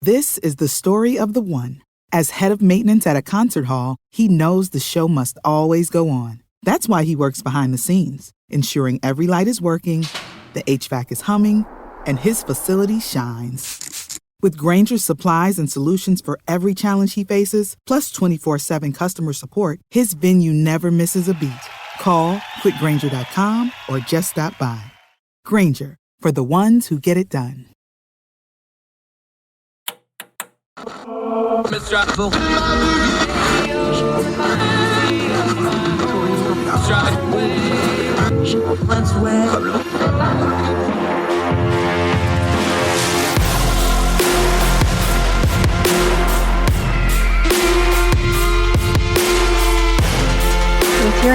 This is the story of the one. As head of maintenance at a concert hall, he knows the show must always go on. That's why he works behind the scenes, ensuring every light is working, the HVAC is humming, and his facility shines. With Grainger's supplies and solutions for every challenge he faces, plus 24/7 customer support, his venue never misses a beat. Call quickgrainger.com or just stop by. Grainger, for the ones who get it done. With your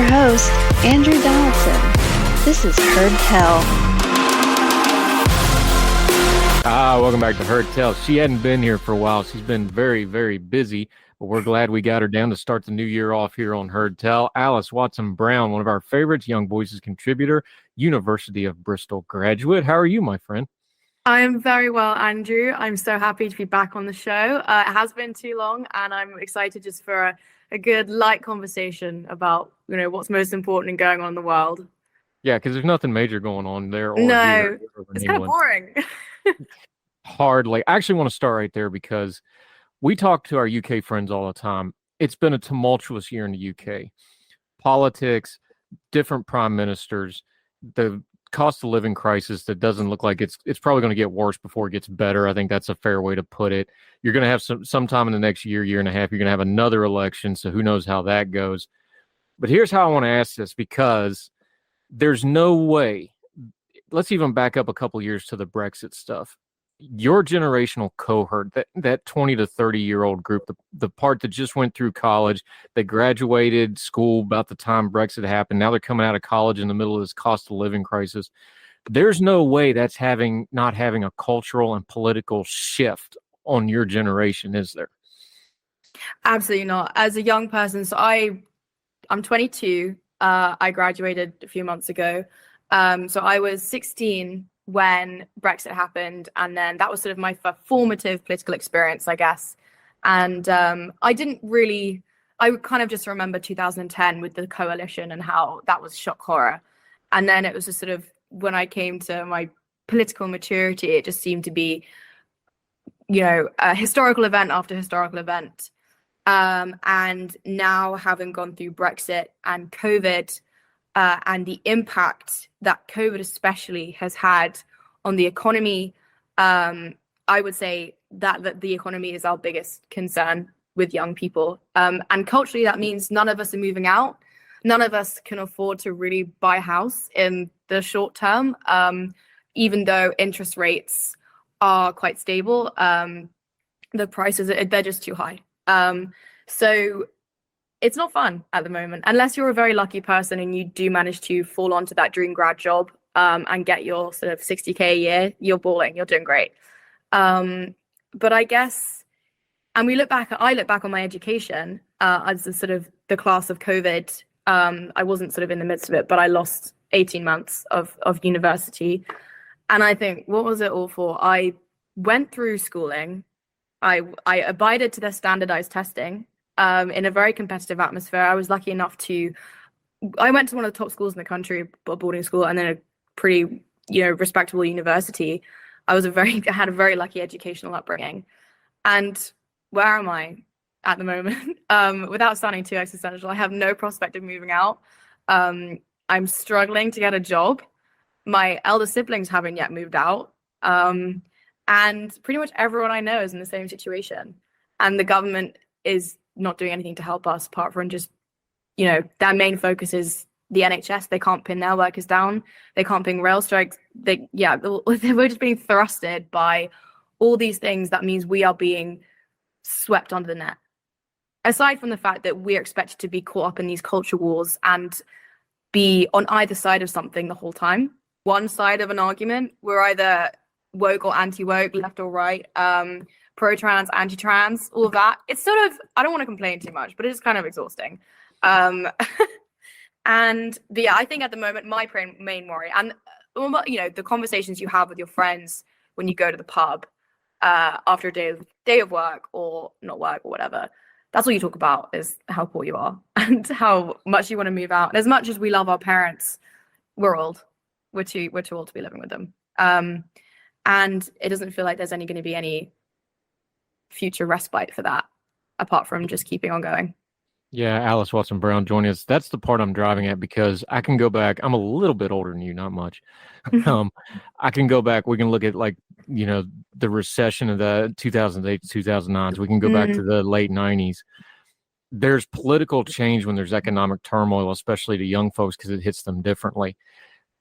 host, Andrew Donaldson. This is Heard Tell. Welcome back to Heard Tell. She hadn't been here for a while. She's been very, very busy, but we're glad we got her down to start the new year off here on Heard Tell. Alice Watson-Brown, one of our favorites, Young Voices contributor, University of Bristol graduate. How are you, my friend? I'm very well, Andrew. I'm so happy to be back on the show. It has been too long, and I'm excited just for a good light conversation about, what's most important and going on in the world. Yeah, because there's nothing major going on there. No, it's kind of boring. Hardly. I actually want to start right there because we talk to our UK friends all the time. It's been a tumultuous year in the UK. Politics, different prime ministers, the cost of living crisis that doesn't look like it's probably going to get worse before it gets better. I think that's a fair way to put it. You're going to have sometime in the next year and a half, you're going to have another election. So who knows how that goes. But here's how I want to ask this, because there's no way. Let's even back up a couple years to the Brexit stuff. Your generational cohort, that 20 to 30-year-old group, the part that just went through college, they graduated school about the time Brexit happened. Now they're coming out of college in the middle of this cost of living crisis. There's no way that's not having a cultural and political shift on your generation, is there? Absolutely not. As a young person, so I'm 22. I graduated a few months ago. So I was 16 when Brexit happened, and then that was sort of my formative political experience, I guess. And I kind of just remember 2010 with the coalition and how that was shock horror. And then it was just sort of, when I came to my political maturity, it just seemed to be, a historical event after historical event. And now, having gone through Brexit and COVID, and the impact that COVID especially has had on the economy, I would say that the economy is our biggest concern with young people. And culturally, that means none of us are moving out. None of us can afford to really buy a house in the short term, even though interest rates are quite stable. The prices, they're just too high. So it's not fun at the moment, unless you're a very lucky person and you do manage to fall onto that dream grad job and get your sort of 60K a year. You're balling, you're doing great. But I guess, and I look back on my education as the sort of the class of COVID. I wasn't sort of in the midst of it, but I lost 18 months of university. And I think, what was it all for? I went through schooling. I abided to their standardized testing in a very competitive atmosphere. I was lucky enough I went to one of the top schools in the country, a boarding school, and then a pretty, respectable university. I had a very lucky educational upbringing. And where am I at the moment? Without sounding too existential, I have no prospect of moving out. I'm struggling to get a job. My elder siblings haven't yet moved out. And pretty much everyone I know is in the same situation. And the government is not doing anything to help us, apart from just, their main focus is the NHS. They can't pin their workers down. They can't pin rail strikes. We're just being thrusted by all these things. That means we are being swept under the net. Aside from the fact that we're expected to be caught up in these culture wars and be on either side of something the whole time. One side of an argument, we're either woke or anti-woke, left or right, pro-trans, anti-trans, all of that. It's sort of, I don't want to complain too much, but it is kind of exhausting. But yeah, I think at the moment, my main worry, and the conversations you have with your friends when you go to the pub, after a day of work or not work or whatever. That's all you talk about is how poor you are and how much you want to move out. And as much as we love our parents, we're old. We're too old to be living with them. And it doesn't feel like there's going to be any future respite for that, apart from just keeping on going. Yeah, Alice Watson Brown joining us. That's the part I'm driving at, because I can go back. I'm a little bit older than you, not much. I can go back. We can look at, like, the recession of the 2008 to 2009. We can go back to the late 90s. There's political change when there's economic turmoil, especially to young folks, because it hits them differently.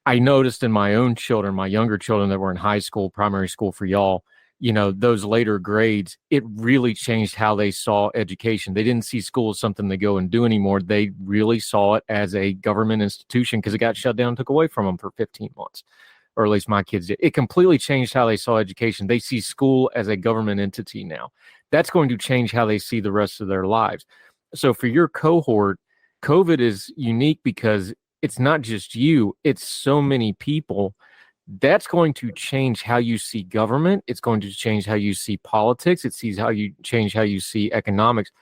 I noticed in my own children, my younger children that were in high school, primary school for y'all, those later grades, it really changed how they saw education. They didn't see school as something they go and do anymore. They really saw it as a government institution, because it got shut down and took away from them for 15 months, or at least my kids did. It completely changed how they saw education. They see school as a government entity now. That's going to change how they see the rest of their lives. So for your cohort, COVID is unique because it's not just you, it's so many people. That's going to change how you see government. It's going to change how you see politics. It sees how you change how you see economics.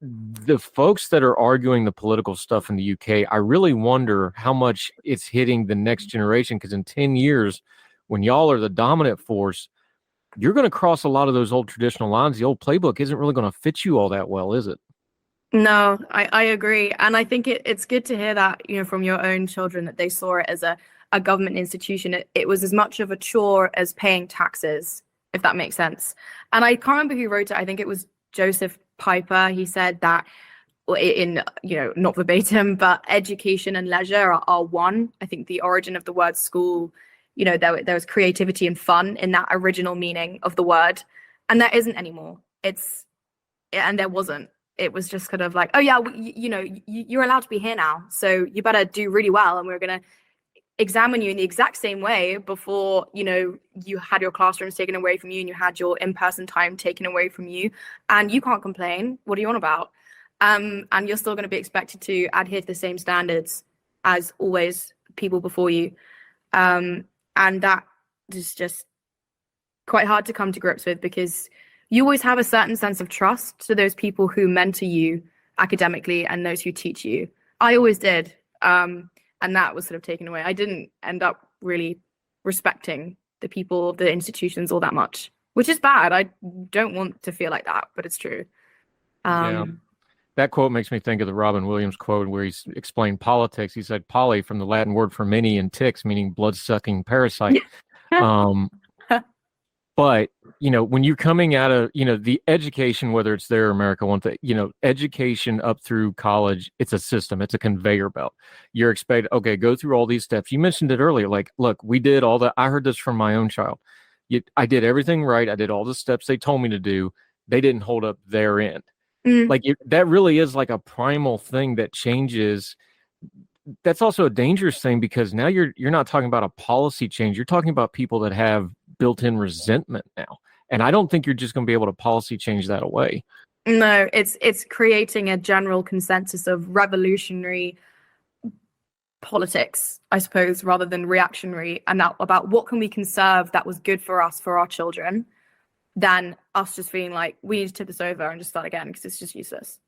The folks that are arguing the political stuff in the UK, I really wonder how much it's hitting the next generation, because in 10 years, when y'all are the dominant force, you're going to cross a lot of those old traditional lines. The old playbook isn't really going to fit you all that well, is it? No, I agree. And I think it's good to hear that, from your own children, that they saw it as a government institution. It was as much of a chore as paying taxes, if that makes sense. And I can't remember who wrote it. I think it was Joseph Piper. He said that in, not verbatim, but education and leisure are one. I think the origin of the word school, there was creativity and fun in that original meaning of the word. And there isn't anymore. And there wasn't. It was just kind of like, oh yeah, you're allowed to be here now, so you better do really well, and we're going to examine you in the exact same way before, you had your classrooms taken away from you and you had your in-person time taken away from you, and you can't complain. What are you on about? And you're still going to be expected to adhere to the same standards as always people before you. And that is just quite hard to come to grips with, because you always have a certain sense of trust to those people who mentor you academically and those who teach you. I always did. And that was sort of taken away. I didn't end up really respecting the people, the institutions all that much, which is bad. I don't want to feel like that, but it's true. Yeah. That quote makes me think of the Robin Williams quote where he's explained politics. He said, poly, from the Latin word for many, and ticks, meaning blood-sucking parasite. But, when you're coming out of, the education, whether it's there or America, education up through college, it's a system, it's a conveyor belt. You're expected, okay, go through all these steps. You mentioned it earlier, like, look, we did all that. I heard this from my own child. I did everything right. I did all the steps they told me to do. They didn't hold up their end. Like, that really is like a primal thing that changes. That's also a dangerous thing, because now you're not talking about a policy change. You're talking about people that have built-in resentment now. And I don't think you're just going to be able to policy change that away. No, it's creating a general consensus of revolutionary politics, I suppose, rather than reactionary, and that about what can we conserve that was good for us, for our children, than us just feeling like we need to tip this over and just start again, because it's just useless.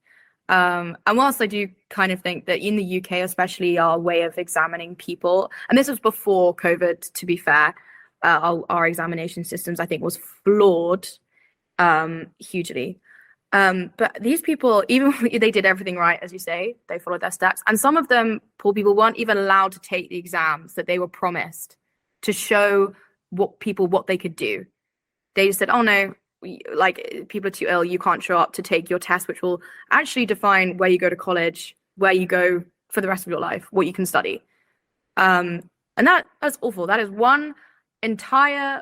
And whilst I do kind of think that in the UK, especially, our way of examining people, and this was before COVID, to be fair, our examination systems, I think, was flawed hugely. But these people, even they did everything right, as you say, they followed their steps. And some of them, poor people, weren't even allowed to take the exams that they were promised to show what they could do. They just said, oh no, like, people are too ill, you can't show up to take your test, which will actually define where you go to college, where you go for the rest of your life, what you can study. And that's awful. That is one entire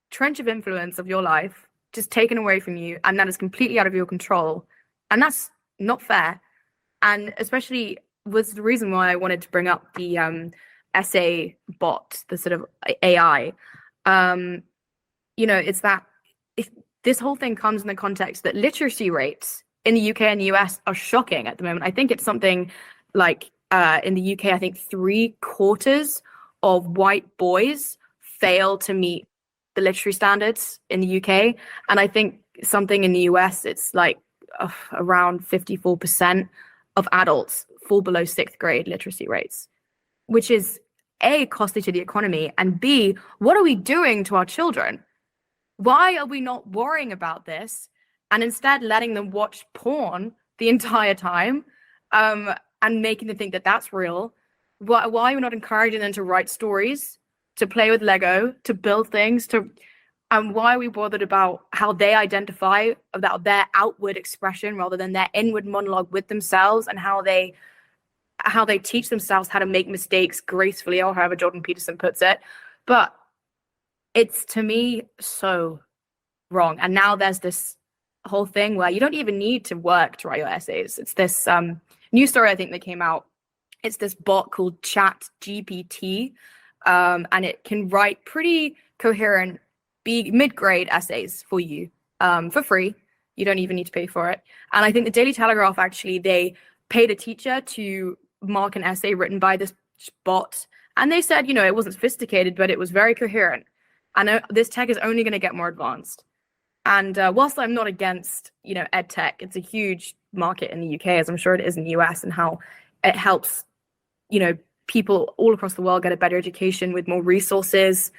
trench of influence of your life just taken away from you, and that is completely out of your control. And that's not fair. And especially was the reason why I wanted to bring up the essay bot, the sort of AI. It's that if this whole thing comes in the context that literacy rates in the UK and the US are shocking at the moment. I think it's something like in the UK, I think 3/4 of white boys fail to meet the literary standards in the UK. And I think something in the US, it's like around 54% of adults fall below 6th grade literacy rates, which is A, costly to the economy, and B, what are we doing to our children? Why are we not worrying about this and instead letting them watch porn the entire time, and making them think that that's real? Why are we not encouraging them to write stories, to play with Lego, to build things, and why are we bothered about how they identify, about their outward expression rather than their inward monologue with themselves, and how they teach themselves how to make mistakes gracefully, or however Jordan Peterson puts it? But it's, to me, so wrong. And now there's this whole thing where you don't even need to work to write your essays. It's this new story, I think, that came out. It's this bot called Chat GPT, and it can write pretty coherent mid-grade essays for you for free. You don't even need to pay for it. And I think the Daily Telegraph, actually, they paid a teacher to mark an essay written by this bot. And they said, it wasn't sophisticated, but it was very coherent. And this tech is only going to get more advanced. And whilst I'm not against, ed tech, it's a huge market in the UK, as I'm sure it is in the US, and how it helps, people all across the world get a better education with more resources.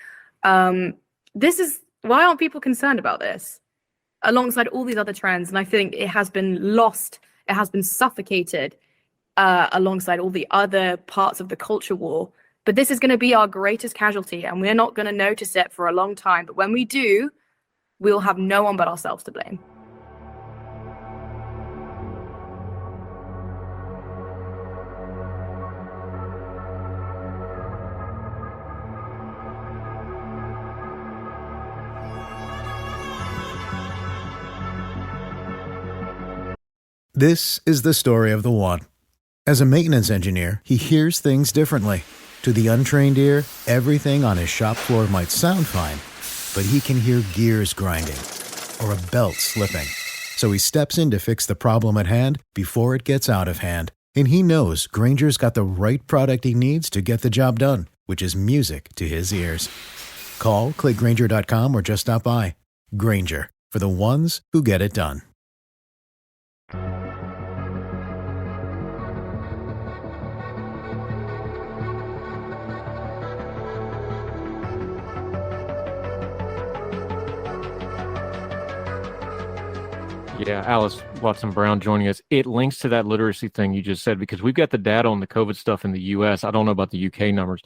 This is, why aren't people concerned about this alongside all these other trends? And I think it has been lost, it has been suffocated alongside all the other parts of the culture war. But this is going to be our greatest casualty, and we're not going to notice it for a long time. But when we do, we'll have no one but ourselves to blame. This is the story of the one. As a maintenance engineer, he hears things differently. To the untrained ear, everything on his shop floor might sound fine, but he can hear gears grinding or a belt slipping. So he steps in to fix the problem at hand before it gets out of hand. And he knows Grainger's got the right product he needs to get the job done, which is music to his ears. Call, click Grainger.com, or just stop by. Grainger, for the ones who get it done. Yeah, Alice Watson-Brown joining us. It links to that literacy thing you just said, because we've got the data on the COVID stuff in the U.S. I don't know about the UK numbers.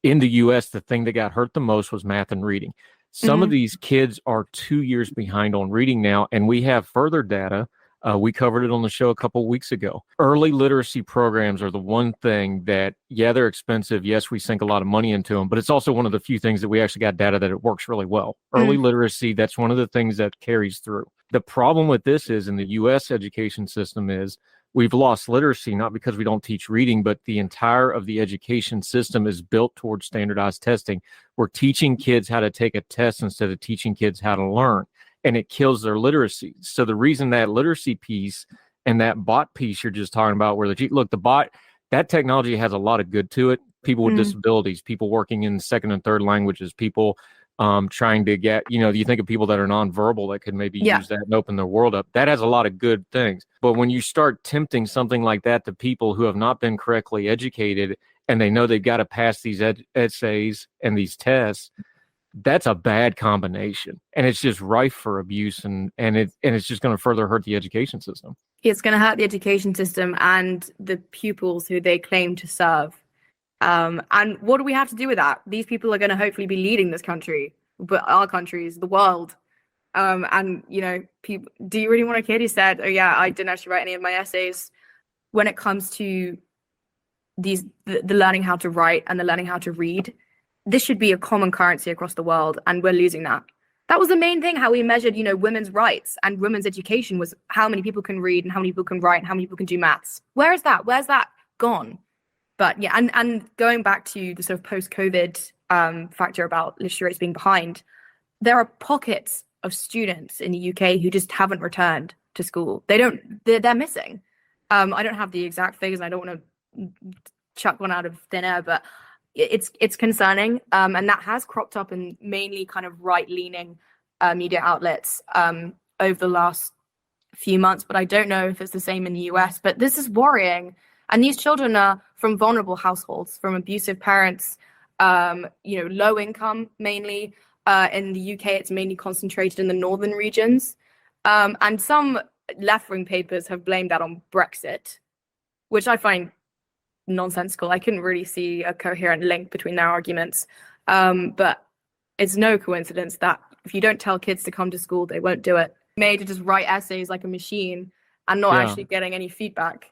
In the U.S., the thing that got hurt the most was math and reading. Some of these kids are 2 years behind on reading now, and we have further data. We covered it on the show a couple of weeks ago. Early literacy programs are the one thing that, yeah, they're expensive. Yes, we sink a lot of money into them, but it's also one of the few things that we actually got data that it works really well. Early literacy, that's one of the things that carries through. The problem with this is, in the U.S. education system, is we've lost literacy, not because we don't teach reading, but the entire of the education system is built towards standardized testing. We're teaching kids how to take a test instead of teaching kids how to learn, and it kills their literacy. So the reason that literacy piece and that bot piece you're just talking about, where the bot, that technology has a lot of good to it. People with disabilities, people working in second and third languages, people trying to get, you think of people that are nonverbal that could maybe use that and open their world up. That has a lot of good things. But when you start tempting something like that to people who have not been correctly educated, and they know they've got to pass these essays and these tests, that's a bad combination. And it's just rife for abuse, and it's just going to further hurt the education system. It's going to hurt the education system and the pupils who they claim to serve. And what do we have to do with that? These people are going to hopefully be leading this country, but our countries, the world. People, do you really want a kid who said, oh yeah, I didn't actually write any of my essays? When it comes to the learning how to write and the learning how to read, this should be a common currency across the world, and we're losing that. That was the main thing, how we measured, women's rights and women's education, was how many people can read and how many people can write and how many people can do maths. Where is that? Where's that gone? But yeah, and going back to the sort of post-COVID factor about literacy rates being behind, there are pockets of students in the UK who just haven't returned to school. They're missing. I don't have the exact figures. I don't want to chuck one out of thin air, but it's concerning, and that has cropped up in mainly kind of right-leaning media outlets over the last few months. But I don't know if it's the same in the US. But this is worrying, and these children are from vulnerable households, from abusive parents, low income mainly. In the UK, it's mainly concentrated in the northern regions, and some left-wing papers have blamed that on Brexit, which I find nonsensical. I couldn't really see a coherent link between their arguments. But it's no coincidence that if you don't tell kids to come to school, they won't do it. Made to just write essays like a machine and not actually getting any feedback.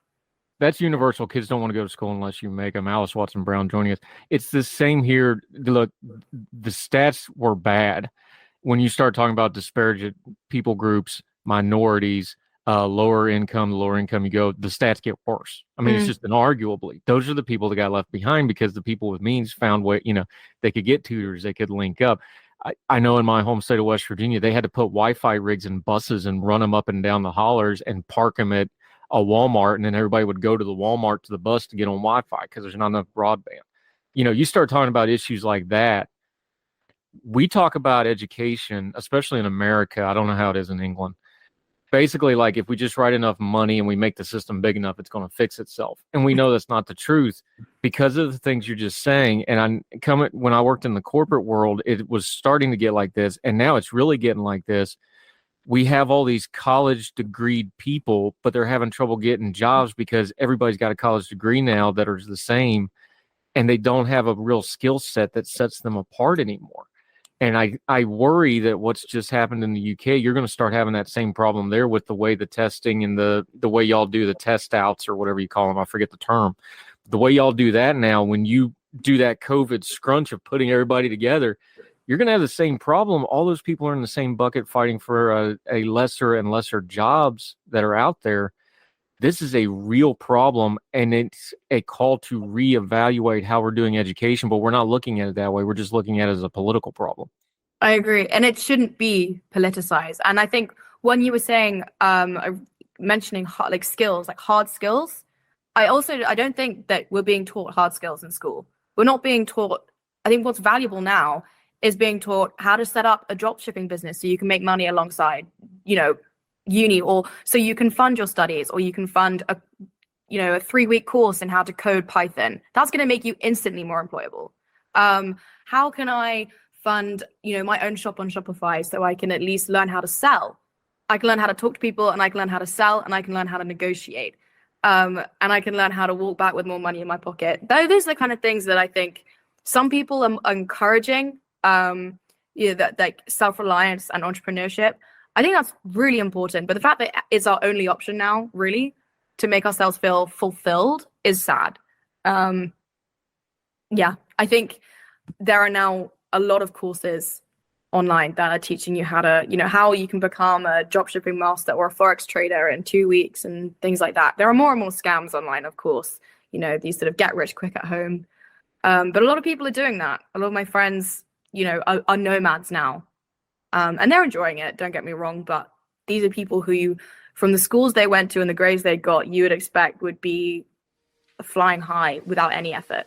That's universal. Kids don't want to go to school unless you make them. Alice Watson Brown joining us. It's the same here. Look, the stats were bad. When you start talking about disparate people groups, minorities, lower income, the lower income you go, the stats get worse. I mean, it's just inarguably. Those are the people that got left behind because the people with means found way, they could get tutors, they could link up. I know in my home state of West Virginia, they had to put Wi-Fi rigs in buses and run them up and down the hollers and park them at a Walmart, and then everybody would go to the Walmart to the bus to get on Wi-Fi because there's not enough broadband. You start talking about issues like that. We talk about education, especially in America. I don't know how it is in England. Basically, like if we just write enough money and we make the system big enough, it's going to fix itself. And we know that's not the truth because of the things you're just saying. And when I worked in the corporate world, it was starting to get like this. And now it's really getting like this. We have all these college degreed people, but they're having trouble getting jobs because everybody's got a college degree now that are the same, and they don't have a real skill set that sets them apart anymore. And I worry that what's just happened in the UK, you're going to start having that same problem there with the way the testing and the way y'all do the test outs or whatever you call them. I forget the term. The way y'all do that now, when you do that COVID scrunch of putting everybody together, you're going to have the same problem. All those people are in the same bucket fighting for a lesser and lesser jobs that are out there. This is a real problem, and it's a call to reevaluate how we're doing education, but we're not looking at it that way. We're just looking at it as a political problem. I agree, and it shouldn't be politicized. And I think when you were saying, mentioning hard skills, I don't think that we're being taught hard skills in school. We're not being taught. I think what's valuable now is being taught how to set up a drop shipping business so you can make money alongside, uni, or so you can fund your studies, or you can fund a 3-week course in how to code Python. That's going to make you instantly more employable. How can I fund, my own shop on Shopify so I can at least learn how to sell? I can learn how to talk to people, and I can learn how to sell, and I can learn how to negotiate. And I can learn how to walk back with more money in my pocket. Those are the kind of things that I think some people are encouraging, that like self-reliance and entrepreneurship. I think that's really important. But the fact that it's our only option now, really, to make ourselves feel fulfilled is sad. I think there are now a lot of courses online that are teaching you how to, how you can become a dropshipping master or a Forex trader in 2 weeks and things like that. There are more and more scams online, of course, these sort of get rich quick at home. But a lot of people are doing that. A lot of my friends, are nomads now. And they're enjoying it, don't get me wrong, but these are people who from the schools they went to and the grades they got, you would expect would be flying high without any effort.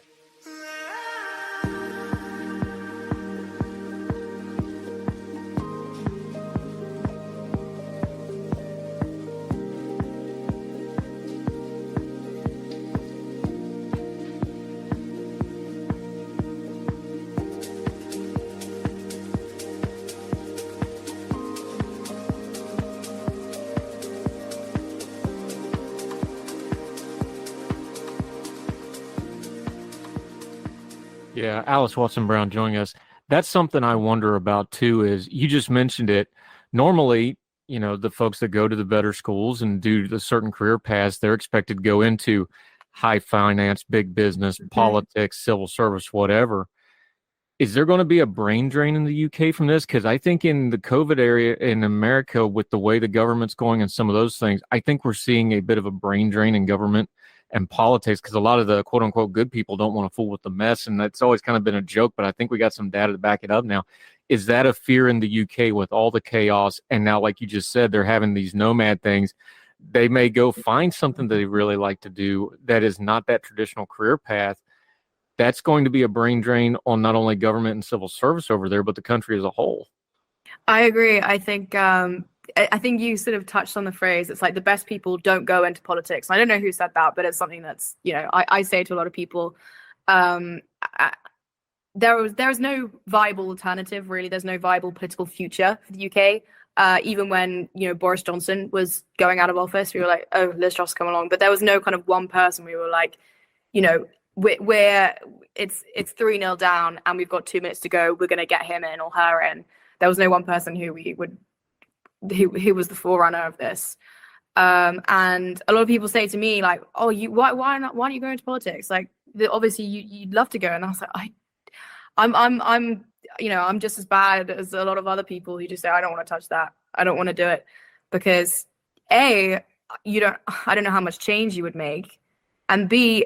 Yeah, Alice Watson Brown joining us. That's something I wonder about too, is you just mentioned it. Normally, the folks that go to the better schools and do the certain career paths, they're expected to go into high finance, big business, politics, civil service, whatever. Is there going to be a brain drain in the UK from this? Because I think in the COVID area in America, with the way the government's going and some of those things, I think we're seeing a bit of a brain drain in government and politics, because a lot of the quote unquote good people don't want to fool with the mess. And that's always kind of been a joke, but I think we got some data to back it up now. Is that a fear in the UK with all the chaos? And now, like you just said, they're having these nomad things. They may go find something that they really like to do that is not that traditional career path. that's going to be a brain drain on not only government and civil service over there, but the country as a whole. I agree. I think you sort of touched on the phrase, it's like the best people don't go into politics. I don't know who said that, but it's something that's, I say to a lot of people. There was no viable alternative, really. There's no viable political future for the UK. Even when, Boris Johnson was going out of office, we were like, oh, Liz Truss come along. But there was no kind of one person we were like, it's 3-0 down and we've got 2 minutes to go. We're going to get him in or her in. There was no one person who was the forerunner of this. And a lot of people say to me like, oh, why don't you go into politics? Like, obviously you'd love to go. And I was like, I'm just as bad as a lot of other people who just say, I don't want to touch that. I don't want to do it because I don't know how much change you would make. And B,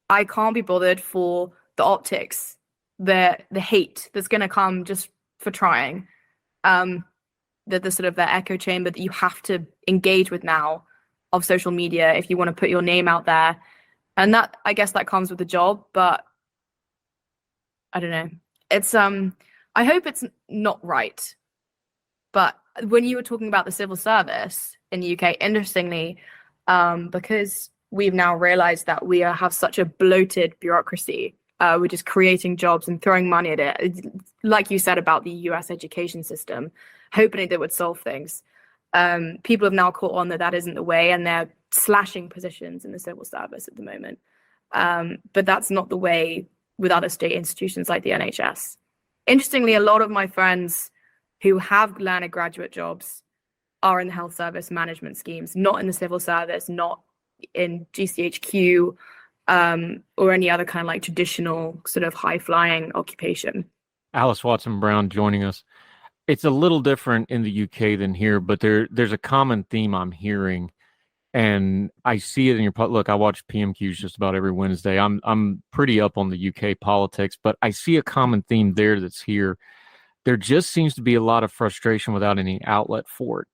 I can't be bothered for the optics, the hate that's going to come just for trying. The sort of the echo chamber that you have to engage with now of social media if you want to put your name out there. And that, I guess that comes with the job, but I don't know. It's I hope it's not right. But when you were talking about the civil service in the UK, interestingly, because we've now realized that we have such a bloated bureaucracy, we're just creating jobs and throwing money at it. Like you said about the US education system, hoping that would solve things. People have now caught on that isn't the way, and they're slashing positions in the civil service at the moment. But that's not the way with other state institutions like the NHS. Interestingly, a lot of my friends who have landed graduate jobs are in the health service management schemes, not in the civil service, not in GCHQ, or any other kind of like traditional sort of high-flying occupation. Alice Watson-Brown joining us. It's a little different in the UK than here, but there's a common theme I'm hearing, and I see it in your look. I watch PMQs just about every Wednesday. I'm pretty up on the UK politics, but I see a common theme there that's here. There just seems to be a lot of frustration without any outlet for it,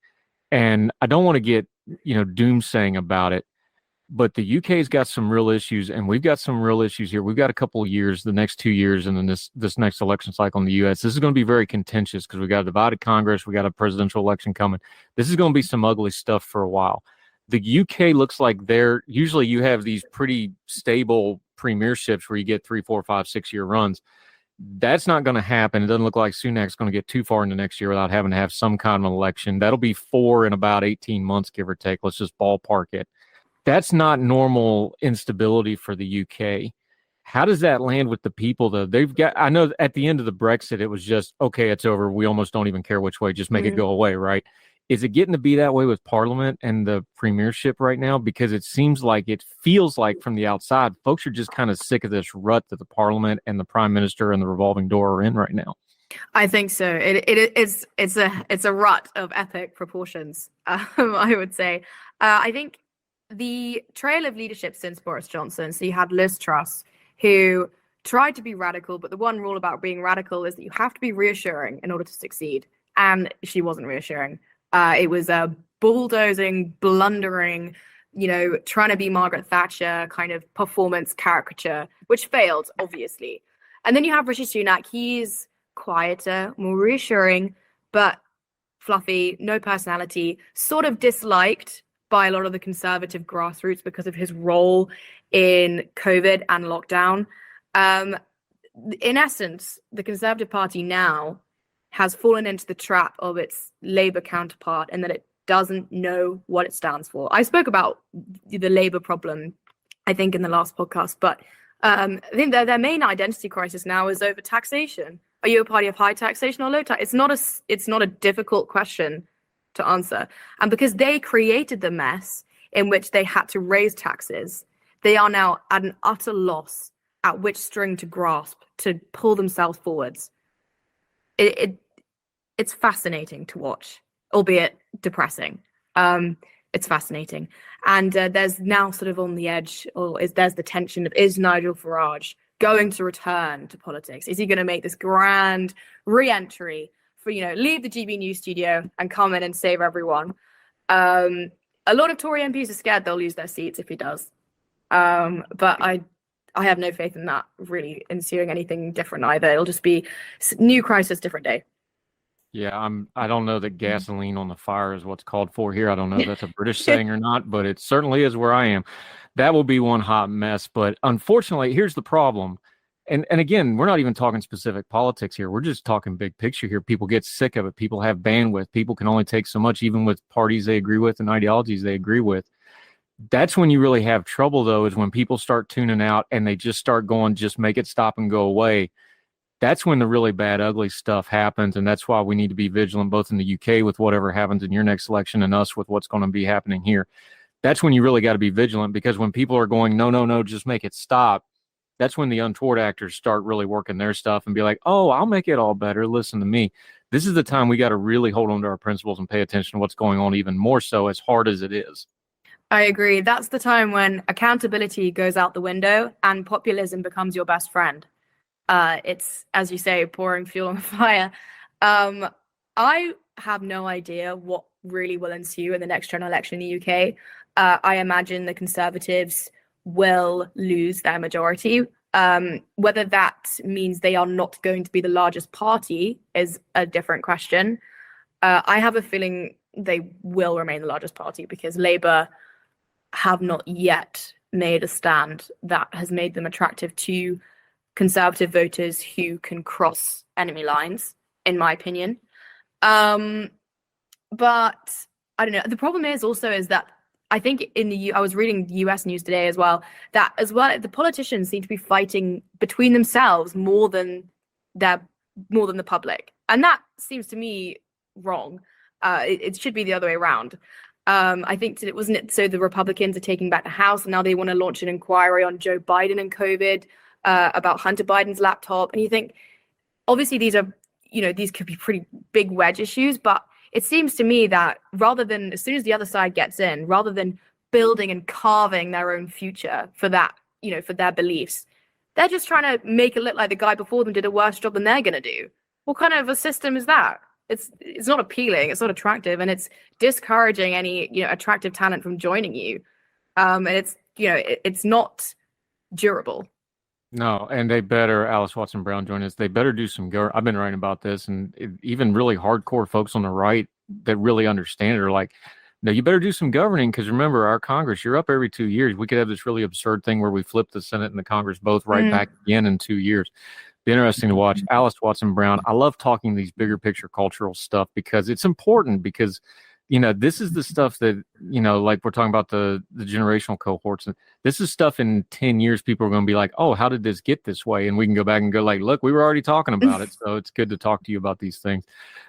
and I don't want to get doomsaying about it. But the UK's got some real issues, and we've got some real issues here. We've got a couple of years, the next 2 years, and then this next election cycle in the US. This is going to be very contentious because we got a divided Congress. We got a presidential election coming. This is going to be some ugly stuff for a while. The UK looks like usually you have these pretty stable premierships where you get 3, 4, 5, 6 year runs. That's not going to happen. It doesn't look like Sunak's going to get too far into next year without having to have some kind of an election. That'll be 4 in about 18 months, give or take. Let's just ballpark it. That's not normal instability for the UK. How does that land with the people, though? I know at the end of the Brexit, it was just, okay, it's over. We almost don't even care which way. Just make it go away, right? Is it getting to be that way with Parliament and the premiership right now? Because it feels like from the outside, folks are just kind of sick of this rut that the Parliament and the Prime Minister and the revolving door are in right now. I think so. It's a rut of epic proportions, I would say. I think the trail of leadership since Boris Johnson, so you had Liz Truss, who tried to be radical, but the one rule about being radical is that you have to be reassuring in order to succeed. And she wasn't reassuring. It was a bulldozing, blundering, trying to be Margaret Thatcher kind of performance caricature, which failed, obviously. And then you have Rishi Sunak. He's quieter, more reassuring, but fluffy, no personality, sort of disliked by a lot of the conservative grassroots because of his role in COVID and lockdown. In essence, the Conservative Party now has fallen into the trap of its Labour counterpart and that it doesn't know what it stands for. I spoke about the Labour problem, I think, in the last podcast, but I think their main identity crisis now is over taxation. Are you a party of high taxation or low tax? It's not a difficult question to answer. And because they created the mess in which they had to raise taxes, they are now at an utter loss at which string to grasp to pull themselves forwards. It's fascinating to watch, albeit depressing. It's fascinating. And there's now sort of on the edge, there's the tension of, is Nigel Farage going to return to politics? Is he going to make this grand re-entry for, leave the GB News studio and come in and save everyone? A lot of Tory MPs are scared they'll lose their seats if he does. But I have no faith in that really ensuing anything different either. It'll just be new crisis, different day. Yeah, I don't know that gasoline on the fire is what's called for here. I don't know if that's a British saying or not, but it certainly is where I am. That will be one hot mess. But unfortunately, here's the problem. And again, we're not even talking specific politics here. We're just talking big picture here. People get sick of it. People have bandwidth. People can only take so much, even with parties they agree with and ideologies they agree with. That's when you really have trouble, though, is when people start tuning out and they just start going, just make it stop and go away. That's when the really bad, ugly stuff happens. And that's why we need to be vigilant, both in the UK with whatever happens in your next election and us with what's going to be happening here. That's when you really got to be vigilant, because when people are going, no, no, no, just make it stop. That's when the untoward actors start really working their stuff and be like, oh, I'll make it all better. Listen to me. This is the time we got to really hold on to our principles and pay attention to what's going on, even more so, as hard as it is. I agree. That's the time when accountability goes out the window and populism becomes your best friend. It's, as you say, pouring fuel on the fire. I have no idea what really will ensue in the next general election in the UK. I imagine the Conservatives will lose their majority. Whether that means they are not going to be the largest party is a different question. I have a feeling they will remain the largest party because Labour have not yet made a stand that has made them attractive to Conservative voters who can cross enemy lines, in my opinion. But I don't know. The problem is that I think I was reading US news today as well, that as well the politicians seem to be fighting between themselves more than the public, and that seems to me wrong. It should be the other way around. I think wasn't it so the Republicans are taking back the House, and now they want to launch an inquiry on Joe Biden and COVID, about Hunter Biden's laptop, and you think obviously these could be pretty big wedge issues, but it seems to me that rather than, as soon as the other side gets in, rather than building and carving their own future for that, for their beliefs, they're just trying to make it look like the guy before them did a worse job than they're going to do. What kind of a system is that? It's not appealing. It's not attractive, and it's discouraging any attractive talent from joining you. And it's not durable. No, and they better, Alice Watson Brown join us. They better do some I've been writing about this, and even really hardcore folks on the right that really understand it are like, no, you better do some governing, because remember, our Congress, you're up every 2 years. We could have this really absurd thing where we flip the Senate and the Congress both right back again in 2 years. Be interesting to watch. Alice Watson Brown, I love talking these bigger picture cultural stuff because it's important, because this is the stuff that, like we're talking about the generational cohorts. And this is stuff in 10 years, people are going to be like, oh, how did this get this way? And we can go back and go like, look, we were already talking about it. So it's good to talk to you about these things.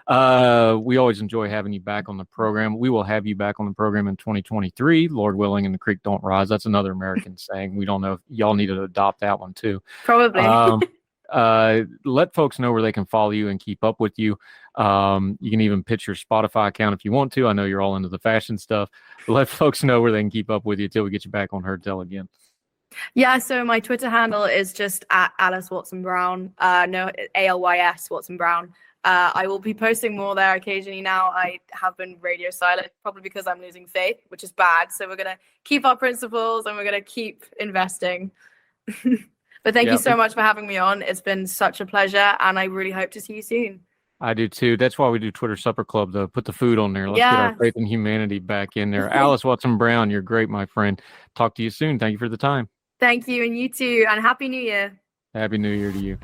We always enjoy having you back on the program. We will have you back on the program in 2023, Lord willing, and the creek don't rise. That's another American saying. We don't know if y'all need to adopt that one too. Probably. Let folks know where they can follow you and keep up with you. You can even pitch your Spotify account if you want to. I know you're all into the fashion stuff, but let folks know where they can keep up with you till we get you back on Heard Tell again. Yeah, so my Twitter handle is just at Alice Watson Brown. No, ALYS Watson Brown. I will be posting more there occasionally now. I have been radio silent, probably because I'm losing faith, which is bad. So we're going to keep our principles and we're going to keep investing. But thank you so much for having me on. It's been such a pleasure, and I really hope to see you soon. I do too. That's why we do Twitter Supper Club, though. Put the food on there. Let's get our faith in humanity back in there. Alice Watson Brown, you're great, my friend. Talk to you soon. Thank you for the time. Thank you, and you too. And Happy New Year. Happy New Year to you.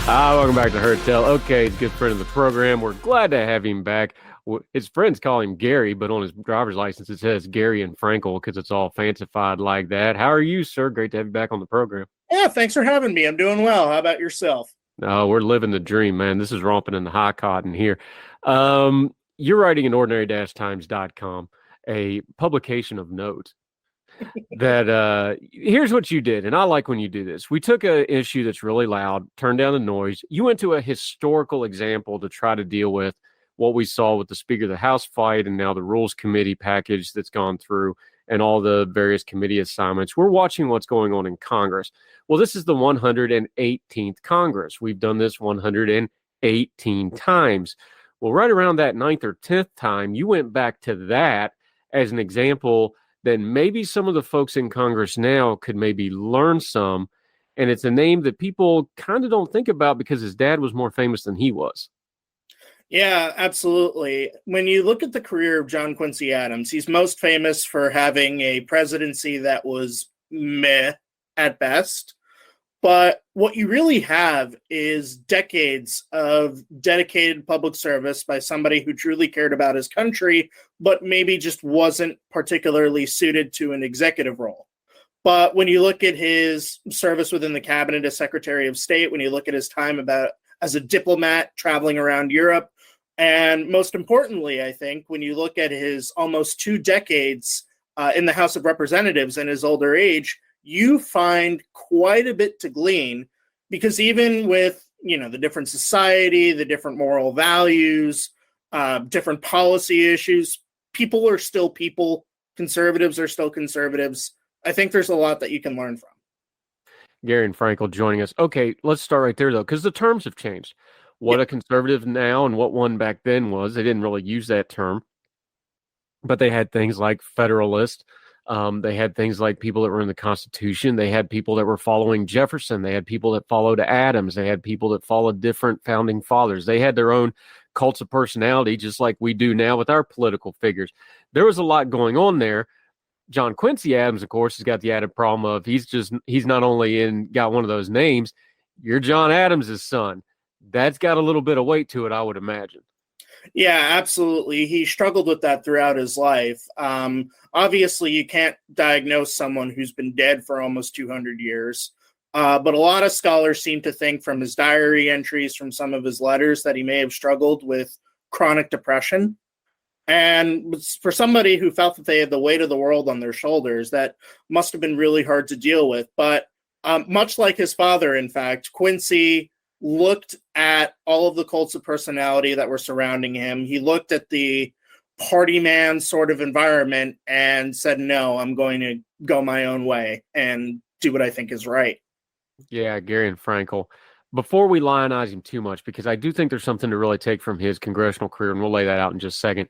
Welcome back to Heard Tell. Okay, he's a good friend of the program. We're glad to have him back. His friends call him Gary, but on his driver's license it says Gary and Frankel because it's all fancified like that. How are you, sir? Great to have you back on the program. Yeah, thanks for having me. I'm doing well. How about yourself? Oh, we're living the dream, man. This is romping in the high cotton here. You're writing in ordinary-times.com, a publication of note. That here's what you did, and I like when you do this. We took an issue that's really loud, turned down the noise. You went to a historical example to try to deal with what we saw with the Speaker of the House fight and now the Rules Committee package that's gone through and all the various committee assignments. We're watching what's going on in Congress. Well, this is the 118th Congress. We've done this 118 times. Well, right around that 9th or 10th time, you went back to that as an example that maybe some of the folks in Congress now could maybe learn some. And it's a name that people kind of don't think about because his dad was more famous than he was. Yeah, absolutely. When you look at the career of John Quincy Adams, he's most famous for having a presidency that was meh at best. But what you really have is decades of dedicated public service by somebody who truly cared about his country, but maybe just wasn't particularly suited to an executive role. But when you look at his service within the cabinet as Secretary of State, when you look at his time as a diplomat traveling around Europe, and most importantly, I think, when you look at his almost 2 decades in the House of Representatives and his older age, you find quite a bit to glean, because even with, the different society, the different moral values, different policy issues, people are still people. Conservatives are still conservatives. I think there's a lot that you can learn from. Gary and Frankel joining us. Okay, let's start right there, though, because the terms have changed. What a conservative now and what one back then was, they didn't really use that term, but they had things like Federalist. They had things like people that were in the Constitution. They had people that were following Jefferson. They had people that followed Adams. They had people that followed different founding fathers. They had their own cults of personality, just like we do now with our political figures. There was a lot going on there. John Quincy Adams, of course, has got the added problem of he's not only got one of those names, you're John Adams' son. That's got a little bit of weight to it, I would imagine. Yeah, absolutely. He struggled with that throughout his life. Obviously, you can't diagnose someone who's been dead for almost 200 years. But a lot of scholars seem to think from his diary entries, from some of his letters, that he may have struggled with chronic depression. And for somebody who felt that they had the weight of the world on their shoulders, that must have been really hard to deal with. But much like his father, in fact, Quincy looked at all of the cults of personality that were surrounding him. He looked at the party man sort of environment and said, no, I'm going to go my own way and do what I think is right. Yeah, Gary and Frankel. Before we lionize him too much, because I do think there's something to really take from his congressional career, and we'll lay that out in just a second.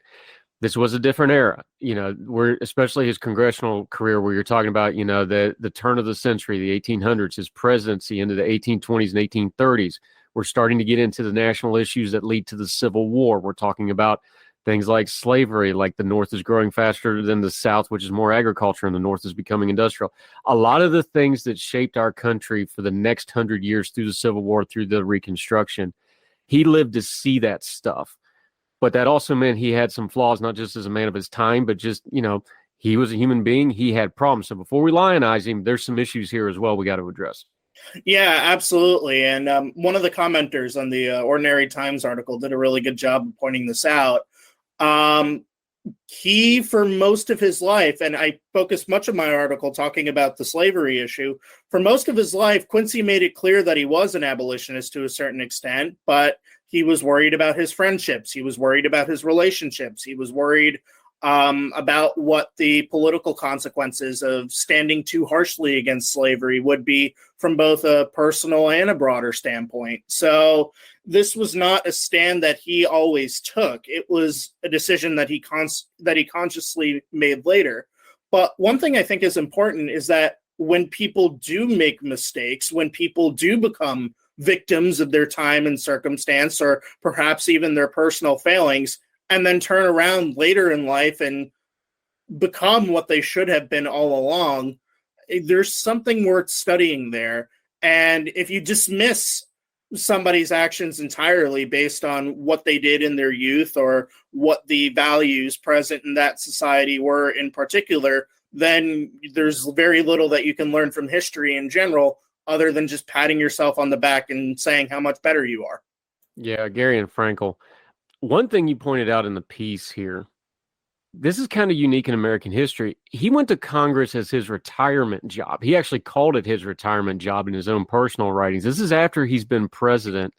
This was a different era, especially his congressional career, where you're talking about, the turn of the century, the 1800s, his presidency into the 1820s and 1830s. We're starting to get into the national issues that lead to the Civil War. We're talking about things like slavery, like the North is growing faster than the South, which is more agriculture, and the North is becoming industrial. A lot of the things that shaped our country for the next 100 years through the Civil War, through the Reconstruction, he lived to see that stuff. But that also meant he had some flaws, not just as a man of his time, but just, he was a human being. He had problems. So before we lionize him, there's some issues here as well we got to address. Yeah, absolutely. And one of the commenters on the Ordinary Times article did a really good job of pointing this out. He, for most of his life, and I focused much of my article talking about the slavery issue, for most of his life, Quincy made it clear that he was an abolitionist to a certain extent, but he was worried about his friendships. He was worried about his relationships. He was worried about what the political consequences of standing too harshly against slavery would be from both a personal and a broader standpoint. So this was not a stand that he always took. It was a decision that he consciously made later. But one thing I think is important is that when people do make mistakes, when people do become victims of their time and circumstance, or perhaps even their personal failings, and then turn around later in life and become what they should have been all along, there's something worth studying there. And if you dismiss somebody's actions entirely based on what they did in their youth or what the values present in that society were in particular, then there's very little that you can learn from history in general, other than just patting yourself on the back and saying how much better you are. Yeah, Gary and Frankel. One thing you pointed out in the piece here, this is kind of unique in American history. He went to Congress as his retirement job. He actually called it his retirement job in his own personal writings. This is after he's been president.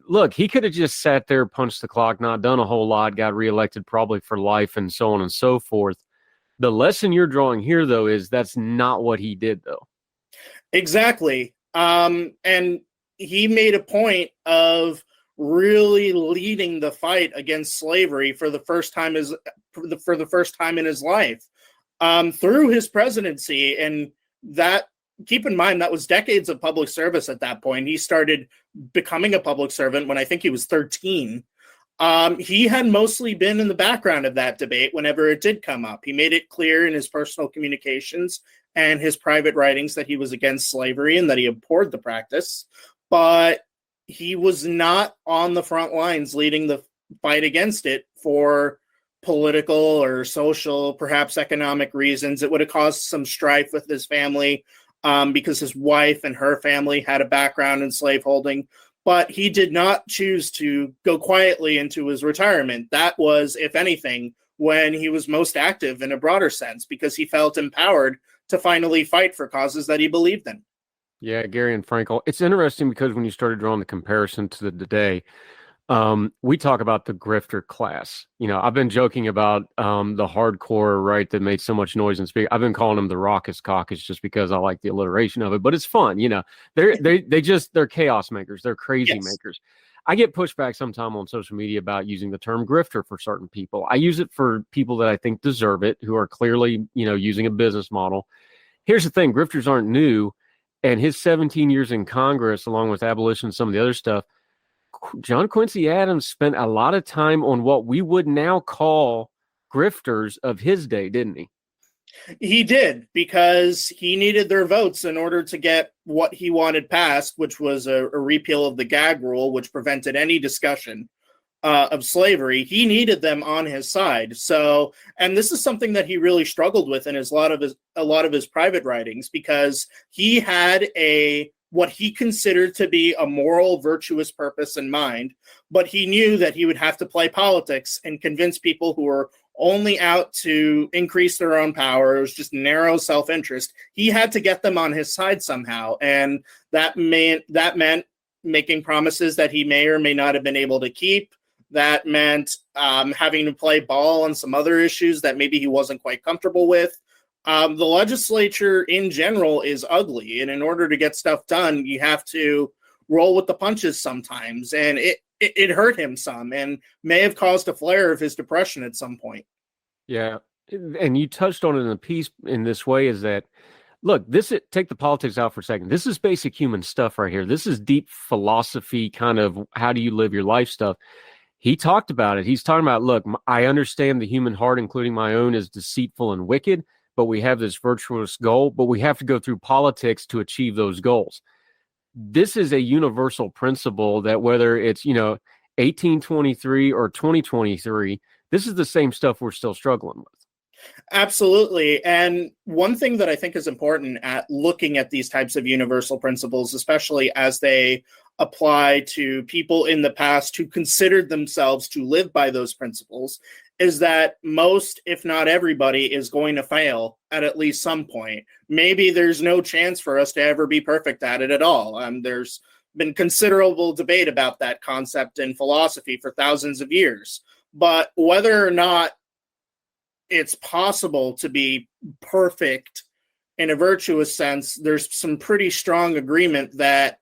look, he could have just sat there, punched the clock, not done a whole lot, got reelected probably for life and so on and so forth. The lesson you're drawing here, though, is that's not what he did, though. Exactly. And he made a point of really leading the fight against slavery for the first time in his life through his presidency. And that, keep in mind, that was decades of public service at that point. He started becoming a public servant when I think he was 13. He had mostly been in the background of that debate whenever it did come up. He made it clear in his personal communications and his private writings that he was against slavery and that he abhorred the practice, but he was not on the front lines leading the fight against it for political or social, perhaps economic reasons. It would have caused some strife with his family because his wife and her family had a background in slaveholding. But he did not choose to go quietly into his retirement. That was, if anything, when he was most active in a broader sense, because he felt empowered to finally fight for causes that he believed in. Yeah, Gary and Frankel. It's interesting because when you started drawing the comparison to the day, we talk about the grifter class. I've been joking about the hardcore right that made so much noise and speak. I've been calling them the raucous caucus just because I like the alliteration of it, but it's fun. They're chaos makers. They're crazy makers. I get pushback sometime on social media about using the term grifter for certain people. I use it for people that I think deserve it, who are clearly, using a business model. Here's the thing. Grifters aren't new. And his 17 years in Congress, along with abolition and some of the other stuff, John Quincy Adams spent a lot of time on what we would now call grifters of his day, didn't he? He did, because he needed their votes in order to get what he wanted passed, which was a repeal of the gag rule, which prevented any discussion of slavery. He needed them on his side. So, and this is something that he really struggled with in a lot of his private writings, because he had what he considered to be a moral, virtuous purpose in mind, but he knew that he would have to play politics and convince people who were only out to increase their own power. It was just narrow self-interest. He had to get them on his side somehow, and that meant making promises that he may or may not have been able to keep. That meant having to play ball on some other issues that maybe he wasn't quite comfortable with. The legislature in general is ugly, and in order to get stuff done, you have to roll with the punches sometimes, and it hurt him some and may have caused a flare of his depression at some point. Yeah, and you touched on it in the piece in this way, is that, look, take the politics out for a second. This is basic human stuff right here. This is deep philosophy, kind of how do you live your life stuff. He talked about it. He's talking about, look, I understand the human heart, including my own, is deceitful and wicked, but we have this virtuous goal, but we have to go through politics to achieve those goals. This is a universal principle that whether it's, 1823 or 2023, this is the same stuff we're still struggling with. Absolutely. And one thing that I think is important at looking at these types of universal principles, especially as they apply to people in the past who considered themselves to live by those principles, is that most, if not everybody, is going to fail at least some point. Maybe there's no chance for us to ever be perfect at it at all. There's been considerable debate about that concept in philosophy for thousands of years. But whether or not it's possible to be perfect in a virtuous sense, there's some pretty strong agreement that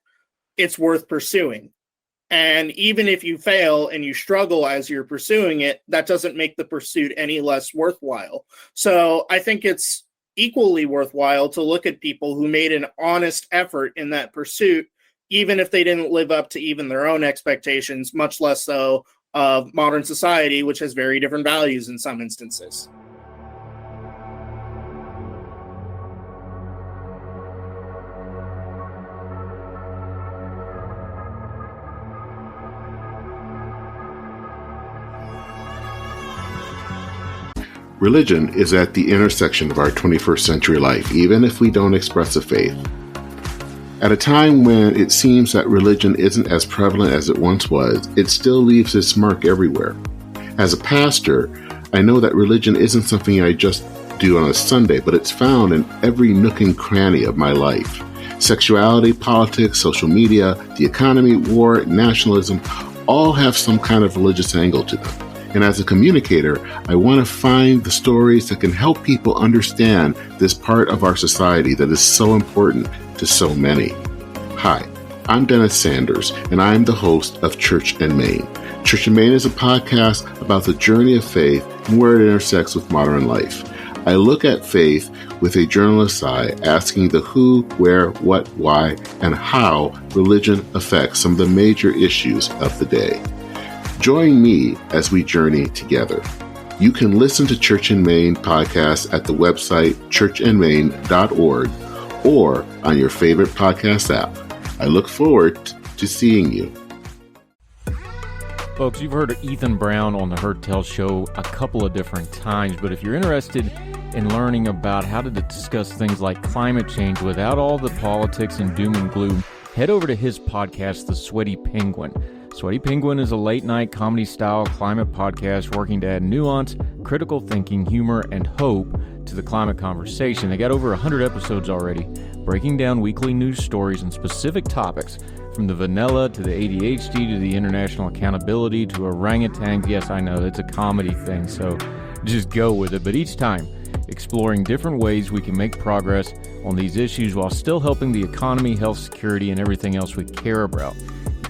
it's worth pursuing. And even if you fail and you struggle as you're pursuing it, that doesn't make the pursuit any less worthwhile. So I think it's equally worthwhile to look at people who made an honest effort in that pursuit, even if they didn't live up to even their own expectations, much less so of modern society, which has very different values in some instances. Religion is at the intersection of our 21st century life, even if we don't express a faith. At a time when it seems that religion isn't as prevalent as it once was, it still leaves its mark everywhere. As a pastor, I know that religion isn't something I just do on a Sunday, but it's found in every nook and cranny of my life. Sexuality, politics, social media, the economy, war, nationalism, all have some kind of religious angle to them. And as a communicator, I want to find the stories that can help people understand this part of our society that is so important to so many. Hi, I'm Dennis Sanders, and I'm the host of Church and Main. Church and Main is a podcast about the journey of faith and where it intersects with modern life. I look at faith with a journalist's eye, asking the who, where, what, why, and how religion affects some of the major issues of the day. Join me as we journey together. You can listen to Church and Main podcast at the website churchandmain.org or on your favorite podcast app. I look forward to seeing you. Folks, you've heard of Ethan Brown on the Heard Tell Show a couple of different times, but if you're interested in learning about how to discuss things like climate change without all the politics and doom and gloom, head over to his podcast, The Sweaty Penguin. Sweaty Penguin is a late-night comedy-style climate podcast working to add nuance, critical thinking, humor, and hope to the climate conversation. They got over 100 episodes already, breaking down weekly news stories and specific topics, from the vanilla to the ADHD to the international accountability to orangutans. Yes, I know, it's a comedy thing, so just go with it. But each time, exploring different ways we can make progress on these issues while still helping the economy, health, security, and everything else we care about.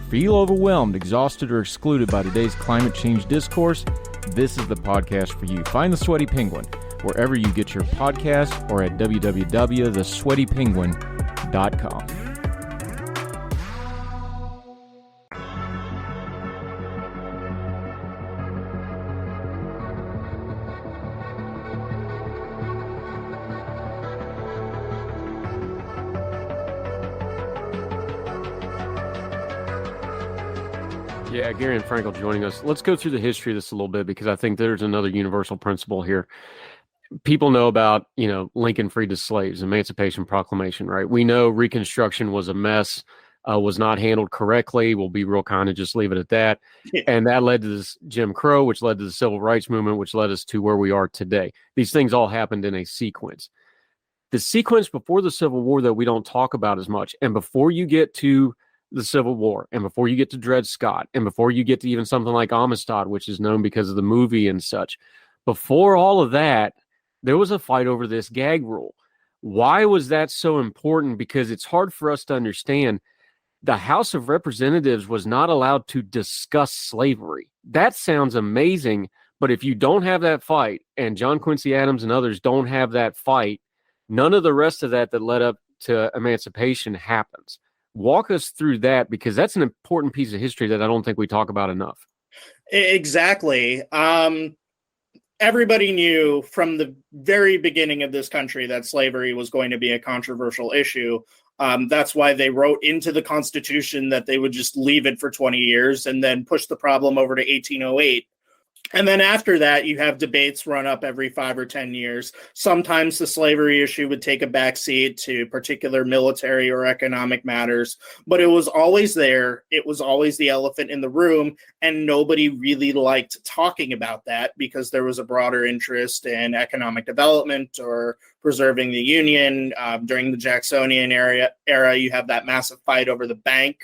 Feel overwhelmed, exhausted, or excluded by today's climate change discourse? This is the podcast for you. Find The Sweaty Penguin wherever you get your podcasts or at www.thesweatypenguin.com. Yeah, Gary and Frankel joining us. Let's go through the history of this a little bit because I think there's another universal principle here. People know about, Lincoln freed the slaves, Emancipation Proclamation, right? We know Reconstruction was a mess, was not handled correctly. We'll be real kind and just leave it at that. And that led to this Jim Crow, which led to the Civil Rights Movement, which led us to where we are today. These things all happened in a sequence. The sequence before the Civil War that we don't talk about as much, and before you get to the Civil War, and before you get to Dred Scott, and before you get to even something like Amistad, which is known because of the movie and such, before all of that, there was a fight over this gag rule. Why was that so important? Because it's hard for us to understand. The House of Representatives was not allowed to discuss slavery. That sounds amazing, but if you don't have that fight, and John Quincy Adams and others don't have that fight, none of the rest of that led up to emancipation happens. Walk us through that, because that's an important piece of history that I don't think we talk about enough. Exactly. Everybody knew from the very beginning of this country that slavery was going to be a controversial issue. That's why they wrote into the Constitution that they would just leave it for 20 years and then push the problem over to 1808. And then after that, you have debates run up every 5 or 10 years. Sometimes the slavery issue would take a backseat to particular military or economic matters, but it was always there. It was always the elephant in the room, and nobody really liked talking about that because there was a broader interest in economic development or preserving the Union. During the Jacksonian era, you have that massive fight over the bank,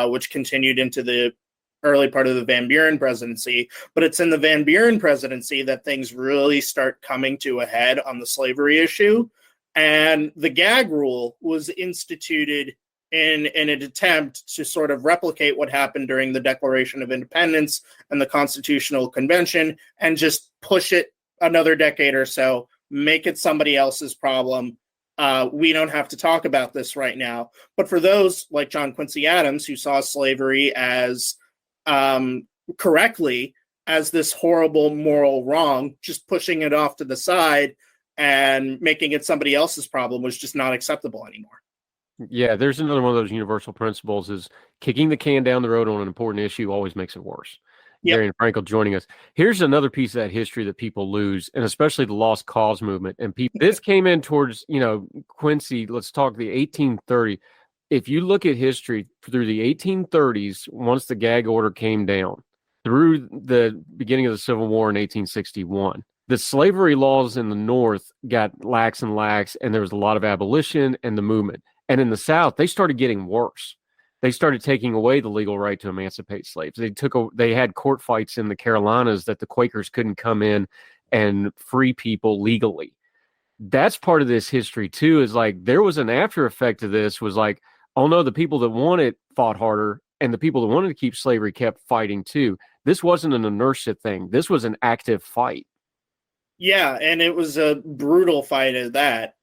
which continued into the early part of the Van Buren presidency, but it's in the Van Buren presidency that things really start coming to a head on the slavery issue. And the gag rule was instituted in an attempt to sort of replicate what happened during the Declaration of Independence and the Constitutional Convention and just push it another decade or so, make it somebody else's problem. We don't have to talk about this right now. But for those like John Quincy Adams, who saw slavery as correctly as this horrible moral wrong, just pushing it off to the side and making it somebody else's problem was just not acceptable anymore. Yeah, there's another one of those universal principles is kicking the can down the road on an important issue always makes it worse. Yep. Gary and Frankel joining us. Here's another piece of that history that people lose, and especially the lost cause movement. And this came in towards, Quincy, let's talk the 1830. If you look at history through the 1830s, once the gag order came down, through the beginning of the Civil War in 1861, the slavery laws in the North got lax and lax, and there was a lot of abolition and the movement. And in the South, they started getting worse. They started taking away the legal right to emancipate slaves. They had court fights in the Carolinas that the Quakers couldn't come in and free people legally. That's part of this history too, is like there was an after effect of this was like, oh no, the people that wanted fought harder and the people that wanted to keep slavery kept fighting too. This wasn't an inertia thing. This was an active fight. Yeah, and it was a brutal fight at that.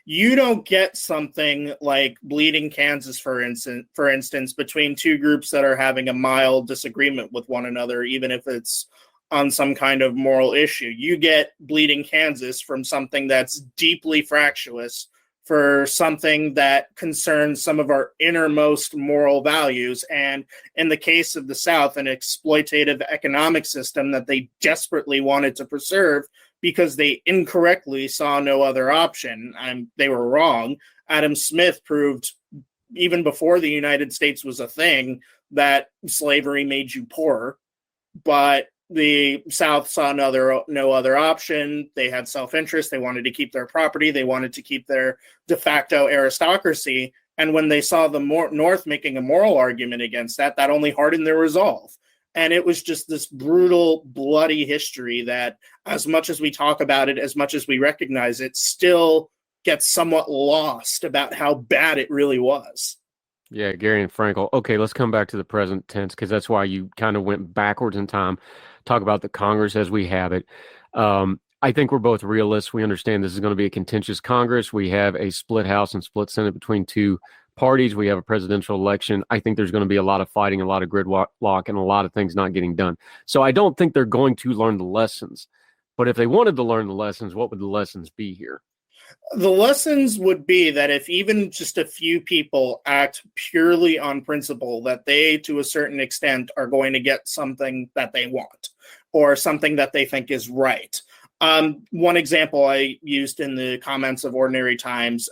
You don't get something like Bleeding Kansas, for instance, between two groups that are having a mild disagreement with one another, even if it's on some kind of moral issue. You get Bleeding Kansas from something that's deeply fractious for something that concerns some of our innermost moral values. And in the case of the South, an exploitative economic system that they desperately wanted to preserve because they incorrectly saw no other option. They were wrong. Adam Smith proved, even before the United States was a thing, that slavery made you poorer. But the South saw no other option. They had self-interest. They wanted to keep their property. They wanted to keep their de facto aristocracy. And when they saw the North making a moral argument against that, that only hardened their resolve. And it was just this brutal, bloody history that, as much as we talk about it, as much as we recognize it, still gets somewhat lost about how bad it really was. Yeah, Gary and Frankel. Okay, let's come back to the present tense, because that's why you kind of went backwards in time. Talk about the Congress as we have it. I think we're both realists. We understand this is going to be a contentious Congress. We have a split House and split Senate between two parties. We have a presidential election. I think there's going to be a lot of fighting, a lot of gridlock, and a lot of things not getting done. So I don't think they're going to learn the lessons. But if they wanted to learn the lessons, what would the lessons be here? The lessons would be that if even just a few people act purely on principle, that they, to a certain extent, are going to get something that they want or something that they think is right. One example I used in the comments of Ordinary Times,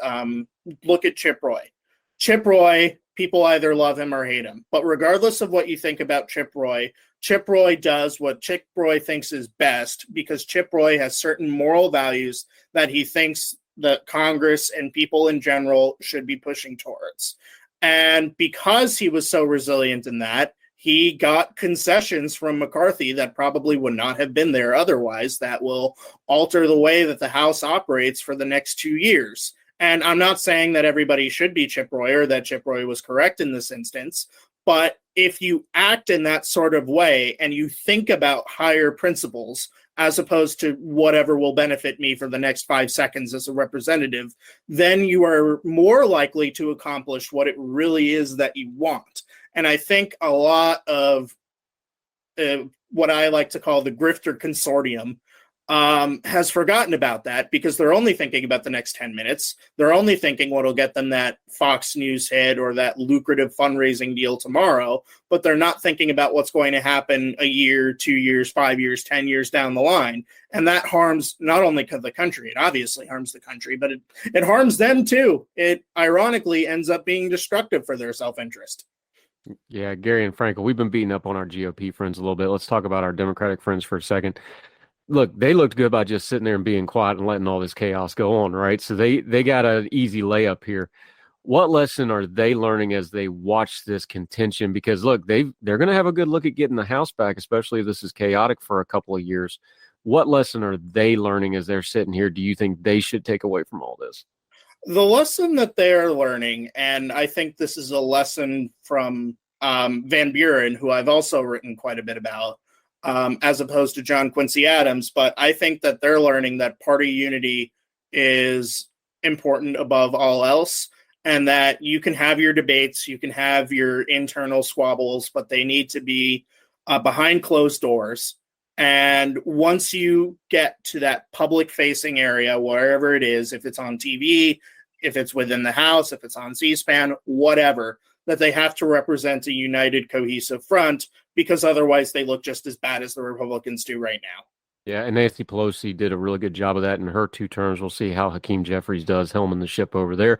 look at Chip Roy. Chip Roy, people either love him or hate him. But regardless of what you think about Chip Roy does what Chip Roy thinks is best because Chip Roy has certain moral values that he thinks that Congress and people in general should be pushing towards. And because he was so resilient in that, he got concessions from McCarthy that probably would not have been there otherwise, that will alter the way that the House operates for the next 2 years. And I'm not saying that everybody should be Chip Roy or that Chip Roy was correct in this instance, but if you act in that sort of way and you think about higher principles as opposed to whatever will benefit me for the next 5 seconds as a representative, then you are more likely to accomplish what it really is that you want. And I think a lot of what I like to call the grifter consortium has forgotten about that because they're only thinking about the next 10 minutes. They're only thinking what'll get them that Fox News hit or that lucrative fundraising deal tomorrow, but they're not thinking about what's going to happen a year, 2 years, 5 years, 10 years down the line. And that harms not only the country, it obviously harms the country, but it harms them too. It ironically ends up being destructive for their self-interest. Yeah, Gary and Frankel, we've been beating up on our GOP friends a little bit. Let's talk about our Democratic friends for a second. Look, they looked good by just sitting there and being quiet and letting all this chaos go on, right? So they got an easy layup here. What lesson are they learning as they watch this contention? Because look, they're going to have a good look at getting the House back, especially if this is chaotic for a couple of years. What lesson are they learning as they're sitting here? Do you think they should take away from all this? The lesson that they're learning, and I think this is a lesson from Van Buren, who I've also written quite a bit about, as opposed to John Quincy Adams, but I think that they're learning that party unity is important above all else, and that you can have your debates, you can have your internal squabbles, but they need to be behind closed doors. And once you get to that public-facing area, wherever it is, if it's on TV, if it's within the House, if it's on C-SPAN, whatever, that they have to represent a united, cohesive front, because otherwise they look just as bad as the Republicans do right now. Yeah, and Nancy Pelosi did a really good job of that in her 2 terms. We'll see how Hakeem Jeffries does helming the ship over there.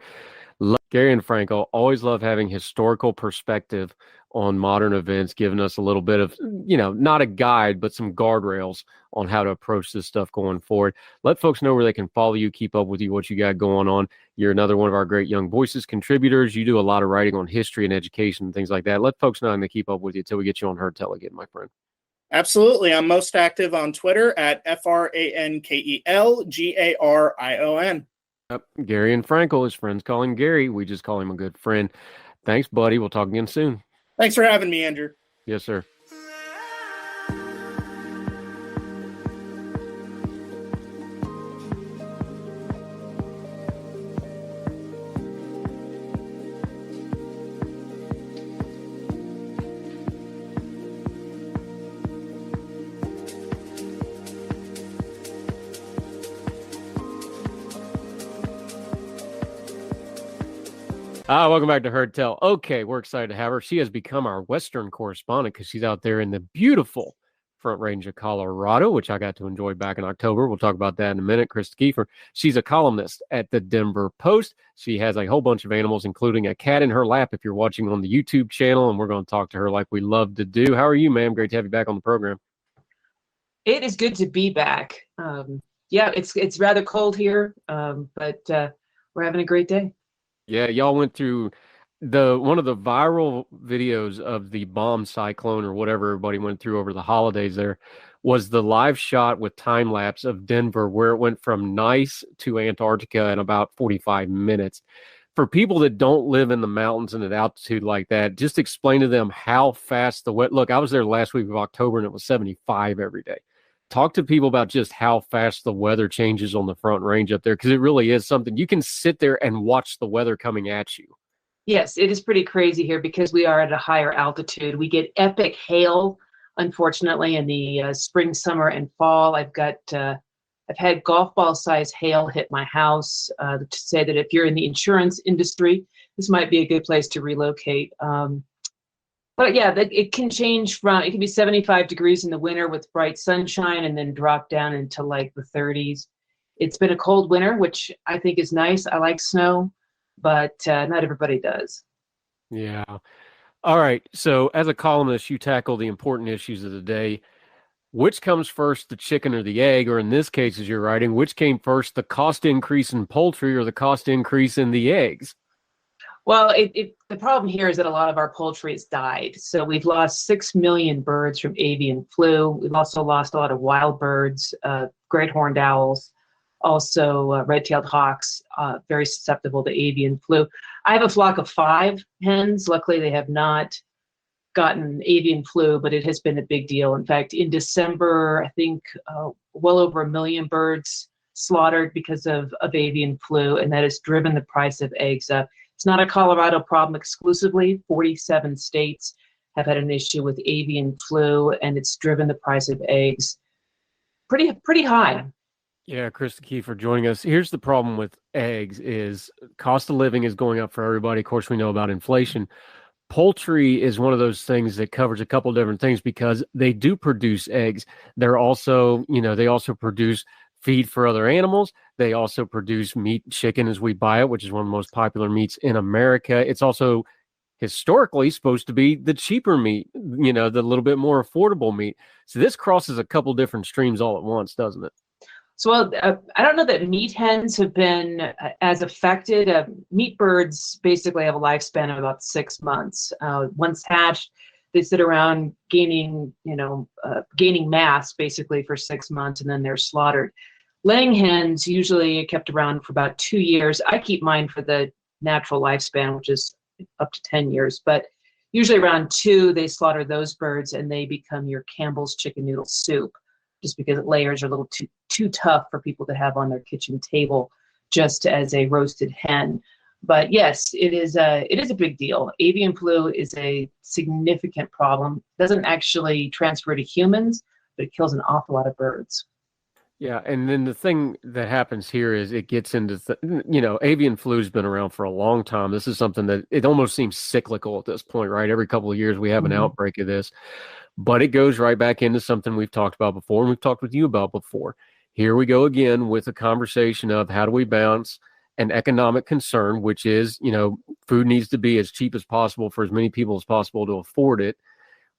Gary and Franco always love having historical perspective on modern events, giving us a little bit of, not a guide, but some guardrails on how to approach this stuff going forward. Let folks know where they can follow you, keep up with you, what you got going on. You're another one of our great Young Voices contributors. You do a lot of writing on history and education and things like that. Let folks know and they keep up with you until we get you on Heard Tell again, my friend. Absolutely. I'm most active on Twitter at FrankelGarion. Yep. Gary and Frankel, his friends call him Gary. We just call him a good friend. Thanks, buddy. We'll talk again soon. Thanks for having me, Andrew. Yes, sir. Welcome back to Heard Tell. Okay, we're excited to have her. She has become our Western correspondent because she's out there in the beautiful Front Range of Colorado, which I got to enjoy back in October. We'll talk about that in a minute. Krista Kiefer, she's a columnist at the Denver Post. She has a whole bunch of animals, including a cat in her lap if you're watching on the YouTube channel, and we're going to talk to her like we love to do. How are you, ma'am? Great to have you back on the program. It is good to be back. Yeah, it's rather cold here, but we're having a great day. Yeah, y'all went through one of the viral videos of the bomb cyclone or whatever everybody went through over the holidays there was the live shot with time lapse of Denver where it went from nice to Antarctica in about 45 minutes. For people that don't live in the mountains and at altitude like that, just explain to them how fast look, I was there last week of October and it was 75 every day. Talk to people about just how fast the weather changes on the Front Range up there, because it really is something. You can sit there and watch the weather coming at you. Yes, it is pretty crazy here because we are at a higher altitude. We get epic hail, unfortunately, in the spring, summer, and fall. I've had golf ball size hail hit my house to say that if you're in the insurance industry, this might be a good place to relocate. But yeah, it can change it can be 75 degrees in the winter with bright sunshine and then drop down into like the 30s. It's been a cold winter, which I think is nice. I like snow, but not everybody does. Yeah. All right. So as a columnist, you tackle the important issues of the day. Which comes first, the chicken or the egg? Or in this case, as you're writing, which came first, the cost increase in poultry or the cost increase in the eggs? Well, the problem here is that a lot of our poultry has died. So we've lost 6 million birds from avian flu. We've also lost a lot of wild birds, great horned owls, also red-tailed hawks, very susceptible to avian flu. I have a flock of 5 hens. Luckily, they have not gotten avian flu, but it has been a big deal. In fact, in December, I think well over 1 million birds slaughtered because of avian flu, and that has driven the price of eggs up. It's not a Colorado problem exclusively. 47 states have had an issue with avian flu, and it's driven the price of eggs pretty high. Yeah, Krista Kiefer joining us. Here's the problem with eggs is cost of living is going up for everybody. Of course, we know about inflation. Poultry is one of those things that covers a couple different things because they do produce eggs. They're also, they also produce feed for other animals. They also produce meat, chicken as we buy it, which is one of the most popular meats in America. It's also historically supposed to be the cheaper meat, the little bit more affordable meat. So this crosses a couple different streams all at once, doesn't it? So I don't know that meat hens have been as affected. Meat birds basically have a lifespan of about 6 months. Once hatched, they sit around gaining mass basically for 6 months, and then they're slaughtered. Laying hens usually kept around for about 2 years. I keep mine for the natural lifespan, which is up to 10 years, but usually around 2, they slaughter those birds and they become your Campbell's chicken noodle soup, just because layers are a little too tough for people to have on their kitchen table just as a roasted hen. But yes, it is a big deal. Avian flu is a significant problem. It doesn't actually transfer to humans, but it kills an awful lot of birds. Yeah, and then the thing that happens here is it gets into, avian flu's been around for a long time. This is something that it almost seems cyclical at this point, right? Every couple of years we have an outbreak of this, but it goes right back into something we've talked about before and we've talked with you about before. Here we go again with a conversation of how do we balance an economic concern, which is, food needs to be as cheap as possible for as many people as possible to afford it,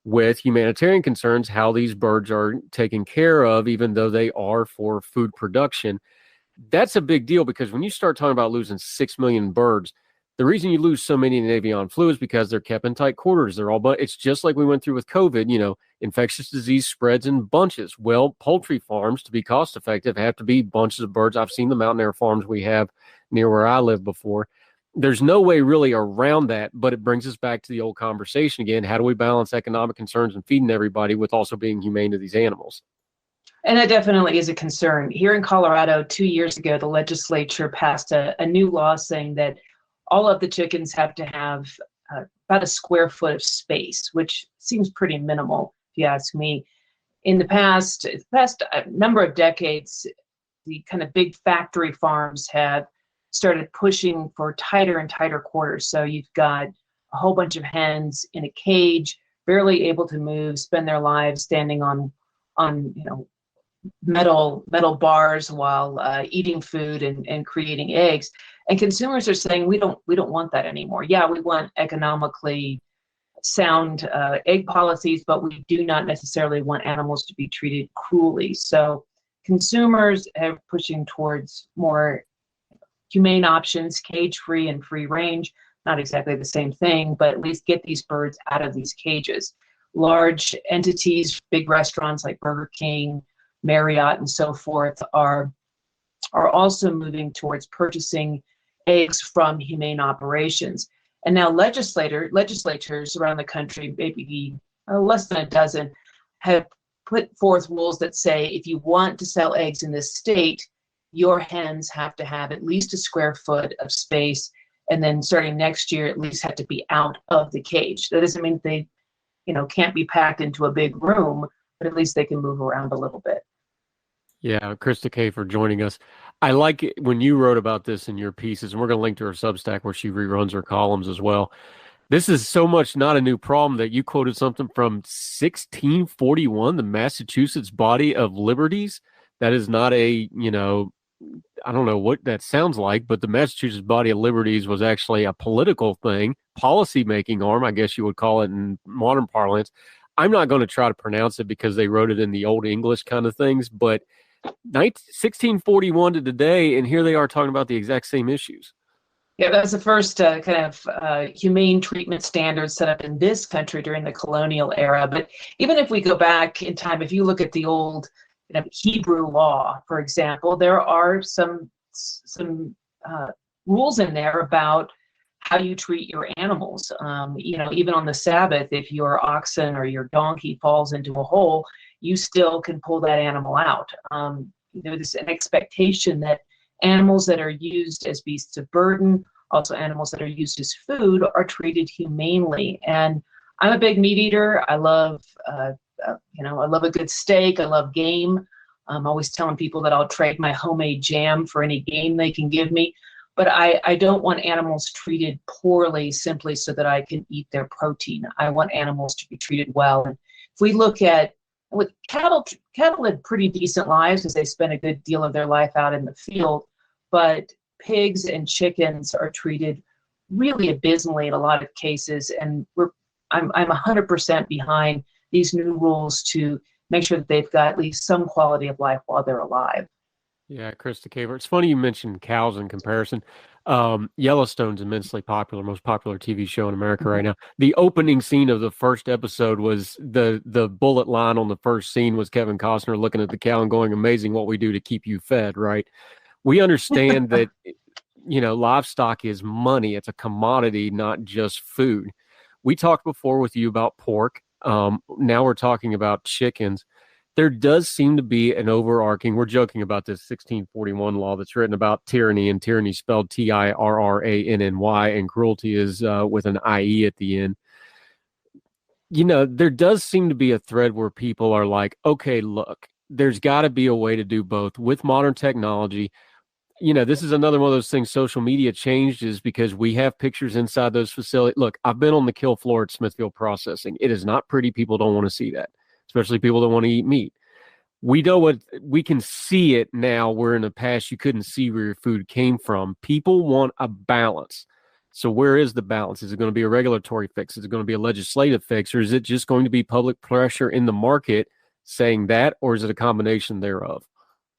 with humanitarian concerns, how these birds are taken care of, even though they are for food production. That's a big deal, because when you start talking about losing 6 million birds, the reason you lose so many in avian flu is because they're kept in tight quarters. But it's just like we went through with COVID, infectious disease spreads in bunches. Well, poultry farms, to be cost effective, have to be bunches of birds. I've seen the mountain air farms we have near where I live before. There's no way really around that, but it brings us back to the old conversation again. How do we balance economic concerns and feeding everybody with also being humane to these animals? And that definitely is a concern. Here in Colorado, 2 years ago, the legislature passed a new law saying that all of the chickens have to have about a square foot of space, which seems pretty minimal, if you ask me. In the past number of decades, the kind of big factory farms have started pushing for tighter and tighter quarters. So you've got a whole bunch of hens in a cage, barely able to move, spend their lives standing on metal bars while eating food and creating eggs. And consumers are saying we don't want that anymore. Yeah, we want economically sound egg policies, but we do not necessarily want animals to be treated cruelly. So consumers are pushing towards more humane options, cage-free and free range. Not exactly the same thing, but at least get these birds out of these cages. Large entities, big restaurants like Burger King, Marriott, and so forth are also moving towards purchasing eggs from humane operations. And now legislatures around the country, maybe less than a dozen, have put forth rules that say if you want to sell eggs in this state, your hens have to have at least a square foot of space, and then starting next year, at least have to be out of the cage. That doesn't mean they, can't be packed into a big room, but at least they can move around a little bit. Yeah, Krista K for joining us. I like it when you wrote about this in your pieces, and we're going to link to her Substack where she reruns her columns as well. This is so much not a new problem that you quoted something from 1641, the Massachusetts Body of Liberties. That is not a, I don't know what that sounds like, but the Massachusetts Body of Liberties was actually a political thing, policy-making arm, I guess you would call it in modern parlance. I'm not going to try to pronounce it because they wrote it in the old English kind of things, but 1641 to today, and here they are talking about the exact same issues. Yeah, that was the first humane treatment standards set up in this country during the colonial era. But even if we go back in time, if you look at the old Hebrew law, for example, there are some rules in there about how you treat your animals. Even on the Sabbath, if your oxen or your donkey falls into a hole, you still can pull that animal out. There's an expectation that animals that are used as beasts of burden, also animals that are used as food, are treated humanely. And I'm a big meat eater. I love, I love a good steak. I love game. I'm always telling people that I'll trade my homemade jam for any game they can give me. But I don't want animals treated poorly simply so that I can eat their protein. I want animals to be treated well. And if we look at with cattle live pretty decent lives as they spend a good deal of their life out in the field, but pigs and chickens are treated really abysmally in a lot of cases. And I'm 100% behind these new rules to make sure that they've got at least some quality of life while they're alive. Yeah, Krista Caver. It's funny you mentioned cows in comparison. Yellowstone's immensely popular, most popular TV show in America right now. The opening scene of the first episode was the bullet line on the first scene was Kevin Costner looking at the cow and going, "Amazing what we do to keep you fed," right? We understand that, livestock is money. It's a commodity, not just food. We talked before with you about pork. Now we're talking about chickens. There does seem to be an overarching, we're joking about this 1641 law that's written about tyranny, and tyranny spelled Tirranny, and cruelty is with an IE at the end. There does seem to be a thread where people are like, okay, look, there's got to be a way to do both with modern technology. This is another one of those things social media changed, is because we have pictures inside those facilities. Look, I've been on the kill floor at Smithfield Processing. It is not pretty. People don't want to see that, especially people that want to eat meat. We know what we can see it now, where in the past you couldn't see where your food came from. People want a balance. So where is the balance? Is it going to be a regulatory fix? Is it going to be a legislative fix? Or is it just going to be public pressure in the market saying that? Or is it a combination thereof?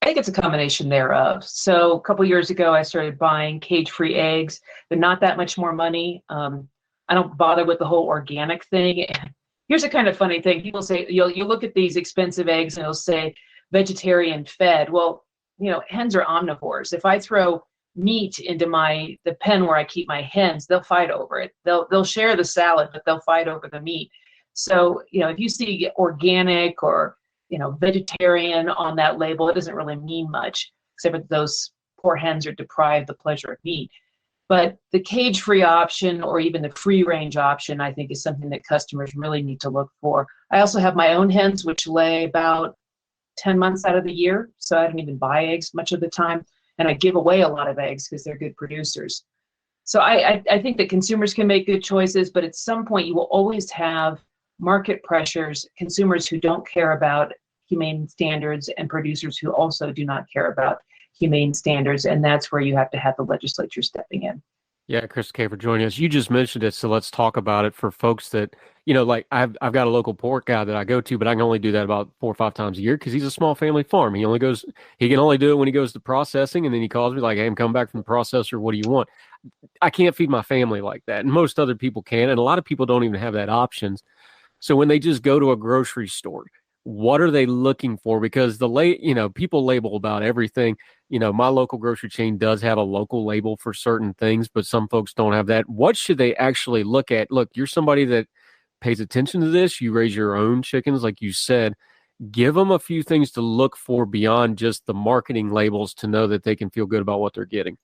I think it's a combination thereof. So a couple years ago, I started buying cage-free eggs. They're not that much more money. I don't bother with the whole organic thing. And here's a kind of funny thing. People say, you look at these expensive eggs and it'll say vegetarian fed. Well, hens are omnivores. If I throw meat into the pen where I keep my hens, they'll fight over it. They'll share the salad, but they'll fight over the meat. So, if you see organic or vegetarian on that label, it doesn't really mean much, except that those poor hens are deprived the pleasure of meat. But the cage-free option or even the free-range option, I think, is something that customers really need to look for. I also have my own hens, which lay about 10 months out of the year, so I don't even buy eggs much of the time, and I give away a lot of eggs because they're good producers. So I think that consumers can make good choices, but at some point you will always have market pressures, consumers who don't care about humane standards and producers who also do not care about humane standards, and that's where you have to have the legislature stepping in. Yeah, Chris K, for joining us. You just mentioned it, so let's talk about it for folks that, like I've got a local pork guy that I go to, but I can only do that about 4 or 5 times a year because he's a small family farm. He can only do it when he goes to processing, and then he calls me like, hey, I'm coming back from the processor. What do you want? I can't feed my family like that, and most other people can, and a lot of people don't even have that options. So when they just go to a grocery store, what are they looking for? Because people label about everything. My local grocery chain does have a local label for certain things, but some folks don't have that. What should they actually look at? Look, you're somebody that pays attention to this. You raise your own chickens, like you said. Give them a few things to look for beyond just the marketing labels to know that they can feel good about what they're getting.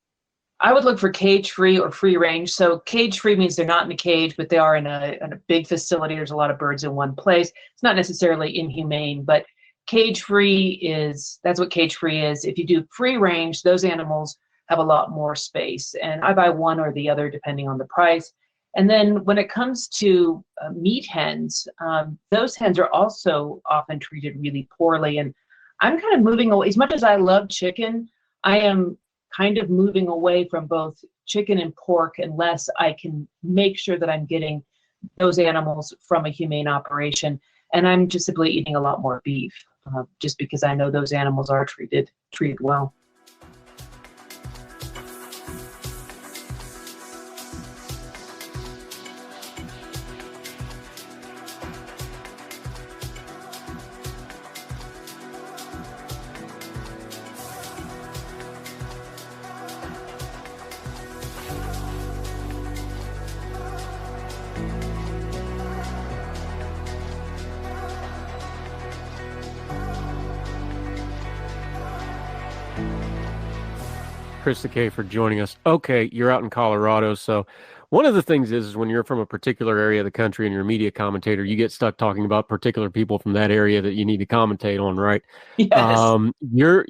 I would look for cage-free or free range. So cage-free means they're not in a cage, but they are in a big facility. There's a lot of birds in one place. It's not necessarily inhumane, but cage-free that's what cage-free is. If you do free range, those animals have a lot more space. And I buy one or the other depending on the price. And then when it comes to meat hens, those hens are also often treated really poorly. And I'm kind of moving away. As much as I love chicken, I am kind of moving away from both chicken and pork unless I can make sure that I'm getting those animals from a humane operation. And I'm just simply eating a lot more beef, just because I know those animals are treated well. Krista K for joining us. Okay, you're out in Colorado, so one of the things is when you're from a particular area of the country and you're a media commentator, you get stuck talking about particular people from that area that you need to commentate on, right? Yes. You're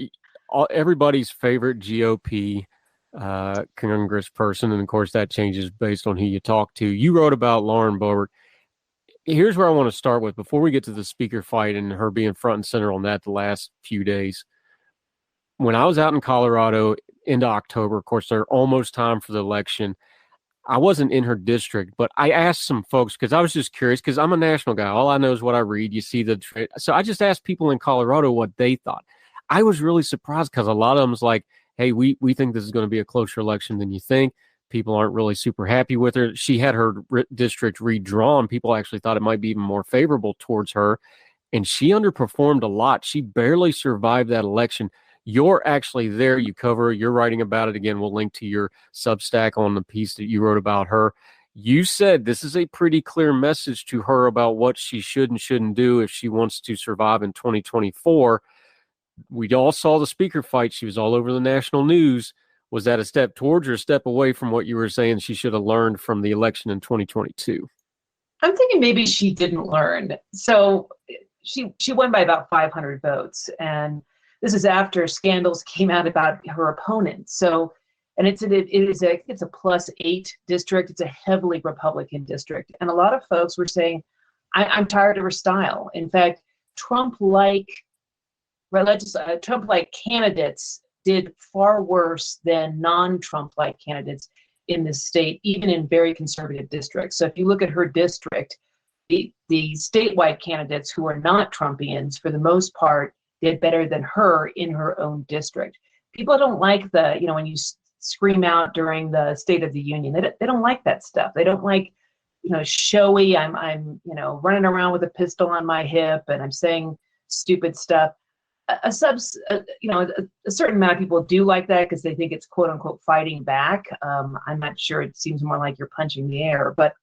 everybody's favorite GOP congressperson, and of course that changes based on who you talk to. You wrote about Lauren Boebert. Here's where I want to start with before we get to the speaker fight and her being front and center on that the last few days. When I was out in Colorado into October, of course, they're almost time for the election. I wasn't in her district, but I asked some folks because I was just curious because I'm a national guy. All I know is what I read. You see so I just asked people in Colorado what they thought. I was really surprised because a lot of them was like, hey, we think this is going to be a closer election than you think. People aren't really super happy with her. She had her district redrawn. People actually thought it might be even more favorable towards her. And she underperformed a lot. She barely survived that election. You're actually there. You cover, you're writing about it. Again, we'll link to your Substack on the piece that you wrote about her. You said this is a pretty clear message to her about what she should and shouldn't do if she wants to survive in 2024. We all saw the speaker fight. She was all over the national news. Was that a step towards or a step away from what you were saying she should have learned from the election in 2022? I'm thinking maybe she didn't learn. So she won by about 500 votes. And this is after scandals came out about her opponent. So, and it's a +8 district. It's a heavily Republican district. And a lot of folks were saying, I'm tired of her style. In fact, Trump-like Trump-like candidates did far worse than non-Trump-like candidates in this state, even in very conservative districts. So if you look at her district, the statewide candidates who are not Trumpians, for the most part, did better than her in her own district. People don't like when you scream out during the State of the Union. They don't like that stuff. They don't like, showy. I'm running around with a pistol on my hip and I'm saying stupid stuff. A certain amount of people do like that because they think it's quote unquote fighting back. I'm not sure. It seems more like you're punching the air, but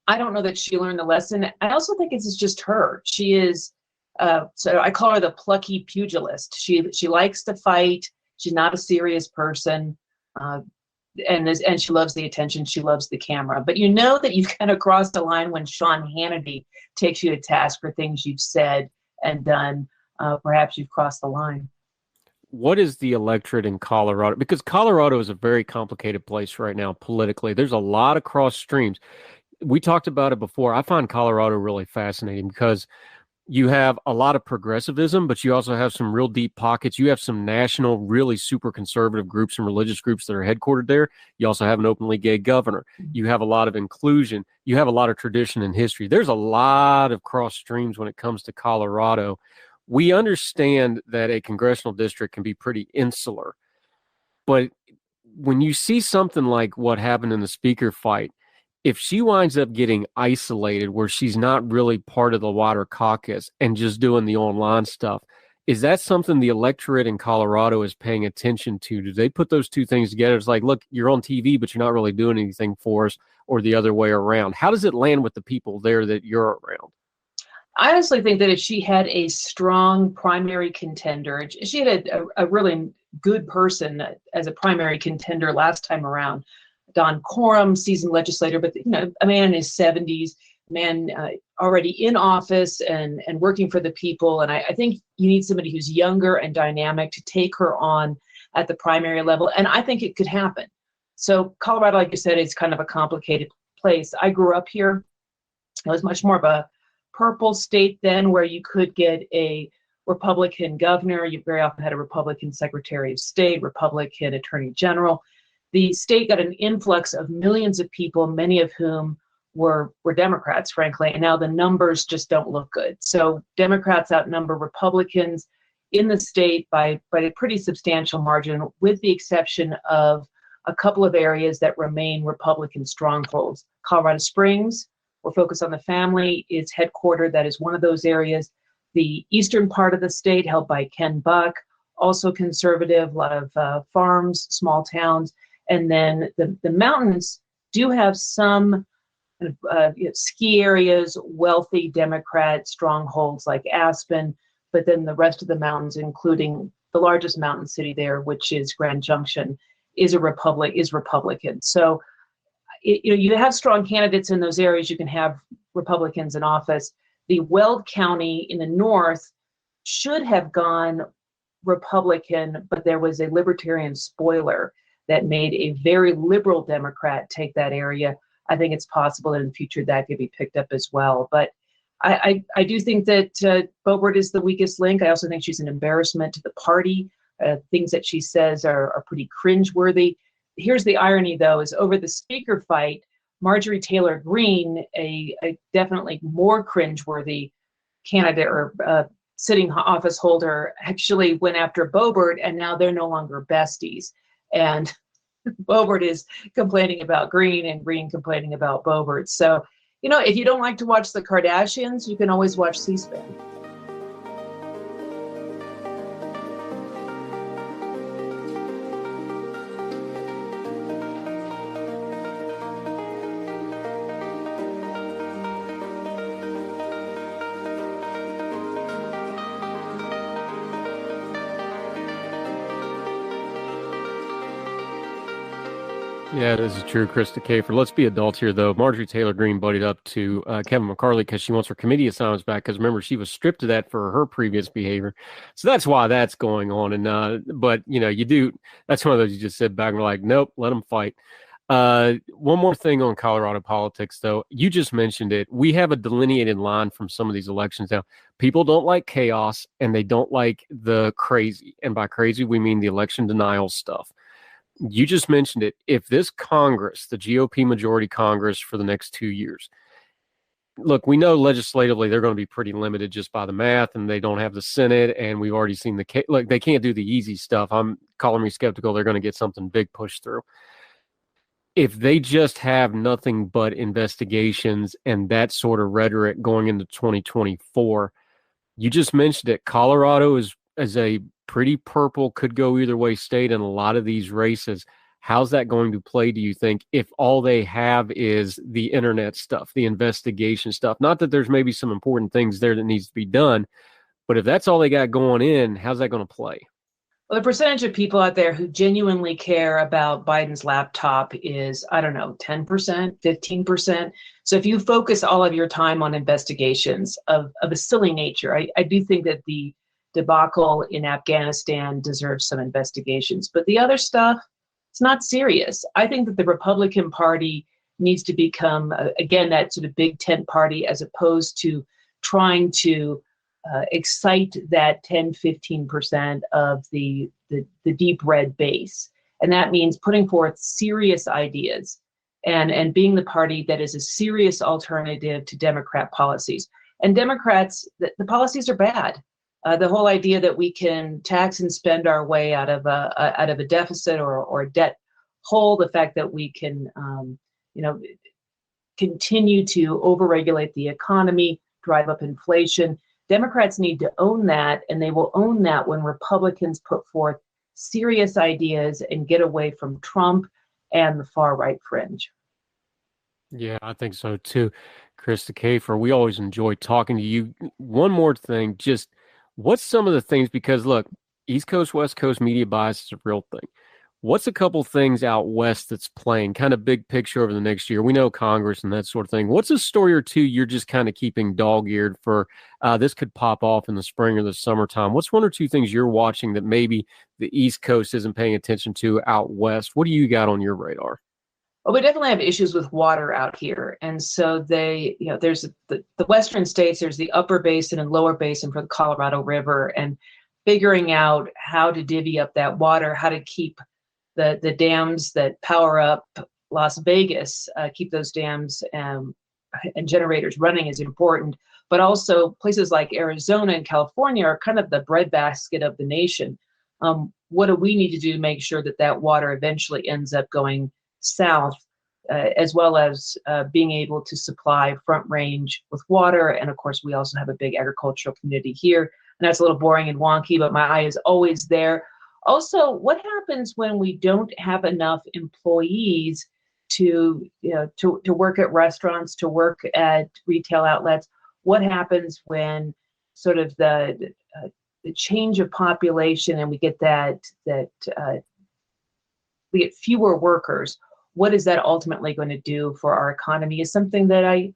I don't know that she learned the lesson. I also think it's just her. She is, so I call her the plucky pugilist. She likes to fight. She's not a serious person. And she loves the attention. She loves the camera. But you know that you've kind of crossed the line when Sean Hannity takes you to task for things you've said and done. Perhaps you've crossed the line. What is the electorate in Colorado? Because Colorado is a very complicated place right now politically. There's a lot of cross streams. We talked about it before. I find Colorado really fascinating because you have a lot of progressivism, but you also have some real deep pockets. You have some national, really super conservative groups and religious groups that are headquartered there. You also have an openly gay governor. You have a lot of inclusion. You have a lot of tradition and history. There's a lot of cross streams when it comes to Colorado. We understand that a congressional district can be pretty insular, but when you see something like what happened in the speaker fight, if she winds up getting isolated where she's not really part of the wider caucus and just doing the online stuff, is that something the electorate in Colorado is paying attention to? Do they put those two things together? It's like, look, you're on TV, but you're not really doing anything for us, or the other way around. How does it land with the people there that you're around? I honestly think that if she had a strong primary contender, she had a really good person as a primary contender last time around. Don Coram, seasoned legislator, but a man in his 70s, man already in office and working for the people. And I think you need somebody who's younger and dynamic to take her on at the primary level. And I think it could happen. So Colorado, like you said, is kind of a complicated place. I grew up here. It was much more of a purple state then, where you could get a Republican governor. You very often had a Republican Secretary of State, Republican Attorney General. The state got an influx of millions of people, many of whom were Democrats, frankly, and now the numbers just don't look good. So Democrats outnumber Republicans in the state by a pretty substantial margin, with the exception of a couple of areas that remain Republican strongholds. Colorado Springs, we're focused on the family, is headquartered. That is one of those areas. The eastern part of the state, held by Ken Buck, also conservative, a lot of farms, small towns. And then the mountains do have some ski areas, wealthy Democrat strongholds like Aspen, but then the rest of the mountains, including the largest mountain city there, which is Grand Junction, is Republican. So you have strong candidates in those areas. You can have Republicans in office. The Weld County in the north should have gone Republican, but there was a libertarian spoiler that made a very liberal Democrat take that area. I think it's possible that in the future that could be picked up as well. But I do think that Boebert is the weakest link. I also think she's an embarrassment to the party. Things that she says are pretty cringeworthy. Here's the irony, though, is over the speaker fight, Marjorie Taylor Greene, a definitely more cringeworthy candidate or sitting office holder, actually went after Boebert, and now they're no longer besties. And Boebert is complaining about Greene and Greene complaining about Boebert. So, if you don't like to watch the Kardashians, you can always watch C-SPAN. Yeah, this is true, Krista Kafer. Let's be adults here, though. Marjorie Taylor Greene buddied up to Kevin McCarthy because she wants her committee assignments back. Because remember, she was stripped of that for her previous behavior. So that's why that's going on. And but you do. That's one of those you just sit back and we're like, nope, let them fight. One more thing on Colorado politics, though. You just mentioned it. We have a delineated line from some of these elections now. People don't like chaos, and they don't like the crazy. And by crazy, we mean the election denial stuff. You just mentioned it. If this Congress, the GOP majority Congress for the next 2 years, look, we know legislatively they're going to be pretty limited just by the math, and they don't have the Senate, and we've already seen like they can't do the easy stuff. I'm calling me skeptical they're going to get something big pushed through. If they just have nothing but investigations and that sort of rhetoric going into 2024, you just mentioned it. Colorado is a pretty purple, could go either way state in a lot of these races. How's that going to play, do you think, if all they have is the internet stuff, the investigation stuff? Not that there's maybe some important things there that needs to be done, but if that's all they got going in, how's that going to play? Well, the percentage of people out there who genuinely care about Biden's laptop is, I don't know, 10%, 15%. So if you focus all of your time on investigations of a silly nature, I do think that the debacle in Afghanistan deserves some investigations. But the other stuff, it's not serious. I think that the Republican Party needs to become, again, that sort of big tent party, as opposed to trying to excite that 10, 15% of the deep red base. And that means putting forth serious ideas and being the party that is a serious alternative to Democrat policies. And Democrats, the policies are bad. The whole idea that we can tax and spend our way out of a deficit or a debt hole, the fact that we can, continue to overregulate the economy, drive up inflation. Democrats need to own that, and they will own that when Republicans put forth serious ideas and get away from Trump and the far right fringe. Yeah, I think so too. Krista Kafer, we always enjoy talking to you. One more thing, just what's some of the things, because look, East Coast, West Coast media bias is a real thing. What's a couple things out west that's playing kind of big picture over the next year? We know Congress and that sort of thing. What's a story or two you're just kind of keeping dog-eared for this could pop off in the spring or the summertime? What's one or two things you're watching that maybe the East Coast isn't paying attention to out west? What do you got on your radar? Well, we definitely have issues with water out here. And so there's the western states, there's the upper basin and lower basin for the Colorado River, and figuring out how to divvy up that water, how to keep the dams that power up Las Vegas, keep those dams and generators running is important. But also places like Arizona and California are kind of the breadbasket of the nation. What do we need to do to make sure that water eventually ends up going south, as well as being able to supply Front Range with water? And of course, we also have a big agricultural community here. And that's a little boring and wonky, but my eye is always there. Also, what happens when we don't have enough employees to work at restaurants, to work at retail outlets? What happens when sort of the change of population and we get we get fewer workers? What is that ultimately going to do for our economy is something that I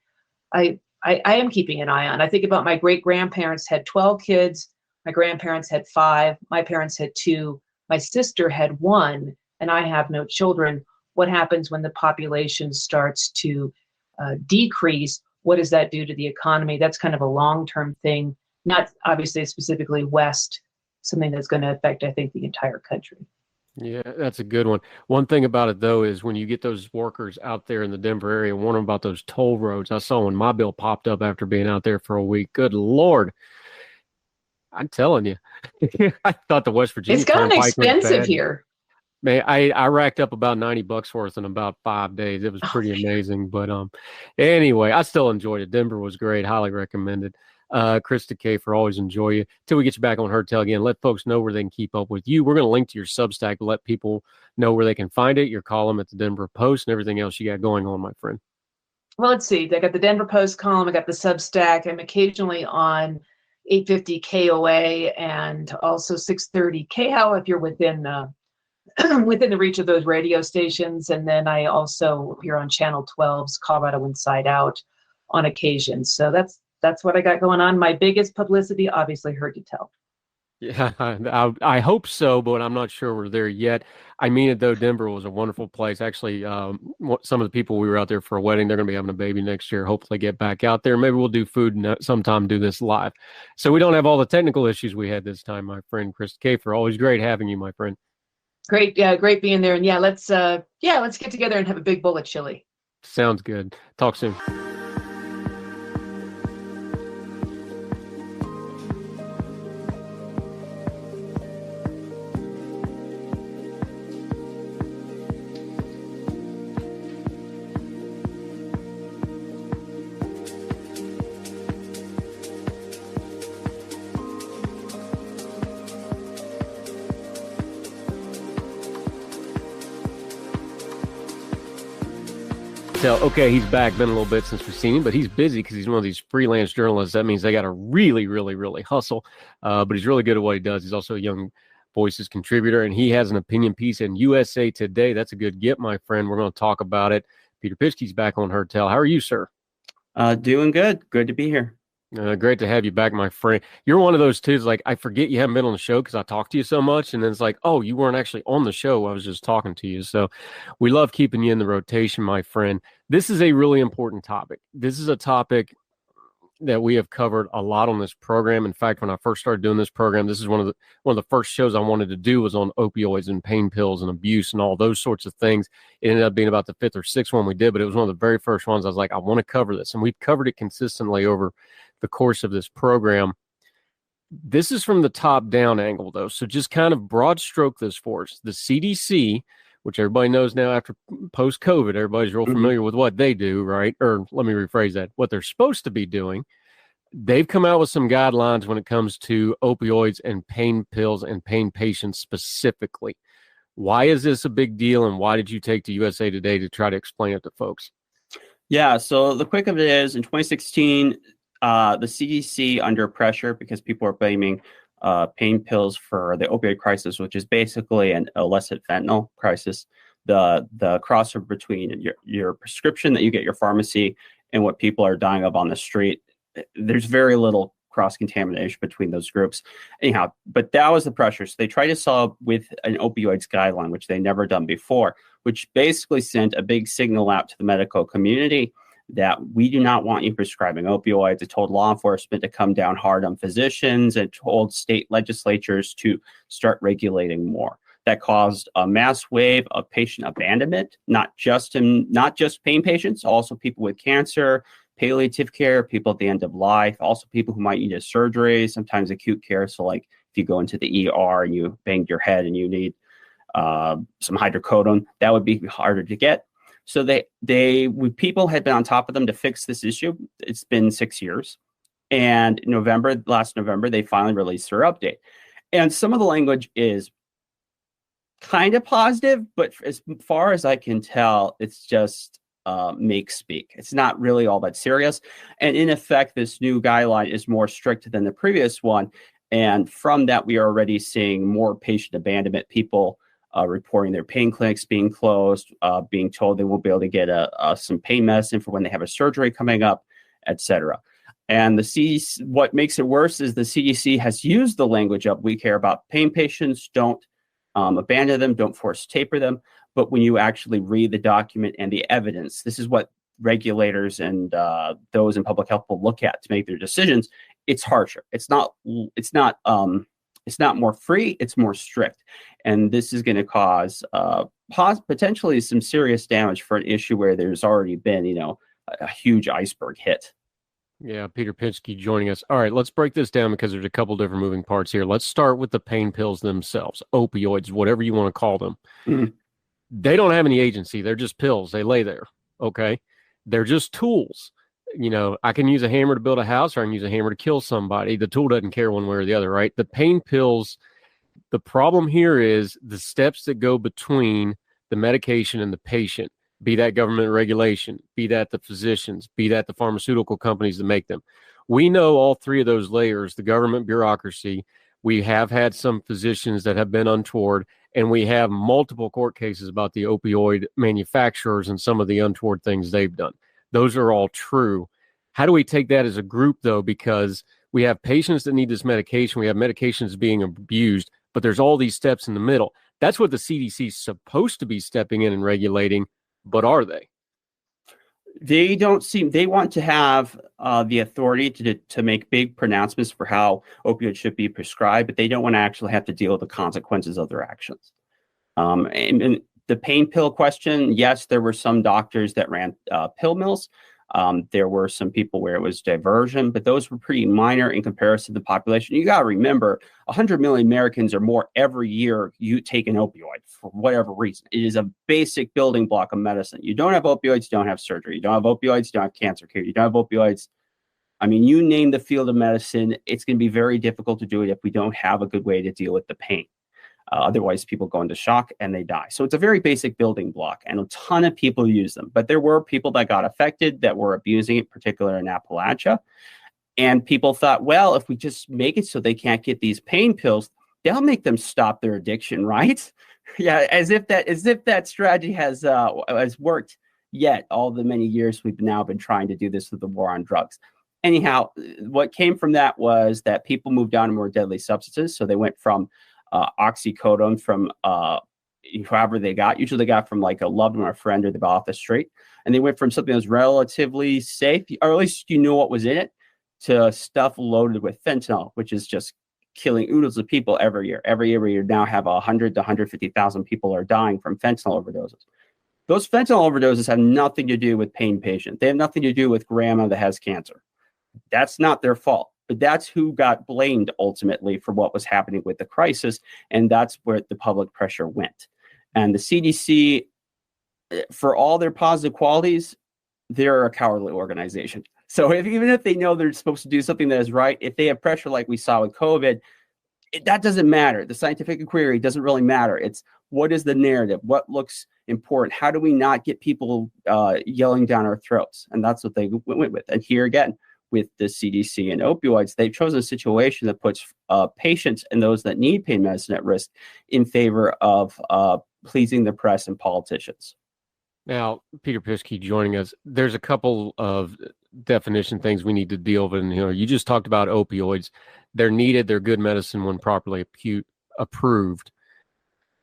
am keeping an eye on. I think about my great-grandparents had 12 kids. My grandparents had 5. My parents had 2. My sister had 1, and I have no children. What happens when the population starts to decrease? What does that do to the economy? That's kind of a long-term thing, not obviously specifically West, something that's going to affect, I think, the entire country. Yeah, that's a good one. One thing about it, though, is when you get those workers out there in the Denver area, wondering about those toll roads. I saw when my bill popped up after being out there for a week. Good Lord. I'm telling you. I thought the West Virginia it's gotten Turnpike was expensive bad. here. Man, I racked up about $90 worth in about 5 days. It was pretty amazing. But anyway, I still enjoyed it. Denver was great. Highly recommended. Krista Kafer, always enjoy you. Till we get you back on Heard Tell again, let folks know where they can keep up with you. We're going to link to your Substack to let people know where they can find it, your column at the Denver Post, and everything else you got going on, my friend. Well, let's see. I got the Denver Post column. I got the Substack. I'm occasionally on 850 KOA and also 630 KHOW if you're within the reach of those radio stations. And then I also appear on Channel 12's Colorado Inside Out on occasion. So that's what I got going on. My biggest publicity, obviously, Heard to Tell. Yeah, I hope so, but I'm not sure we're there yet. I mean it though. Denver was a wonderful place. Actually, some of the people we were out there for a wedding, they're going to be having a baby next year. Hopefully, get back out there. Maybe we'll do food sometime. Do this live, so we don't have all the technical issues we had this time. My friend Chris Kafer, always great having you, my friend. Great, yeah, great being there. And let's get together and have a big bowl of chili. Sounds good. Talk soon. So, okay, he's back. Been a little bit since we've seen him, but he's busy because he's one of these freelance journalists. That means they got to really, really, really hustle. But he's really good at what he does. He's also a Young Voices contributor, and he has an opinion piece in USA Today. That's a good get, my friend. We're going to talk about it. Peter Pitchke's back on Heard Tell. How are you, sir? Doing good. Good to be here. Great to have you back, my friend. You're one of those too. Like, I forget you haven't been on the show because I talk to you so much, and then it's like, oh, you weren't actually on the show. I was just talking to you. So we love keeping you in the rotation, my friend. This is a really important topic. This is a topic that we have covered a lot on this program. In fact, when I first started doing this program, this is one of the first shows I wanted to do was on opioids and pain pills and abuse and all those sorts of things. It ended up being about the fifth or sixth one we did, but it was one of the very first ones I was like, I want to cover this. And we've covered it consistently over the course of this program. This is from the top down angle though. So just kind of broad stroke this for us. The CDC, which everybody knows now after post-COVID, everybody's real familiar with what they do, right? Or let me rephrase that, what they're supposed to be doing. They've come out with some guidelines when it comes to opioids and pain pills and pain patients specifically. Why is this a big deal, and why did you take to USA Today to try to explain it to folks? Yeah, so the quick of it is, in 2016, the CDC, under pressure because people are blaming pain pills for the opioid crisis, which is basically an illicit fentanyl crisis, the crossover between your prescription that you get at your pharmacy and what people are dying of on the street. There's very little cross-contamination between those groups. Anyhow, but that was the pressure. So they tried to solve with an opioids guideline, which they never done before, which basically sent a big signal out to the medical community that we do not want you prescribing opioids. It told law enforcement to come down hard on physicians and told state legislatures to start regulating more. That caused a mass wave of patient abandonment, not just pain patients, also people with cancer, palliative care, people at the end of life, also people who might need a surgery, sometimes acute care. So like if you go into the ER and you banged your head and you need some hydrocodone, that would be harder to get. So people had been on top of them to fix this issue. It's been 6 years. And last November, they finally released their update. And some of the language is kind of positive, but as far as I can tell, it's just make speak. It's not really all that serious. And in effect, this new guideline is more strict than the previous one. And from that, we are already seeing more patient abandonment, people reporting their pain clinics being closed, being told they won't be able to get some pain medicine for when they have a surgery coming up, etc. And the CDC, what makes it worse is the CDC has used the language of we care about pain patients, don't abandon them, don't force taper them. But when you actually read the document and the evidence, this is what regulators and those in public health will look at to make their decisions. It's harsher. It's not more free. It's more strict. And this is going to cause potentially some serious damage for an issue where there's already been, a huge iceberg hit. Yeah, Peter Pitchke joining us. All right, let's break this down because there's a couple different moving parts here. Let's start with the pain pills themselves, opioids, whatever you want to call them. Mm-hmm. They don't have any agency. They're just pills. They lay there, okay? They're just tools. I can use a hammer to build a house or I can use a hammer to kill somebody. The tool doesn't care one way or the other, right? The pain pills, the problem here is the steps that go between the medication and the patient. Be that government regulation, be that the physicians, be that the pharmaceutical companies that make them. We know all three of those layers, the government bureaucracy. We have had some physicians that have been untoward, and we have multiple court cases about the opioid manufacturers and some of the untoward things they've done. Those are all true. How do we take that as a group, though? Because We have patients that need this medication. We have medications being abused, but there's all these steps in the middle. That's what the CDC is supposed to be stepping in and regulating, but are they? They want to have the authority to make big pronouncements for how opioids should be prescribed, but they don't want to actually have to deal with the consequences of their actions. And the pain pill question, yes, there were some doctors that ran pill mills. There were some people where it was diversion, but those were pretty minor in comparison to the population. You got to remember, 100 million Americans or more every year you take an opioid for whatever reason. It is a basic building block of medicine. You don't have opioids, you don't have surgery. You don't have opioids, you don't have cancer care. You don't have opioids. I mean, you name the field of medicine, it's going to be very difficult to do it if we don't have a good way to deal with the pain. Otherwise, people go into shock and they die. So it's a very basic building block, and a ton of people use them. But there were people that got affected that were abusing it, particularly in Appalachia. And people thought, well, if we just make it so they can't get these pain pills, they'll make them stop their addiction, right? Yeah, as if that strategy has worked yet. All the many years we've now been trying to do this with the war on drugs. Anyhow, what came from that was that people moved on to more deadly substances. So they went from oxycodone from whoever they got. Usually they got from like a loved one or a friend or they bought off the street. And they went from something that was relatively safe, or at least you knew what was in it, to stuff loaded with fentanyl, which is just killing oodles of people every year. Every year we now have 100 to 150,000 people are dying from fentanyl overdoses. Those fentanyl overdoses have nothing to do with pain patient. They have nothing to do with grandma that has cancer. That's not their fault. But that's who got blamed ultimately for what was happening with the crisis. And that's where the public pressure went. And the CDC, for all their positive qualities, they're a cowardly organization. So even if they know they're supposed to do something that is right, if they have pressure like we saw with COVID, that doesn't matter. The scientific inquiry doesn't really matter. It's what is the narrative? What looks important? How do we not get people yelling down our throats? And that's what they went with. And here again, with the CDC and opioids, they've chosen a situation that puts patients and those that need pain medicine at risk in favor of pleasing the press and politicians. Now, Peter Piskey joining us. There's a couple of definition things we need to deal with in here. You just talked about opioids. They're needed. They're good medicine when properly approved.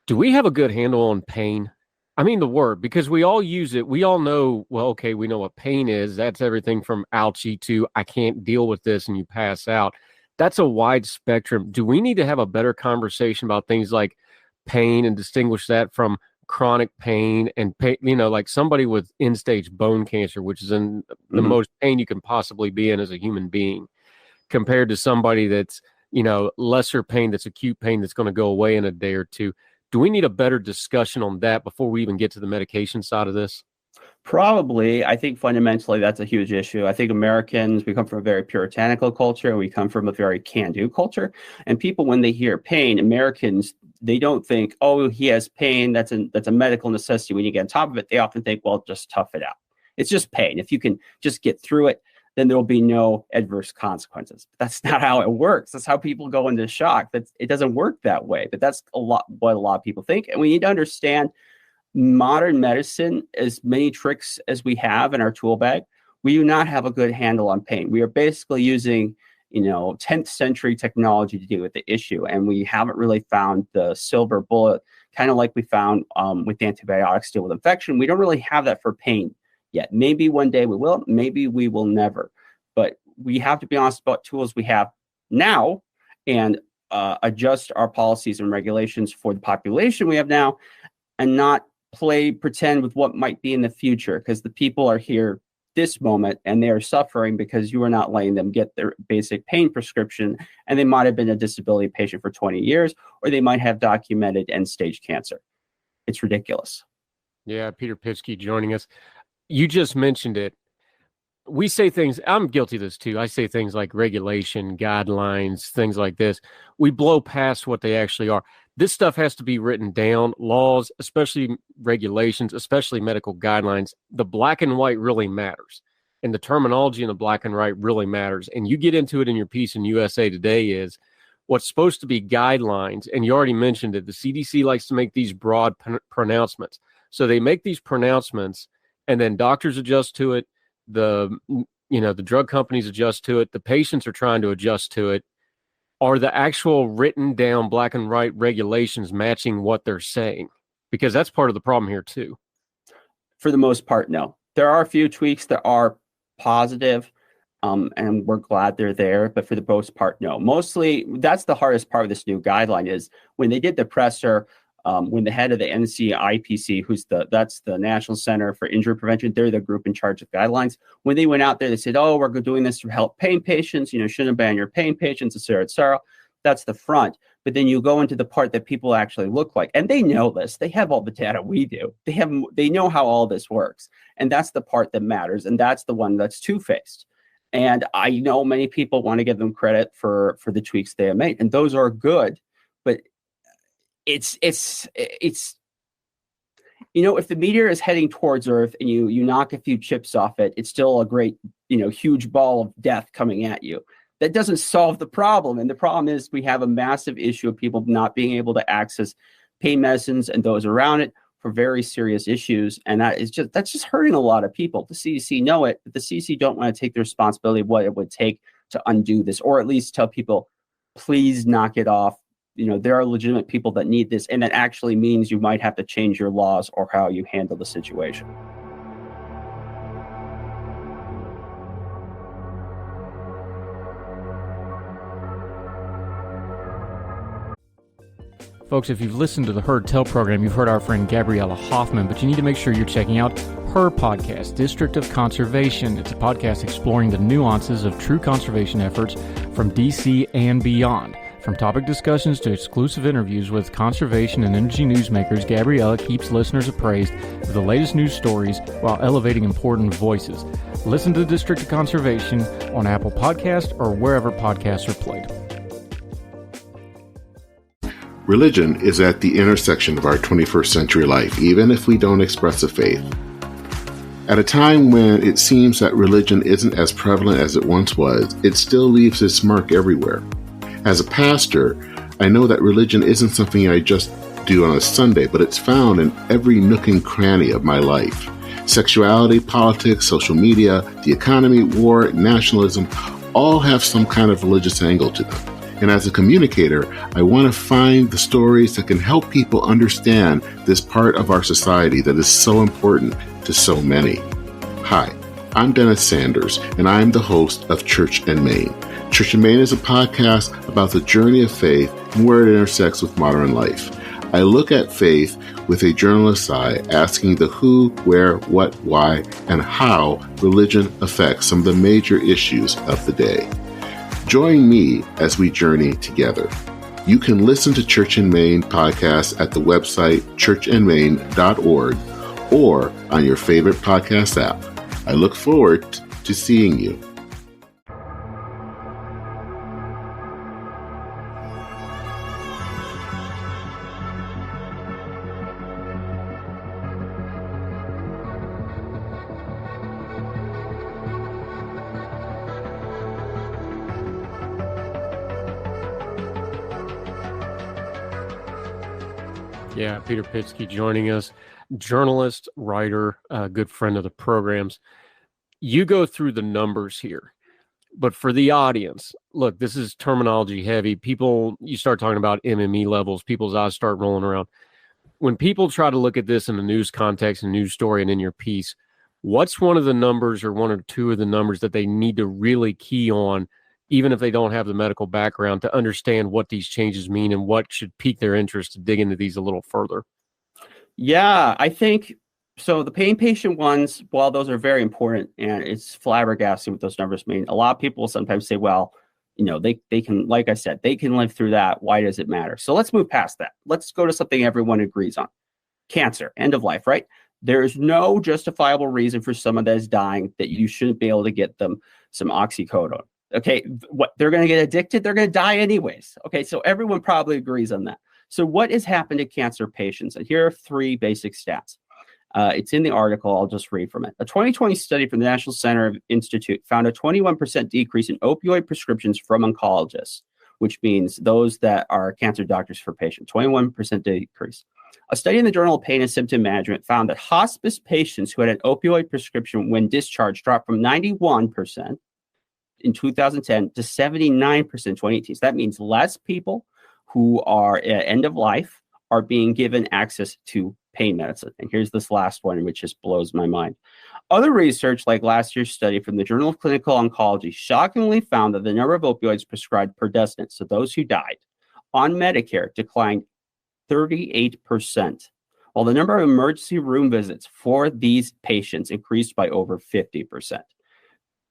Do we have a good handle on pain? I mean the word, because we all use it. We all know, well, okay, we know what pain is. That's everything from ouchie to I can't deal with this and you pass out. That's a wide spectrum. Do we need to have a better conversation about things like pain and distinguish that from chronic pain and pain, like somebody with end-stage bone cancer, which is in the most pain you can possibly be in as a human being, compared to somebody that's, lesser pain, that's acute pain that's going to go away in a day or two. Do we need a better discussion on that before we even get to the medication side of this? Probably. I think fundamentally that's a huge issue. I think Americans, we come from a very puritanical culture, and we come from a very can-do culture. And people, when they hear pain, Americans, they don't think, oh, he has pain, that's a medical necessity, we need to get on top of it. They often think, well, just tough it out. It's just pain. If you can just get through it, then there will be no adverse consequences. But that's not how it works. That's how people go into shock. It doesn't work that way. But that's what a lot of people think. And we need to understand modern medicine, as many tricks as we have in our tool bag, we do not have a good handle on pain. We are basically using 10th century technology to deal with the issue. And we haven't really found the silver bullet, kind of like we found with antibiotics to deal with infection. We don't really have that for pain yet. Maybe one day we will, maybe we will never. But we have to be honest about tools we have now and adjust our policies and regulations for the population we have now, and not pretend with what might be in the future, because the people are here this moment and they are suffering because you are not letting them get their basic pain prescription, and they might have been a disability patient for 20 years, or they might have documented end-stage cancer. It's ridiculous. Yeah, Peter Piskey joining us. You just mentioned it. We say things, I'm guilty of this too. I say things like regulation, guidelines, things like this. We blow past what they actually are. This stuff has to be written down, laws, especially regulations, especially medical guidelines. The black and white really matters. And the terminology in the black and white really matters. And you get into it in your piece in USA Today is what's supposed to be guidelines. And you already mentioned it. The CDC likes to make these broad pronouncements. So they make these pronouncements and then doctors adjust to it. The the drug companies adjust to it. The patients are trying to adjust to it. Are the actual written down black and white regulations matching what they're saying? Because that's part of the problem here too. For the most part, no. There are a few tweaks that are positive, and we're glad they're there. But for the most part, no. Mostly, that's the hardest part of this new guideline is when they did the presser, when the head of the NCIPC, that's the National Center for Injury Prevention, they're the group in charge of guidelines. When they went out there, they said, "Oh, we're doing this to help pain patients. Shouldn't ban your pain patients, et cetera." That's the front. But then you go into the part that people actually look like, and they know this. They have all the data we do. They know how all this works, and that's the part that matters, and that's the one that's two-faced. And I know many people want to give them credit for the tweaks they have made, and those are good. But it's if the meteor is heading towards Earth and you knock a few chips off it, it's still a great huge ball of death coming at you. That doesn't solve the problem, and the problem is we have a massive issue of people not being able to access pain medicines and those around it for very serious issues, and that's just hurting a lot of people. The CDC know it, but the CDC don't want to take the responsibility of what it would take to undo this, or at least tell people, please knock it off. There are legitimate people that need this, and that actually means you might have to change your laws or how you handle the situation. Folks, if you've listened to the Heard Tell program, you've heard our friend Gabriella Hoffman, but you need to make sure you're checking out her podcast, District of Conservation. It's a podcast exploring the nuances of true conservation efforts from DC and beyond. From topic discussions to exclusive interviews with conservation and energy newsmakers, Gabriella keeps listeners appraised of the latest news stories while elevating important voices. Listen to District of Conservation on Apple Podcasts or wherever podcasts are played. Religion is at the intersection of our 21st century life, even if we don't express a faith. At a time when it seems that religion isn't as prevalent as it once was, it still leaves its mark everywhere. As a pastor, I know that religion isn't something I just do on a Sunday, but it's found in every nook and cranny of my life. Sexuality, politics, social media, the economy, war, nationalism, all have some kind of religious angle to them. And as a communicator, I want to find the stories that can help people understand this part of our society that is so important to so many. Hi, I'm Dennis Sanders, and I'm the host of Church and Main. Church and Main is a podcast about the journey of faith and where it intersects with modern life. I look at faith with a journalist's eye, asking the who, where, what, why, and how religion affects some of the major issues of the day. Join me as we journey together. You can listen to Church and Main podcasts at the website churchandmain.org or on your favorite podcast app. I look forward to seeing you. Yeah, Peter Pitsky joining us, journalist, writer, good friend of the programs. You go through the numbers here, but for the audience, look, this is terminology heavy. You start talking about MME levels, people's eyes start rolling around. When people try to look at this in a news context, a news story, and in your piece, what's one of the numbers or one or two of the numbers that they need to really key on, even if they don't have the medical background, to understand what these changes mean and what should pique their interest to dig into these a little further? Yeah, I think so. The pain patient ones, while those are very important, and it's flabbergasting what those numbers mean, a lot of people sometimes say, well, they can, like I said, they can live through that. Why does it matter? So let's move past that. Let's go to something everyone agrees on. Cancer, end of life, right? There is no justifiable reason for someone that is dying that you shouldn't be able to get them some oxycodone. Okay, what they're going to get addicted, they're going to die anyways. Okay, so everyone probably agrees on that. So what has happened to cancer patients? And here are three basic stats. It's in the article. I'll just read from it. A 2020 study from the National Center Institute found a 21% decrease in opioid prescriptions from oncologists, which means those that are cancer doctors for patients, 21% decrease. A study in the Journal of Pain and Symptom Management found that hospice patients who had an opioid prescription when discharged dropped from 91% in 2010 to 79% in 2018. So that means less people who are at end of life are being given access to pain medicine. And here's this last one, which just blows my mind. Other research, like last year's study from the Journal of Clinical Oncology, shockingly found that the number of opioids prescribed per decedent, so those who died, on Medicare declined 38%, while the number of emergency room visits for these patients increased by over 50%.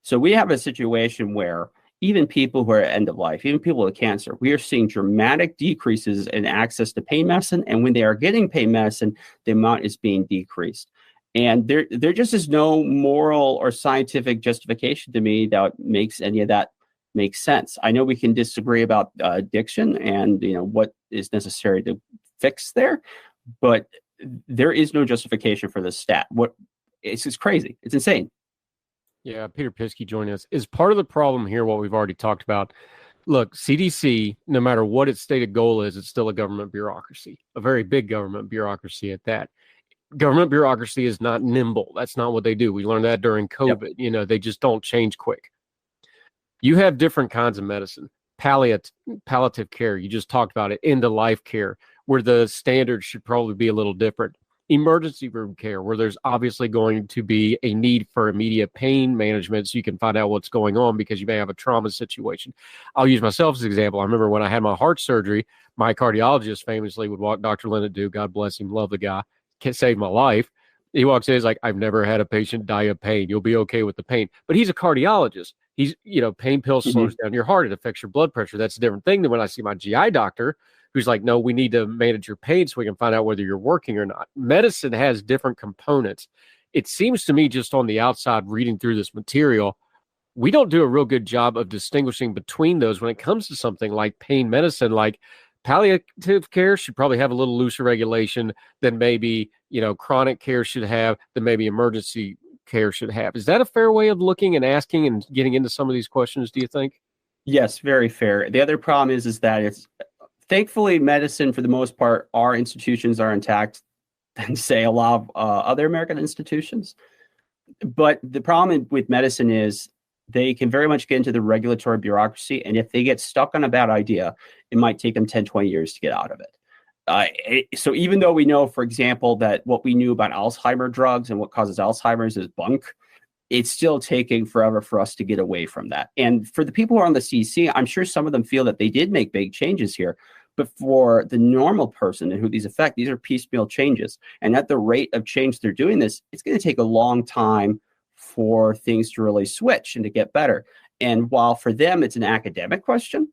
So we have a situation where even people who are at end of life, even people with cancer, we are seeing dramatic decreases in access to pain medicine. And when they are getting pain medicine, the amount is being decreased. And there just is no moral or scientific justification to me that makes any of that make sense. I know we can disagree about addiction and what is necessary to fix there, but there is no justification for this stat. It's just crazy. It's insane. Yeah, Peter Piskey joining us. Is part of the problem here what we've already talked about? Look, CDC, no matter what its stated goal is, it's still a government bureaucracy, a very big government bureaucracy at that. Government bureaucracy is not nimble. That's not what they do. We learned that during COVID. Yep. They just don't change quick. You have different kinds of medicine. Palliative care, you just talked about it, end-of-life care, where the standards should probably be a little different. Emergency room care, where there's obviously going to be a need for immediate pain management so you can find out what's going on because you may have a trauma situation. I'll use myself as an example. I remember when I had my heart surgery, my cardiologist famously would walk, Dr. Leonard Dew, God bless him, love the guy, saved my life. He walks in, he's like, I've never had a patient die of pain. You'll be okay with the pain. But he's a cardiologist. He's, pain pills slows down your heart. It affects your blood pressure. That's a different thing than when I see my GI doctor, who's like, no, we need to manage your pain so we can find out whether you're working or not. Medicine has different components. It seems to me, just on the outside, reading through this material, we don't do a real good job of distinguishing between those when it comes to something like pain medicine. Like palliative care should probably have a little looser regulation than maybe, chronic care should have, than maybe emergency care should have. Is that a fair way of looking and asking and getting into some of these questions, do you think? Yes, very fair. The other problem is that it's, thankfully, medicine, for the most part, our institutions are intact than, say, a lot of other American institutions. But the problem with medicine is they can very much get into the regulatory bureaucracy. And if they get stuck on a bad idea, it might take them 10, 20 years to get out of it. So even though we know, for example, that what we knew about Alzheimer drugs and what causes Alzheimer's is bunk, it's still taking forever for us to get away from that. And for the people who are on the CDC, I'm sure some of them feel that they did make big changes here. But for the normal person and who these affect, these are piecemeal changes. And at the rate of change they're doing this, it's going to take a long time for things to really switch and to get better. And while for them, it's an academic question,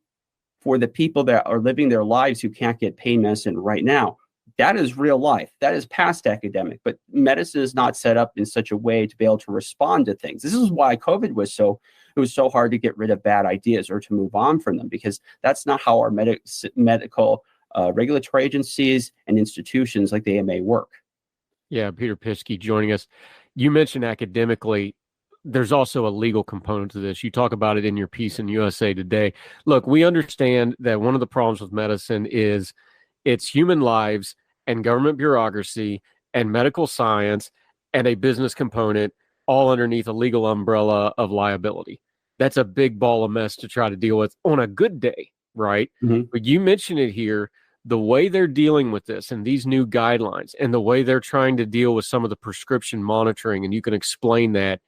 for the people that are living their lives who can't get pain medicine right now, that is real life. That is past academic. But medicine is not set up in such a way to be able to respond to things. This is why COVID was so hard to get rid of bad ideas or to move on from them, because that's not how our medical regulatory agencies and institutions like the AMA work. Yeah, Peter Piskey joining us. You mentioned academically, there's also a legal component to this. You talk about it in your piece in USA Today. Look, we understand that one of the problems with medicine is it's human lives and government bureaucracy and medical science and a business component all underneath a legal umbrella of liability. That's a big ball of mess to try to deal with on a good day, right? Mm-hmm. But you mentioned it here, the way they're dealing with this and these new guidelines and the way they're trying to deal with some of the prescription monitoring, and you can explain that.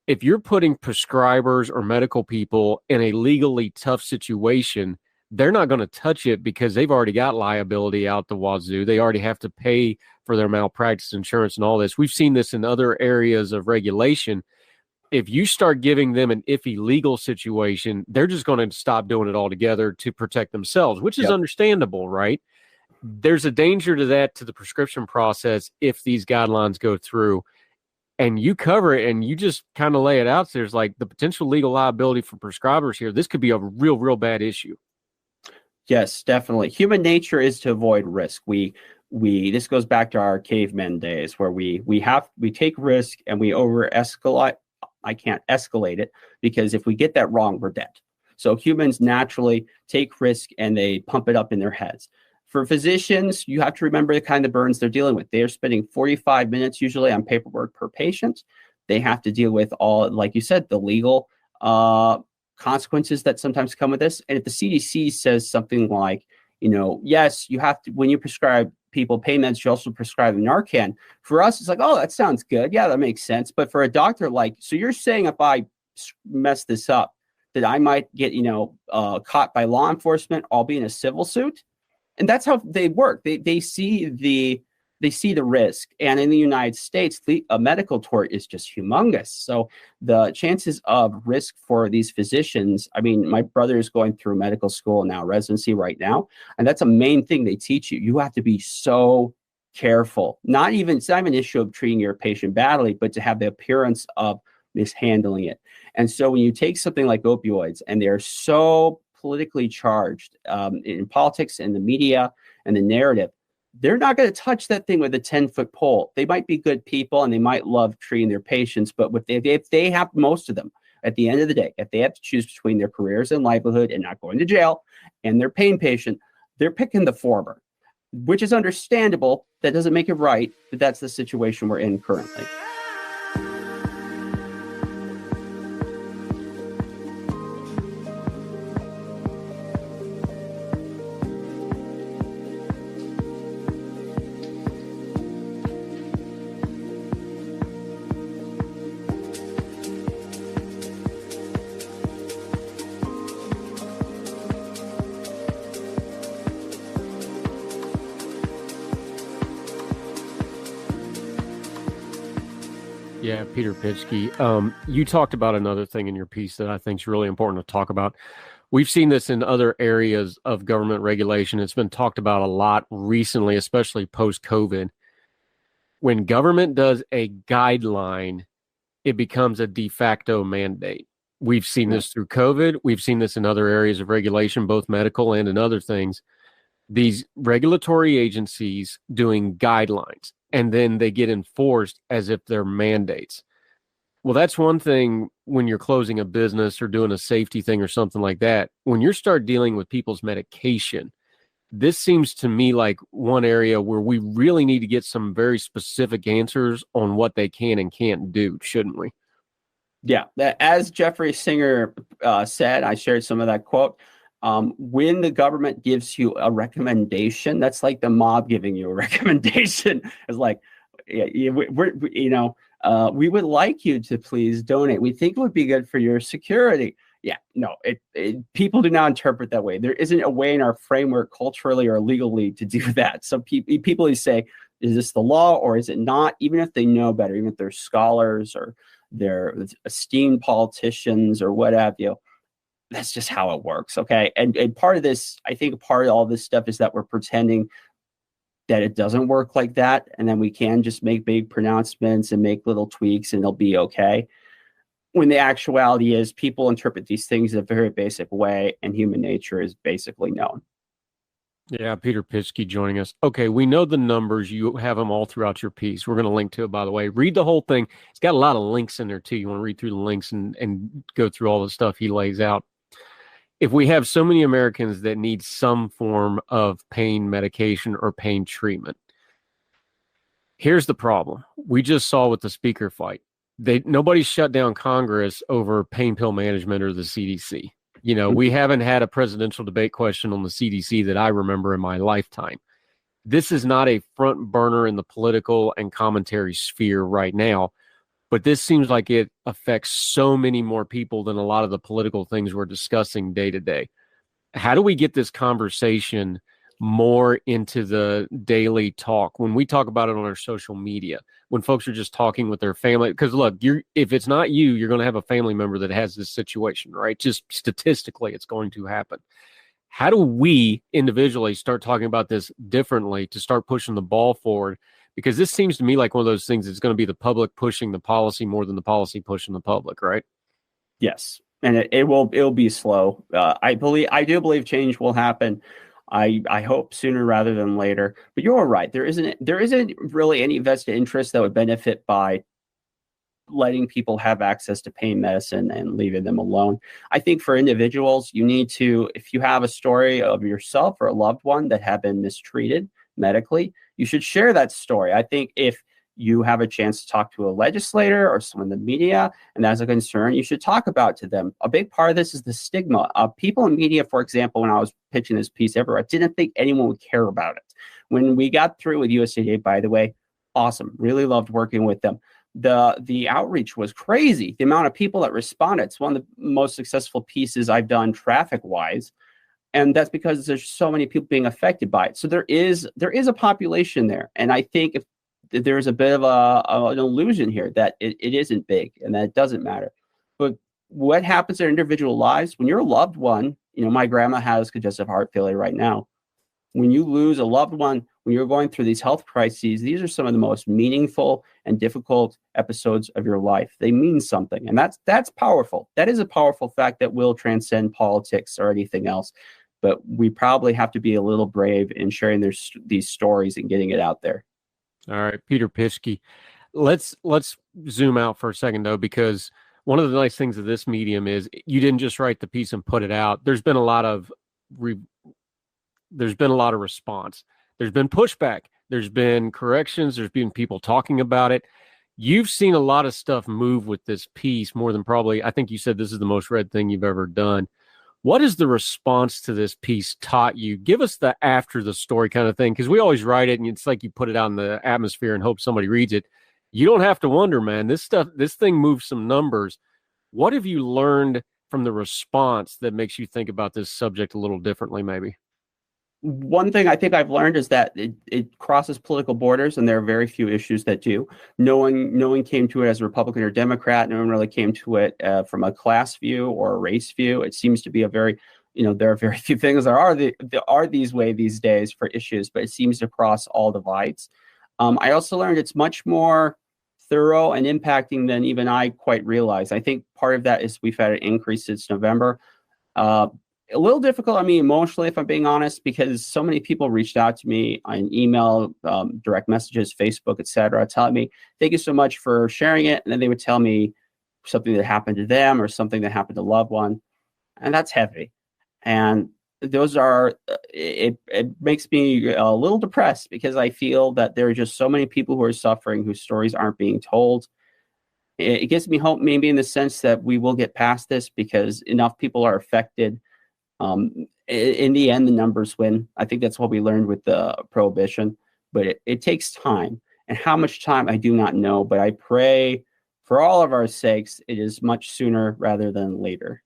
If you're putting prescribers or medical people in a legally tough situation, they're not going to touch it because they've already got liability out the wazoo. They already have to pay for their malpractice insurance and all this. We've seen this in other areas of regulation. If you start giving them an iffy legal situation, they're just going to stop doing it altogether to protect themselves, which is understandable, right? There's a danger to that, to the prescription process, if these guidelines go through. And you cover it and you just kind of lay it out. So there's like the potential legal liability for prescribers here. This could be a real, real bad issue. Yes, definitely. Human nature is to avoid risk. This goes back to our caveman days where we take risk and we over escalate. I can't escalate it because if we get that wrong, we're dead. So humans naturally take risk and they pump it up in their heads. For physicians, you have to remember the kind of burns they're dealing with. They are spending 45 minutes usually on paperwork per patient. They have to deal with all, like you said, the legal consequences that sometimes come with this. And if the CDC says something like, yes, you have to, when you prescribe people pain meds, you also prescribe Narcan. For us, it's like, oh, that sounds good. Yeah, that makes sense. But for a doctor, so you're saying if I mess this up, that I might get, caught by law enforcement, I'll be in a civil suit. And that's how they work. They see the risk. And in the United States, a medical tort is just humongous. So the chances of risk for these physicians, I mean, my brother is going through medical school now, residency right now. And that's a main thing they teach you. You have to be so careful. It's not even an issue of treating your patient badly, but to have the appearance of mishandling it. And so when you take something like opioids, and they're so politically charged in politics and the media and the narrative, they're not going to touch that thing with a 10-foot pole. They might be good people and they might love treating their patients, but if they have, most of them, at the end of the day, if they have to choose between their careers and livelihood and not going to jail and their pain patient, they're picking the former, which is understandable. That doesn't make it right, but that's the situation we're in currently. Yeah, Peter Pitschke. You talked about another thing in your piece that I think is really important to talk about. We've seen this in other areas of government regulation. It's been talked about a lot recently, especially post-COVID. When government does a guideline, it becomes a de facto mandate. We've seen this through COVID. We've seen this in other areas of regulation, both medical and in other things. These regulatory agencies doing guidelines, and then they get enforced as if they're mandates. Well, that's one thing when you're closing a business or doing a safety thing or something like that. When you start dealing with people's medication, this seems to me like one area where we really need to get some very specific answers on what they can and can't do, shouldn't we? Yeah, as Jeffrey Singer said, I shared some of that quote. When the government gives you a recommendation, that's like the mob giving you a recommendation. It's like, we would like you to please donate. We think it would be good for your security. Yeah, no, people do not interpret that way. There isn't a way in our framework, culturally or legally, to do that. So people say, is this the law or is it not? Even if they know better, even if they're scholars or they're esteemed politicians or what have you. That's just how it works, okay? And part of this, I think part of all this stuff is that we're pretending that it doesn't work like that, and then we can just make big pronouncements and make little tweaks and it'll be okay. When the actuality is people interpret these things in a very basic way, and human nature is basically known. Yeah, Peter Pitschke joining us. Okay, we know the numbers. You have them all throughout your piece. We're going to link to it, by the way. Read the whole thing. It's got a lot of links in there, too. You want to read through the links and go through all the stuff he lays out. If we have so many Americans that need some form of pain medication or pain treatment, here's the problem. We just saw with the speaker fight. Nobody shut down Congress over pain pill management or the CDC. We haven't had a presidential debate question on the CDC that I remember in my lifetime. This is not a front burner in the political and commentary sphere right now. But this seems like it affects so many more people than a lot of the political things we're discussing day to day. How do we get this conversation more into the daily talk? When we talk about it on our social media, when folks are just talking with their family, because look, if it's not you, you're going to have a family member that has this situation, right? Just statistically, it's going to happen. How do we individually start talking about this differently to start pushing the ball forward? Because this seems to me like one of those things that's going to be the public pushing the policy more than the policy pushing the public, right? Yes, and it'll be slow. I do believe change will happen. I hope sooner rather than later. But you're right. There isn't really any vested interest that would benefit by letting people have access to pain medicine and leaving them alone. I think for individuals, you need to, if you have a story of yourself or a loved one that have been mistreated medically, you should share that story. I think if you have a chance to talk to a legislator or someone in the media, and that's a concern, you should talk about it to them. A big part of this is the stigma. People in media, for example, when I was pitching this piece everywhere, I didn't think anyone would care about it. When we got through with USAID, by the way, awesome. Really loved working with them. The outreach was crazy. The amount of people that responded. It's one of the most successful pieces I've done traffic-wise. And that's because there's so many people being affected by it. So there is a population there. And I think if there's a bit of an illusion here that it isn't big and that it doesn't matter. But what happens in individual lives when your loved one, my grandma has congestive heart failure right now. When you lose a loved one, when you're going through these health crises, these are some of the most meaningful and difficult episodes of your life. They mean something. And that's powerful. That is a powerful fact that will transcend politics or anything else. But we probably have to be a little brave in sharing these stories and getting it out there. All right, Peter Pischke. Let's zoom out for a second, though, because one of the nice things of this medium is you didn't just write the piece and put it out. There's been a lot of response. There's been pushback. There's been corrections. There's been people talking about it. You've seen a lot of stuff move with this piece more than probably, I think you said this is the most read thing you've ever done. What is the response to this piece taught you? Give us the after the story kind of thing, because we always write it and it's like you put it out in the atmosphere and hope somebody reads it. You don't have to wonder, man. This thing moves some numbers. What have you learned from the response that makes you think about this subject a little differently, maybe? One thing I think I've learned is that it crosses political borders, and there are very few issues that do. No one came to it as a Republican or Democrat. No one really came to it from a class view or a race view. It seems to be a very, there are very few things there are these way these days for issues, but it seems to cross all divides. I also learned it's much more thorough and impacting than even I quite realized. I think part of that is we've had an increase since November. A little difficult on me emotionally, if I'm being honest, because so many people reached out to me on email, direct messages, Facebook, etc., telling me, thank you so much for sharing it. And then they would tell me something that happened to them or something that happened to a loved one. And that's heavy. And those are, it makes me a little depressed because I feel that there are just so many people who are suffering whose stories aren't being told. It gives me hope maybe in the sense that we will get past this because enough people are affected. In the end, the numbers win. I think that's what we learned with the prohibition, but it takes time. And how much time, I do not know, but I pray for all of our sakes, it is much sooner rather than later.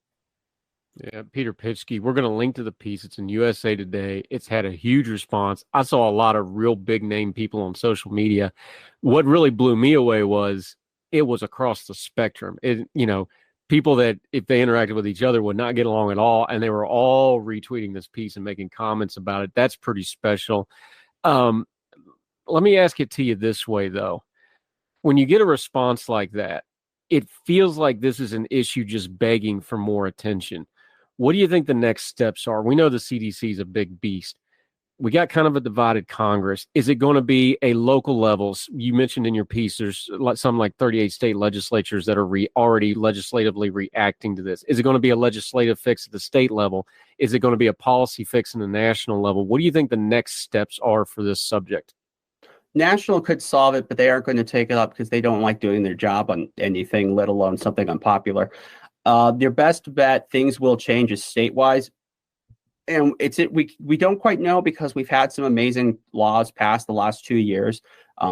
Yeah, Peter Pischke, we're going to link to the piece. It's in USA Today. It's had a huge response. I saw a lot of real big name people on social media. What really blew me away was it was across the spectrum. People that if they interacted with each other would not get along at all. And they were all retweeting this piece and making comments about it. That's pretty special. Let me ask it to you this way, though. When you get a response like that, it feels like this is an issue just begging for more attention. What do you think the next steps are? We know the CDC is a big beast. We got kind of a divided Congress. Is it going to be a local levels? You mentioned in your piece, there's some like 38 state legislatures that are already legislatively reacting to this. Is it going to be a legislative fix at the state level? Is it going to be a policy fix in the national level? What do you think the next steps are for this subject? National could solve it, but they aren't going to take it up because they don't like doing their job on anything, let alone something unpopular. Their best bet, things will change is statewide. And we don't quite know because we've had some amazing laws passed the last 2 years.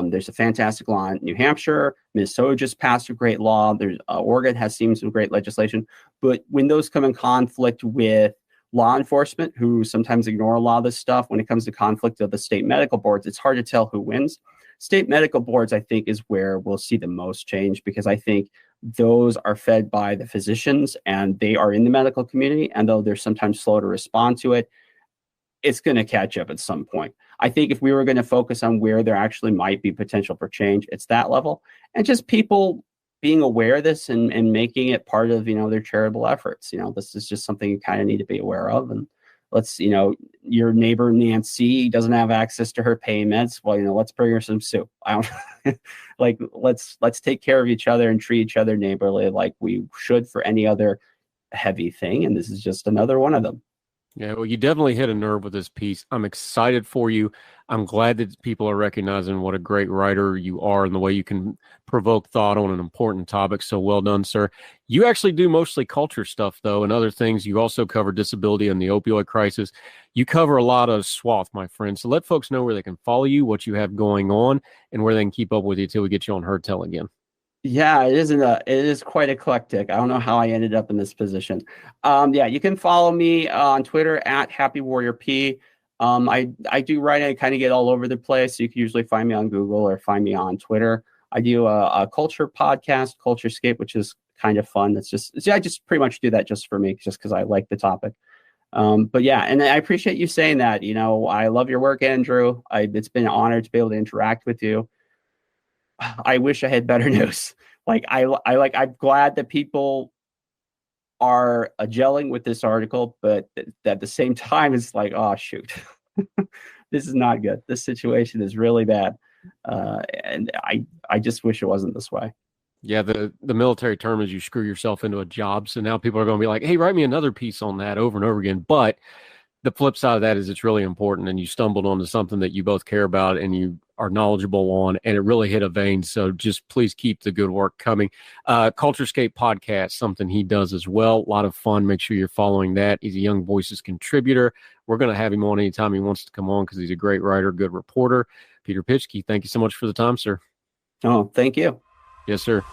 There's a fantastic law in New Hampshire. Minnesota just passed a great law. There's Oregon has seen some great legislation. But when those come in conflict with law enforcement, who sometimes ignore a lot of this stuff, when it comes to conflict of the state medical boards, it's hard to tell who wins. State medical boards, I think, is where we'll see the most change because I think those are fed by the physicians and they are in the medical community. And though they're sometimes slow to respond to it, it's going to catch up at some point. I think if we were going to focus on where there actually might be potential for change, it's that level. And just people being aware of this and making it part of, their charitable efforts. This is just something you kind of need to be aware of. And let's, your neighbor Nancy doesn't have access to her payments. Well, let's bring her some soup. I don't like, let's take care of each other and treat each other neighborly like we should for any other heavy thing. And this is just another one of them. Yeah, well, you definitely hit a nerve with this piece. I'm excited for you. I'm glad that people are recognizing what a great writer you are and the way you can provoke thought on an important topic. So well done, sir. You actually do mostly culture stuff, though, and other things. You also cover disability and the opioid crisis. You cover a lot of swath, my friend. So let folks know where they can follow you, what you have going on, and where they can keep up with you until we get you on Heard Tell again. Yeah, it is quite eclectic. I don't know how I ended up in this position. Yeah, you can follow me on Twitter at Happy Warrior P. I do write. I kind of get all over the place. So you can usually find me on Google or find me on Twitter. I do a culture podcast, Culturescape, which is kind of fun. I just pretty much do that just for me, just because I like the topic. But yeah, and I appreciate you saying that. I love your work, Andrew. It's been an honor to be able to interact with you. I wish I had better news. I'm glad that people are gelling with this article, but at the same time, it's like, oh shoot, this is not good. This situation is really bad, and I just wish it wasn't this way. Yeah, the military term is you screw yourself into a job. So now people are going to be like, hey, write me another piece on that over and over again. But the flip side of that is it's really important, and you stumbled onto something that you both care about and you are knowledgeable on, and it really hit a vein. So just please keep the good work coming. Culturescape podcast, something he does as well. A lot of fun. Make sure you're following that. He's a Young Voices contributor. We're going to have him on anytime he wants to come on because he's a great writer, good reporter. Peter Pitchke, thank you so much for the time, sir. Oh, thank you. Yes, sir.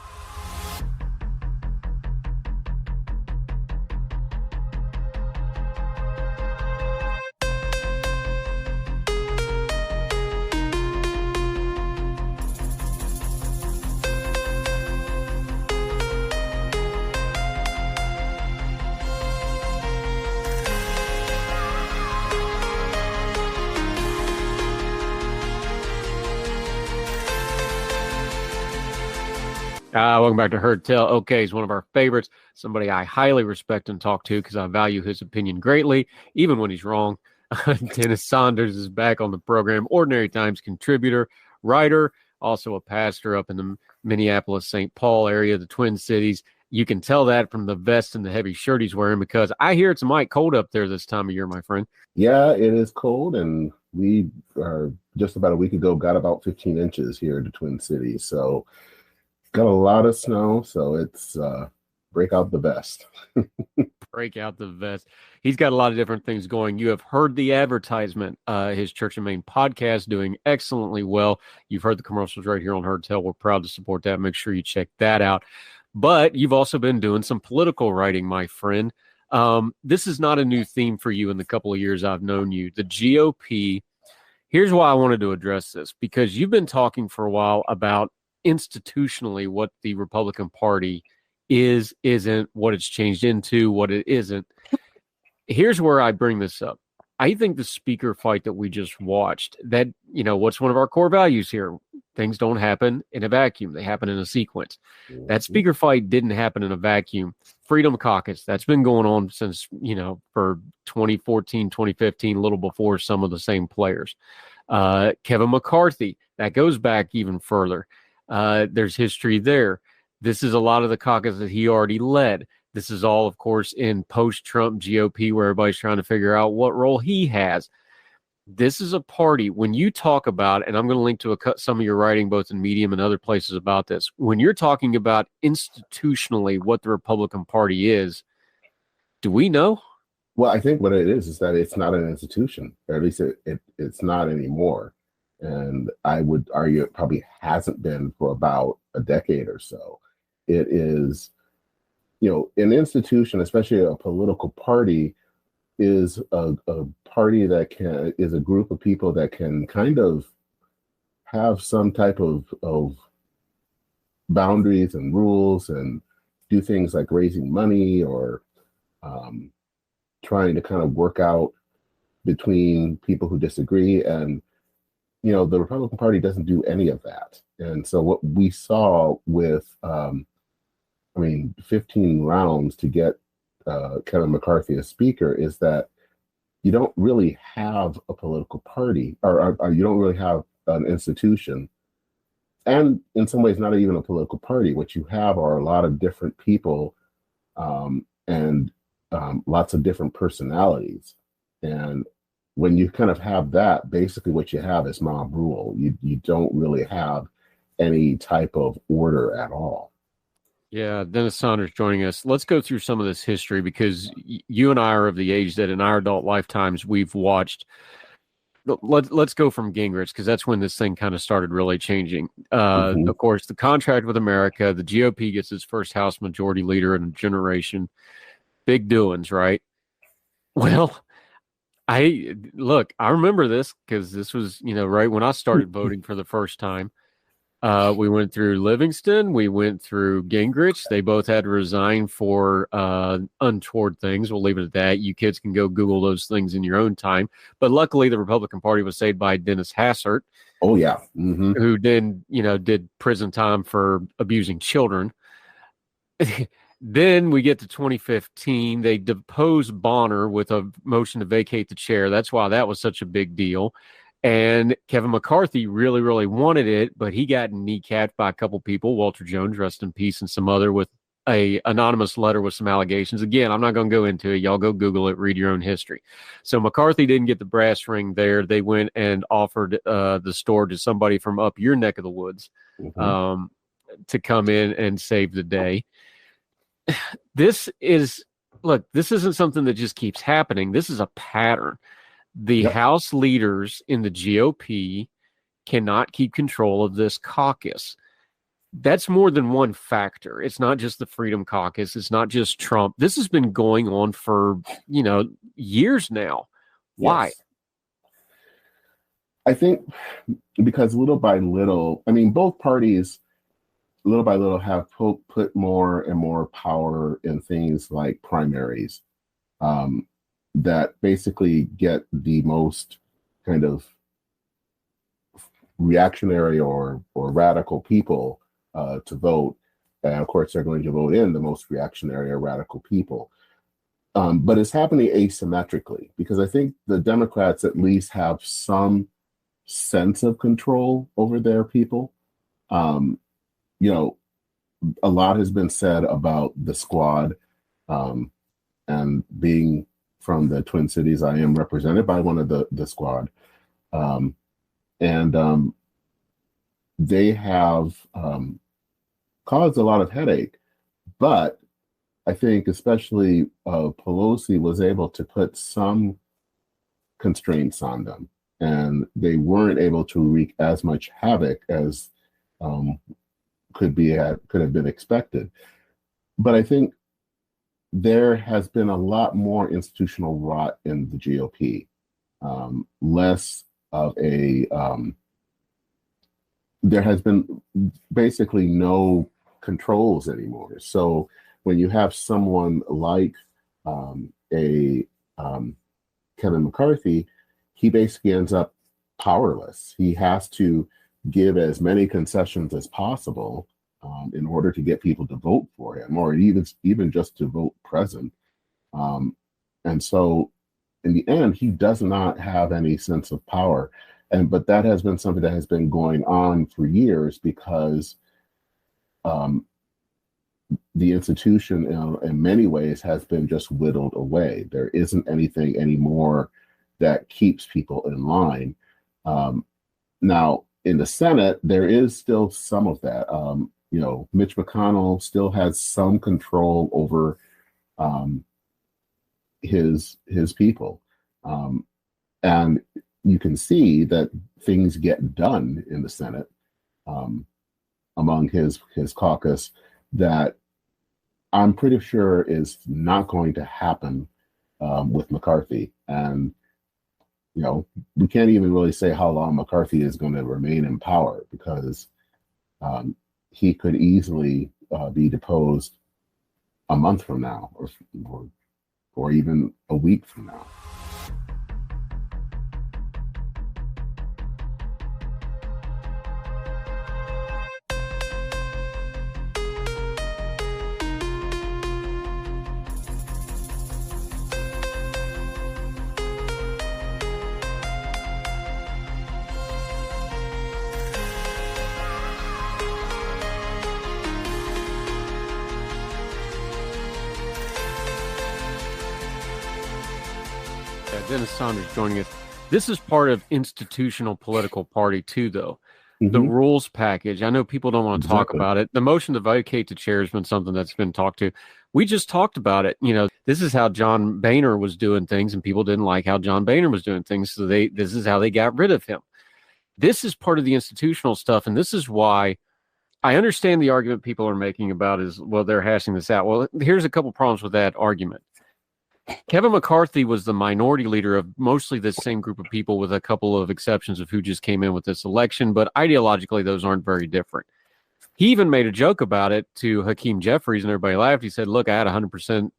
Welcome back to Heard Tell. Okay, he's one of our favorites, somebody I highly respect and talk to because I value his opinion greatly, even when he's wrong. Dennis Saunders is back on the program, Ordinary Times contributor, writer, also a pastor up in the Minneapolis-St. Paul area, the Twin Cities. You can tell that from the vest and the heavy shirt he's wearing because I hear it's mighty cold up there this time of year, my friend. Yeah, it is cold, and we are just about a week ago got about 15 inches here in the Twin Cities, so got a lot of snow, so it's break out the vest. Break out the vest. He's got a lot of different things going. You have heard the advertisement, his Church and Main podcast doing excellently well. You've heard the commercials right here on Heard Tell. We're proud to support that. Make sure you check that out. But you've also been doing some political writing, my friend. This is not a new theme for you in the couple of years I've known you. The GOP, here's why I wanted to address this, because you've been talking for a while about institutionally what the Republican Party isn't, what it's changed into, what it isn't. Here's where I bring this up. I think the speaker fight that we just watched, that, what's one of our core values here? Things don't happen in a vacuum. They happen in a sequence. That speaker fight didn't happen in a vacuum. Freedom Caucus, that's been going on since, for 2014, 2015, a little before some of the same players. Kevin McCarthy, that goes back even further. There's history there. This is a lot of the caucus that he already led. This is all, of course, in post-Trump GOP where everybody's trying to figure out what role he has. This is a party, when you talk about, and I'm going to link to some of your writing both in Medium and other places about this, when you're talking about institutionally what the Republican Party is, do we know? Well, I think what it is that it's not an institution, or at least it's not anymore. And I would argue it probably hasn't been for about a decade or so. It is, an institution, especially a political party, is a party that is a group of people that can kind of have some type of boundaries and rules and do things like raising money or trying to kind of work out between people who disagree. And the Republican Party doesn't do any of that. And so what we saw with, 15 rounds to get Kevin McCarthy as speaker is that, you don't really have a political party, or you don't really have an institution, and in some ways, not even a political party. What you have are a lot of different people, and lots of different personalities. And when you kind of have that, basically what you have is mob rule. You don't really have any type of order at all. Yeah, Dennis Saunders joining us. Let's go through some of this history, because you and I are of the age that in our adult lifetimes we've watched. Let's go from Gingrich, because that's when this thing kind of started really changing. Of course, the contract with America, the GOP gets its first House Majority Leader in a generation. Big doings, right? Well, I remember this because this was, right when I started voting for the first time. We went through Livingston. We went through Gingrich. They both had to resign for untoward things. We'll leave it at that. You kids can go Google those things in your own time. But luckily, the Republican Party was saved by Dennis Hassert. Oh, yeah. Mm-hmm. Who then, did prison time for abusing children. Then we get to 2015. They depose Bonner with a motion to vacate the chair. That's why that was such a big deal. And Kevin McCarthy really, really wanted it, but he got kneecapped by a couple people, Walter Jones, rest in peace, and some other, with a anonymous letter with some allegations. Again, I'm not going to go into it. Y'all go Google it, read your own history. So McCarthy didn't get the brass ring there. They went and offered the store to somebody from up your neck of the woods to come in and save the day. This isn't something that just keeps happening. This is a pattern. The House leaders in the GOP cannot keep control of this caucus. That's more than one factor. It's not just the Freedom Caucus. It's not just Trump. This has been going on for, years now. Why? Yes. I think because little by little, both parties, little by little, have put more and more power in things like primaries. That basically get the most kind of reactionary or radical people to vote. And of course, they're going to vote in the most reactionary or radical people. But it's happening asymmetrically, because I think the Democrats at least have some sense of control over their people. A lot has been said about the squad, and being from the Twin Cities, I am represented by one of the squad. They have caused a lot of headache. But I think especially Pelosi was able to put some constraints on them, and they weren't able to wreak as much havoc as could have been expected. But I think there has been a lot more institutional rot in the GOP, less of a, there has been basically no controls anymore. So when you have someone like Kevin McCarthy, he basically ends up powerless. He has to give as many concessions as possible in order to get people to vote for him, or even just to vote present. And so in the end, he does not have any sense of power. But that has been something that has been going on for years, because the institution in many ways has been just whittled away. There isn't anything anymore that keeps people in line. Now, in the Senate, there is still some of that. Mitch McConnell still has some control over his people. And you can see that things get done in the Senate among his caucus that I'm pretty sure is not going to happen with McCarthy. And, we can't even really say how long McCarthy is going to remain in power, because he could easily be deposed a month from now, or even a week from now. Yeah, Dennis Saunders joining us. This is part of institutional political party too, though. The rules package. I know people don't want to talk about it. The motion to vacate the chair has been something that's been talked to. We just talked about it. This is how John Boehner was doing things, and people didn't like how John Boehner was doing things. So this is how they got rid of him. This is part of the institutional stuff, and this is why I understand the argument people are making about is, well, they're hashing this out. Well, here's a couple problems with that argument. Kevin McCarthy was the minority leader of mostly this same group of people, with a couple of exceptions of who just came in with this election, but ideologically those aren't very different. He even made a joke about it to Hakeem Jeffries, and everybody laughed. He said, look, I had 100%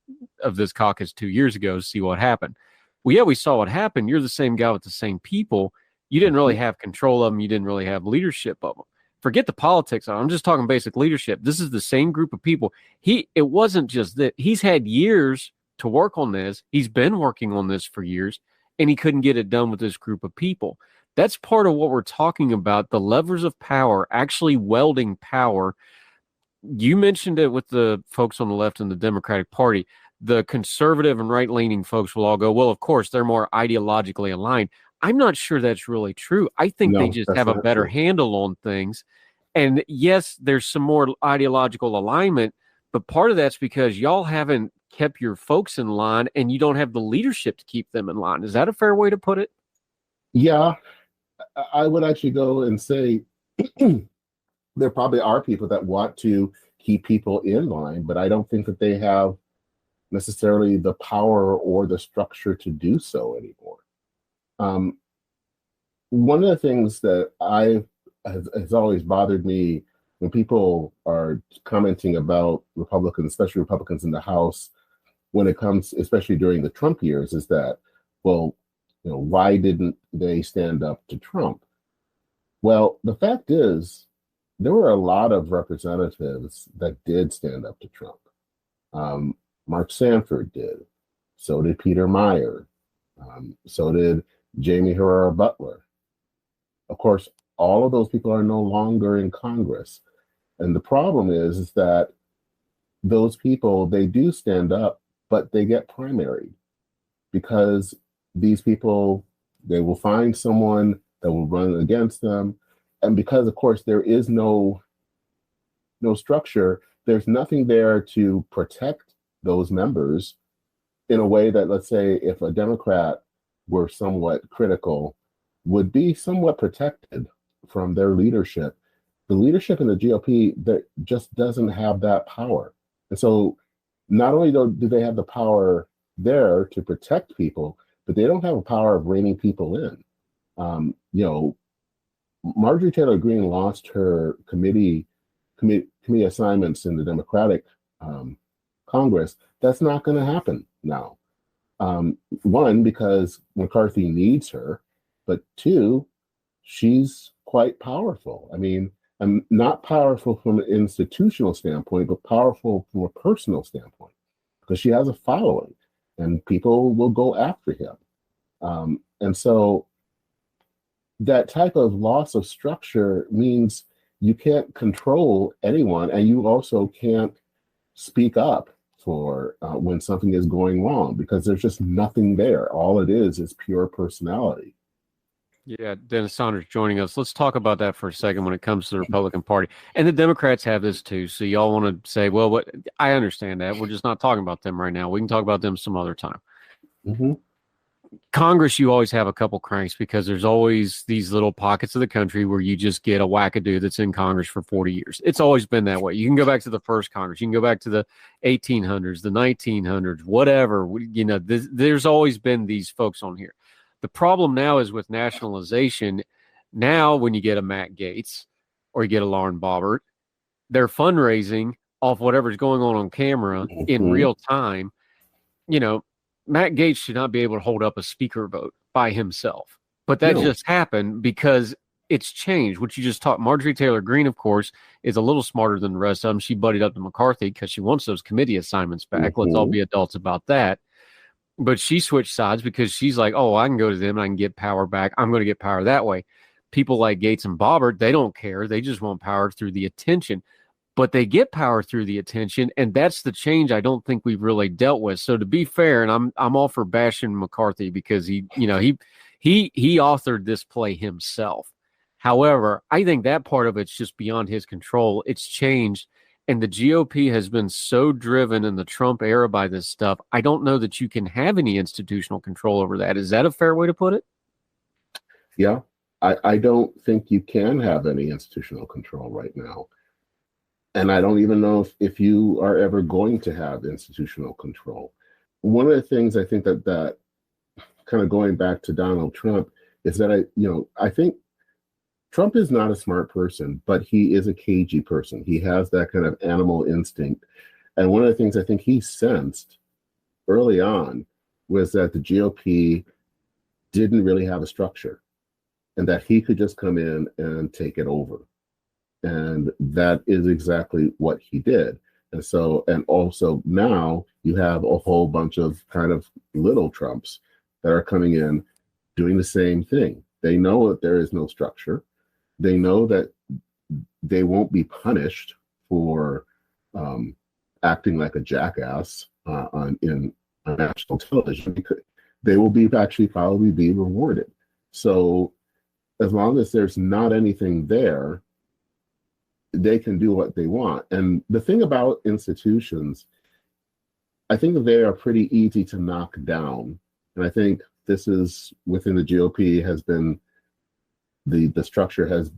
of this caucus 2 years ago. See what happened. Well, yeah, we saw what happened. You're the same guy with the same people. You didn't really have control of them. You didn't really have leadership of them. Forget the politics. I'm just talking basic leadership. This is the same group of people. It wasn't just that. He's had years to work on this. He's been working on this for years, and he couldn't get it done with this group of people. That's part of what we're talking about, the levers of power, actually welding power. You mentioned it with the folks on the left in the Democratic Party. The conservative and right-leaning folks will all go, well, of course, they're more ideologically aligned. I'm not sure that's really true. I think they just have a better handle on things. And yes, there's some more ideological alignment, but part of that's because y'all haven't kept your folks in line, and you don't have the leadership to keep them in line. Is that a fair way to put it? Yeah, I would actually go and say there probably are people that want to keep people in line, but I don't think that they have necessarily the power or the structure to do so anymore. One of the things that has always bothered me when people are commenting about Republicans, especially Republicans in the House, when it comes, especially during the Trump years, is that, well, why didn't they stand up to Trump? Well, the fact is, there were a lot of representatives that did stand up to Trump. Mark Sanford did. So did Peter Meyer. So did Jamie Herrera Butler. Of course, all of those people are no longer in Congress. And the problem is that those people, they do stand up, but they get primaried because these people, they will find someone that will run against them. And because, of course, there is no structure, there's nothing there to protect those members in a way that, let's say, if a Democrat were somewhat critical, would be somewhat protected from their leadership. The leadership in the GOP that just doesn't have that power. And so not only do they have the power there to protect people, but they don't have a power of reining people in. Marjorie Taylor Greene lost her committee assignments in the Democratic Congress. That's not going to happen now. One, because McCarthy needs her, but two, she's quite powerful. I mean, I'm not powerful from an institutional standpoint, but powerful from a personal standpoint, because she has a following and people will go after him. And so that type of loss of structure means you can't control anyone, and you also can't speak up for when something is going wrong, because there's just nothing there. All it is pure personality. Yeah, Dennis Saunders joining us. Let's talk about that for a second when it comes to the Republican Party. And the Democrats have this too. So y'all want to say, well, what? I understand that. We're just not talking about them right now. We can talk about them some other time. Mm-hmm. Congress, you always have a couple cranks because there's always these little pockets of the country where you just get a wackadoo that's in Congress for 40 years. It's always been that way. You can go back to the first Congress. You can go back to the 1800s, the 1900s, whatever. There's always been these folks on here. The problem now is with nationalization. Now, when you get a Matt Gaetz or you get a Lauren Boebert, they're fundraising off whatever's going on camera in real time. Matt Gaetz should not be able to hold up a speaker vote by himself. But that just happened because it's changed. What you just taught, Marjorie Taylor Greene, of course, is a little smarter than the rest of them. She buddied up to McCarthy because she wants those committee assignments back. Let's all be adults about that. But she switched sides because she's like, oh, I can go to them and I can get power back. I'm going to get power that way. People like Gaetz and Boebert, they don't care. They just want power through the attention. but they get power through the attention, and that's the change I don't think we've really dealt with. So to be fair, and I'm all for bashing McCarthy because he authored this play himself. However, I think that part of it's just beyond his control. It's changed, and the GOP has been so driven in the Trump era by this stuff. I don't know that you can have any institutional control over that. Is that a fair way to put it? Yeah, I don't think you can have any institutional control right now. And I don't even know if you are ever going to have institutional control. One of the things I think that kind of going back to Donald Trump is that I think Trump is not a smart person, but he is a cagey person. He has that kind of animal instinct. And one of the things I think he sensed early on was that the GOP didn't really have a structure and that he could just come in and take it over. And that is exactly what he did. And also now you have a whole bunch of kind of little Trumps that are coming in doing the same thing. They know that there is no structure. They know that they won't be punished for acting like a jackass on national television. Because they will probably be rewarded. So as long as there's not anything there, they can do what they want. And the thing about institutions, I think that they are pretty easy to knock down. And I think this is within the GOP has been the structure has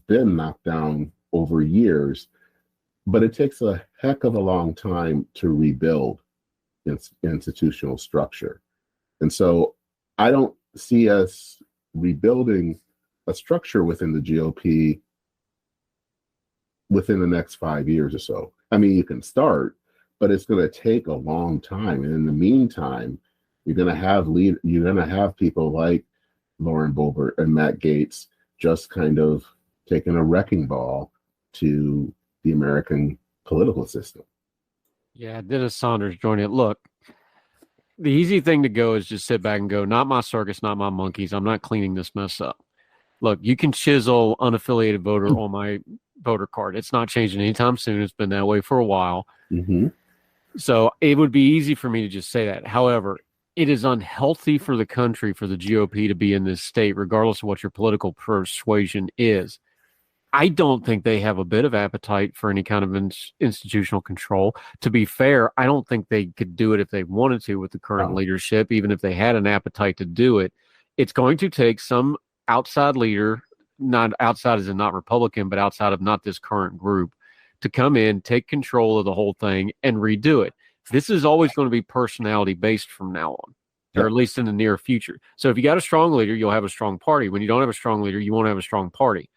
been knocked down over years, but it takes a heck of a long time to rebuild institutional structure. And so I don't see us rebuilding a structure within the GOP within the next 5 years or so. I mean, you can start, but it's going to take a long time. And in the meantime, you're going to have people like Lauren Boebert and Matt Gaetz just kind of taking a wrecking ball to the American political system. Yeah, Dennis Saunders joined it. Look, the easy thing to go is just sit back and go, not my circus, not my monkeys. I'm not cleaning this mess up. Look, you can chisel unaffiliated voter on my voter card. It's not changing anytime soon. It's been that way for a while. Mm-hmm. So it would be easy for me to just say that. However, it is unhealthy for the country for the GOP to be in this state, regardless of what your political persuasion is. I don't think they have a bit of appetite for any kind of institutional control. To be fair, I don't think they could do it if they wanted to with the current leadership, even if they had an appetite to do it. It's going to take some outside leader, not outside as in not Republican, but outside of not this current group, to come in, take control of the whole thing, and redo it. This is always going to be personality based from now on, or at least in the near future. So if you got a strong leader, you'll have a strong party. When you don't have a strong leader, you won't have a strong party.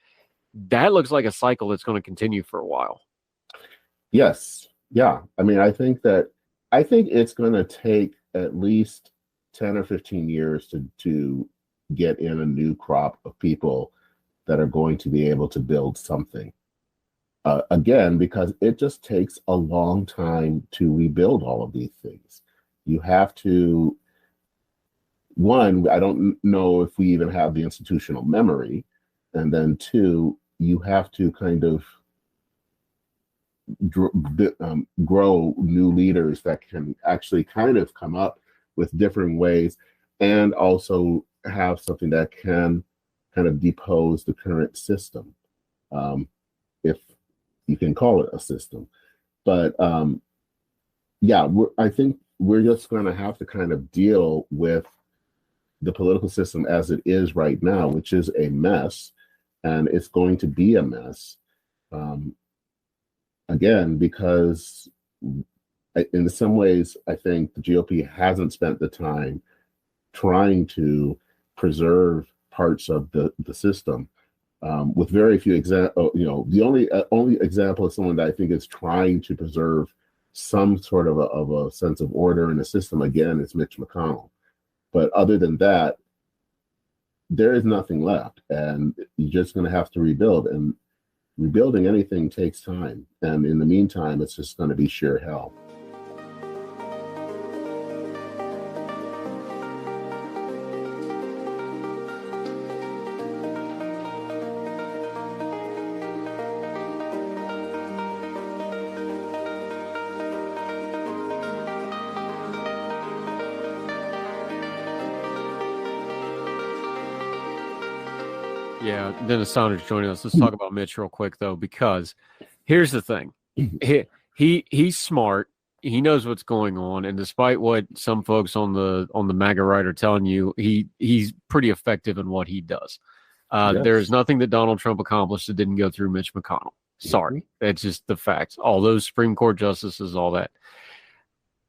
That looks like a cycle that's going to continue for a while. Yes. Yeah. I mean, I think it's going to take at least 10 or 15 years to get in a new crop of people that are going to be able to build something. Again, because it just takes a long time to rebuild all of these things. You have to, one, I don't know if we even have the institutional memory. And then two, you have to kind of grow new leaders that can actually kind of come up with different ways and also have something that can kind of depose the current system, if you can call it a system. But I think we're just going to have to kind of deal with the political system as it is right now, which is a mess. And it's going to be a mess, again, because in some ways, I think the GOP hasn't spent the time trying to preserve parts of the system, with very few examples. The only example of someone that I think is trying to preserve some sort of a sense of order in the system, again, is Mitch McConnell. But other than that, there is nothing left, and you're just going to have to rebuild. And rebuilding anything takes time. And in the meantime, it's just going to be sheer hell. Yeah, Dennis Saunders joining us. Let's talk about Mitch real quick, though, because here's the thing. He's smart. He knows what's going on, and despite what some folks on the MAGA right are telling you, he's pretty effective in what he does. Yes. There is nothing that Donald Trump accomplished that didn't go through Mitch McConnell. Sorry, that's just the facts. All those Supreme Court justices, all that.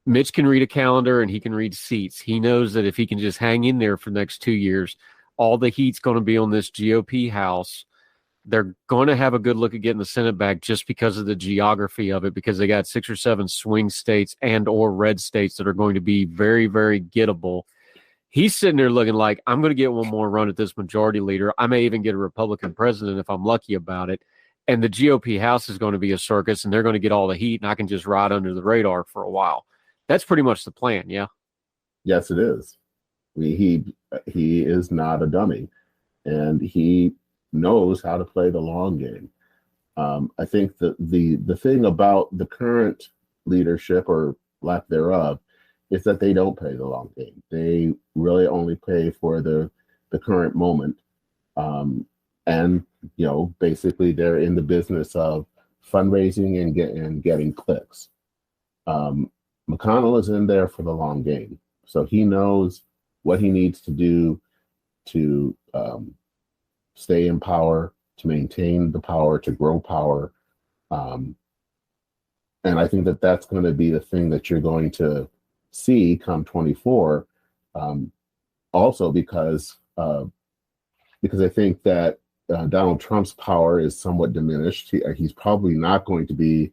Mitch can read a calendar and he can read seats. He knows that if he can just hang in there for the next 2 years, all the heat's going to be on this GOP House. They're going to have a good look at getting the Senate back just because of the geography of it, because they got 6 or 7 swing states and or red states that are going to be very, very gettable. He's sitting there looking like, I'm going to get one more run at this majority leader. I may even get a Republican president if I'm lucky about it. And the GOP House is going to be a circus, and they're going to get all the heat, and I can just ride under the radar for a while. That's pretty much the plan, yeah? Yes, it is. He is not a dummy, and he knows how to play the long game. I think that the thing about the current leadership, or lack thereof, is that they don't play the long game. They really only play for the current moment. And, basically they're in the business of fundraising and getting clicks. McConnell is in there for the long game. So he knows what he needs to do to stay in power, to maintain the power, to grow power. And I think that that's going to be the thing that you're going to see come 24. Also because I think that Donald Trump's power is somewhat diminished. He's probably not going to be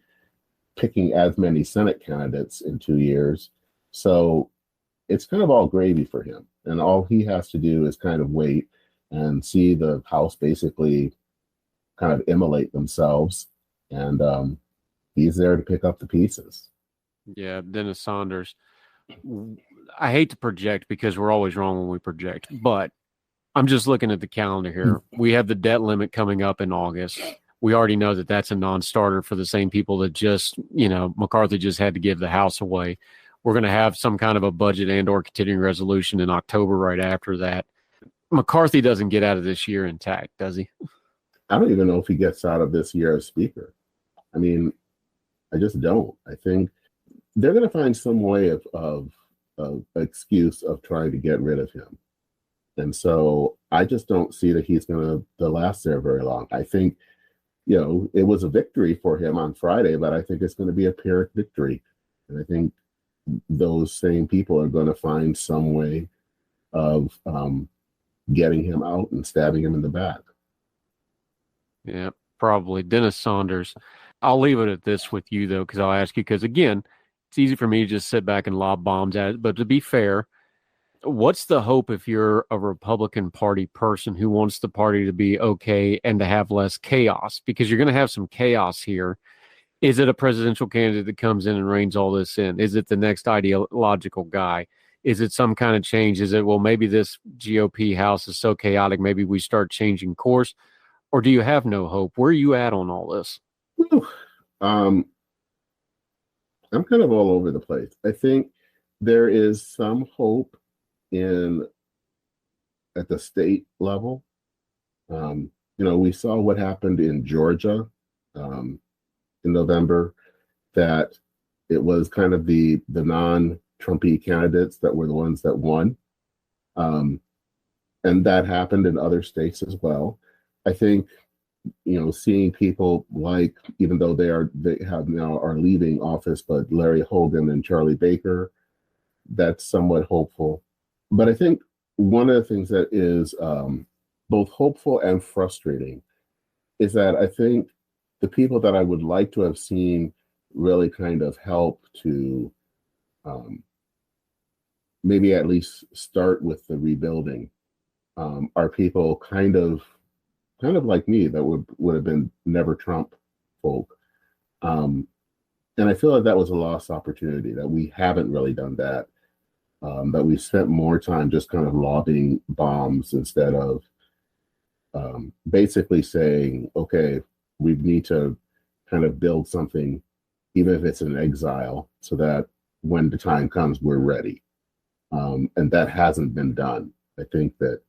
picking as many Senate candidates in 2 years. So it's kind of all gravy for him. And all he has to do is kind of wait and see the House basically kind of immolate themselves. And he's there to pick up the pieces. Yeah, Dennis Saunders. I hate to project because we're always wrong when we project, but I'm just looking at the calendar here. We have the debt limit coming up in August. We already know that that's a non-starter for the same people that just, McCarthy just had to give the House away. We're going to have some kind of a budget and or continuing resolution in October right after that. McCarthy doesn't get out of this year intact, does he? I don't even know if he gets out of this year as Speaker. I mean, I just don't. I think they're going to find some way of excuse of trying to get rid of him. And so I just don't see that he's going to last there very long. I think, it was a victory for him on Friday, but I think it's going to be a Pyrrhic victory. And I think those same people are going to find some way of getting him out and stabbing him in the back. Yeah, probably. Dennis Saunders. I'll leave it at this with you, though, because I'll ask you, because, again, it's easy for me to just sit back and lob bombs at it. But to be fair, what's the hope if you're a Republican Party person who wants the party to be okay and to have less chaos? Because you're going to have some chaos here. Is it a presidential candidate that comes in and reins all this in? Is it the next ideological guy? Is it some kind of change? Is it, well, maybe this GOP House is so chaotic, maybe we start changing course? Or do you have no hope? Where are you at on all this? I'm kind of all over the place. I think there is some hope at the state level. We saw what happened in Georgia in November, that it was kind of the non-Trumpy candidates that were the ones that won. And that happened in other states as well. I think, seeing people like, even though they have now are leaving office, but Larry Hogan and Charlie Baker, that's somewhat hopeful. But I think one of the things that is both hopeful and frustrating is that I think the people that I would like to have seen really kind of help to maybe at least start with the rebuilding are people kind of like me that would have been never Trump folk. And I feel like that was a lost opportunity, that we haven't really done that. That we spent more time just kind of lobbing bombs instead of basically saying, okay, we need to kind of build something, even if it's in exile, so that when the time comes, we're ready. And that hasn't been done. I think that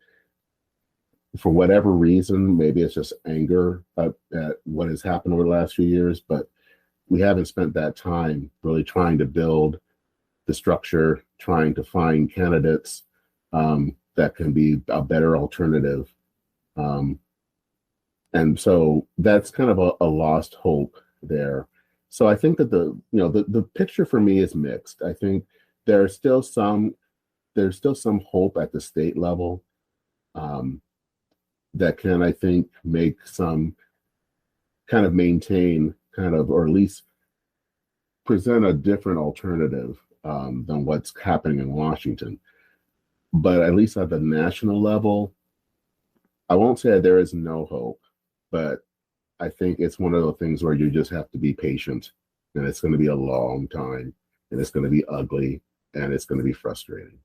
for whatever reason, maybe it's just anger at what has happened over the last few years, but we haven't spent that time really trying to build the structure, trying to find candidates that can be a better alternative. And so that's kind of a lost hope there. So I think that the picture for me is mixed. I think there's still some hope at the state level that can, I think, make some kind of maintain kind of, or at least present a different alternative than what's happening in Washington. But at least at the national level, I won't say there is no hope, but I think it's one of the things where you just have to be patient, and it's going to be a long time, and it's going to be ugly, and it's going to be frustrating.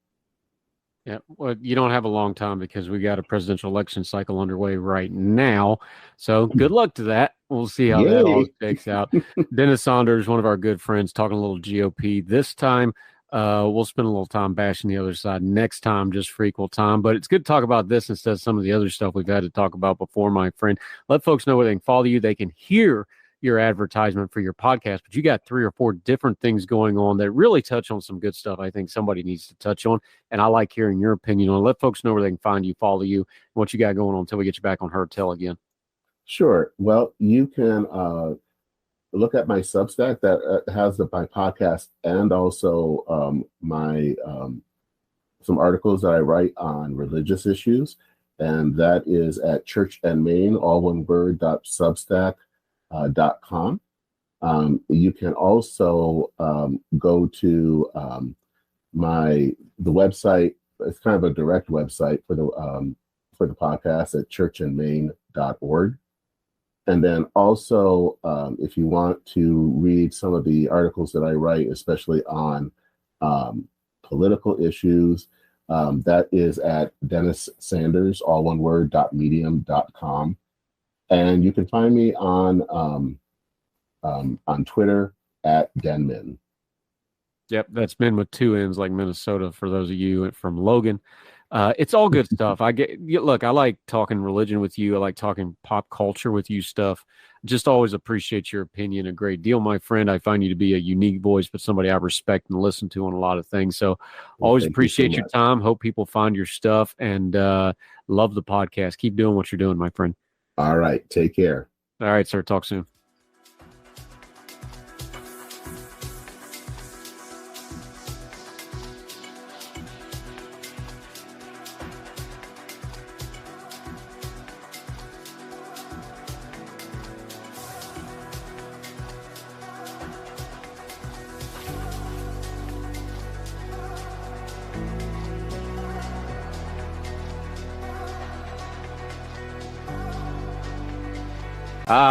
Yeah, well, you don't have a long time because we got a presidential election cycle underway right now. So good luck to that. We'll see how that all shakes out. Dennis Saunders, one of our good friends, talking a little GOP. This time, we'll spend a little time bashing the other side. Next time, just for equal time. But it's good to talk about this instead of some of the other stuff we've had to talk about before, my friend. Let folks know where they can follow you. They can hear your advertisement for your podcast, but you got 3 or 4 different things going on that really touch on some good stuff I think somebody needs to touch on, and I like hearing your opinion on it. Let folks know where they can find you, follow you, what you got going on until we get you back on Heard Tell again. Sure. Well, you can look at my Substack that has my podcast and also my some articles that I write on religious issues, and that is at Church and Main, all one word, .substack.com. You can also go to the website. It's kind of a direct website for the podcast at churchandmain.org. And then also, if you want to read some of the articles that I write, especially on political issues, that is at Dennis Sanders, all one word, .medium.com. And you can find me on Twitter at Denmin. Yep, that's Min with 2 N's, like Minnesota, for those of you from Logan. It's all good stuff. I like talking religion with you. I like talking pop culture with you stuff. Just always appreciate your opinion a great deal, my friend. I find you to be a unique voice, but somebody I respect and listen to on a lot of things. So always appreciate your time. Hope people find your stuff, and love the podcast. Keep doing what you're doing, my friend. All right. Take care. All right, sir. Talk soon.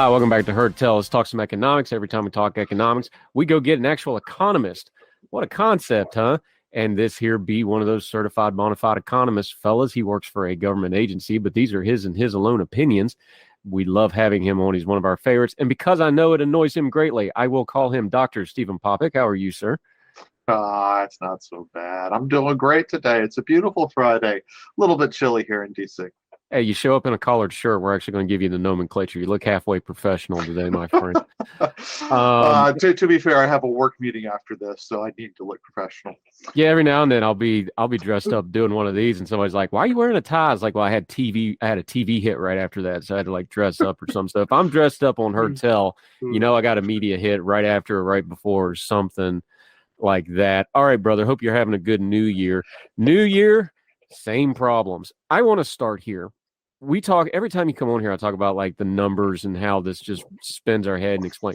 Welcome back to Heard Tell. Let's talk some economics. Every time we talk economics, we go get an actual economist. What a concept, huh? And this here be one of those certified bona fide economists, fellas. He works for a government agency, but these are his and his alone opinions. We love having him on. He's one of our favorites. And because I know it annoys him greatly, I will call him Dr. Stephen Popick. How are you, sir? It's not so bad. I'm doing great today. It's a beautiful Friday. A little bit chilly here in D.C. Hey, you show up in a collared shirt, we're actually going to give you the nomenclature. You look halfway professional today, my friend. To be fair, I have a work meeting after this, so I need to look professional. Yeah, every now and then I'll be dressed up doing one of these, and somebody's like, "Why are you wearing a tie?" It's like, "Well, I had a TV hit right after that, so I had to like dress up or something." So if I'm dressed up on Heard Tell, I got a media hit right after or right before or something like that. All right, brother. Hope you're having a good New Year. New Year, same problems. I want to start here. We talk every time you come on here. I talk about like the numbers and how this just spins our head and explain.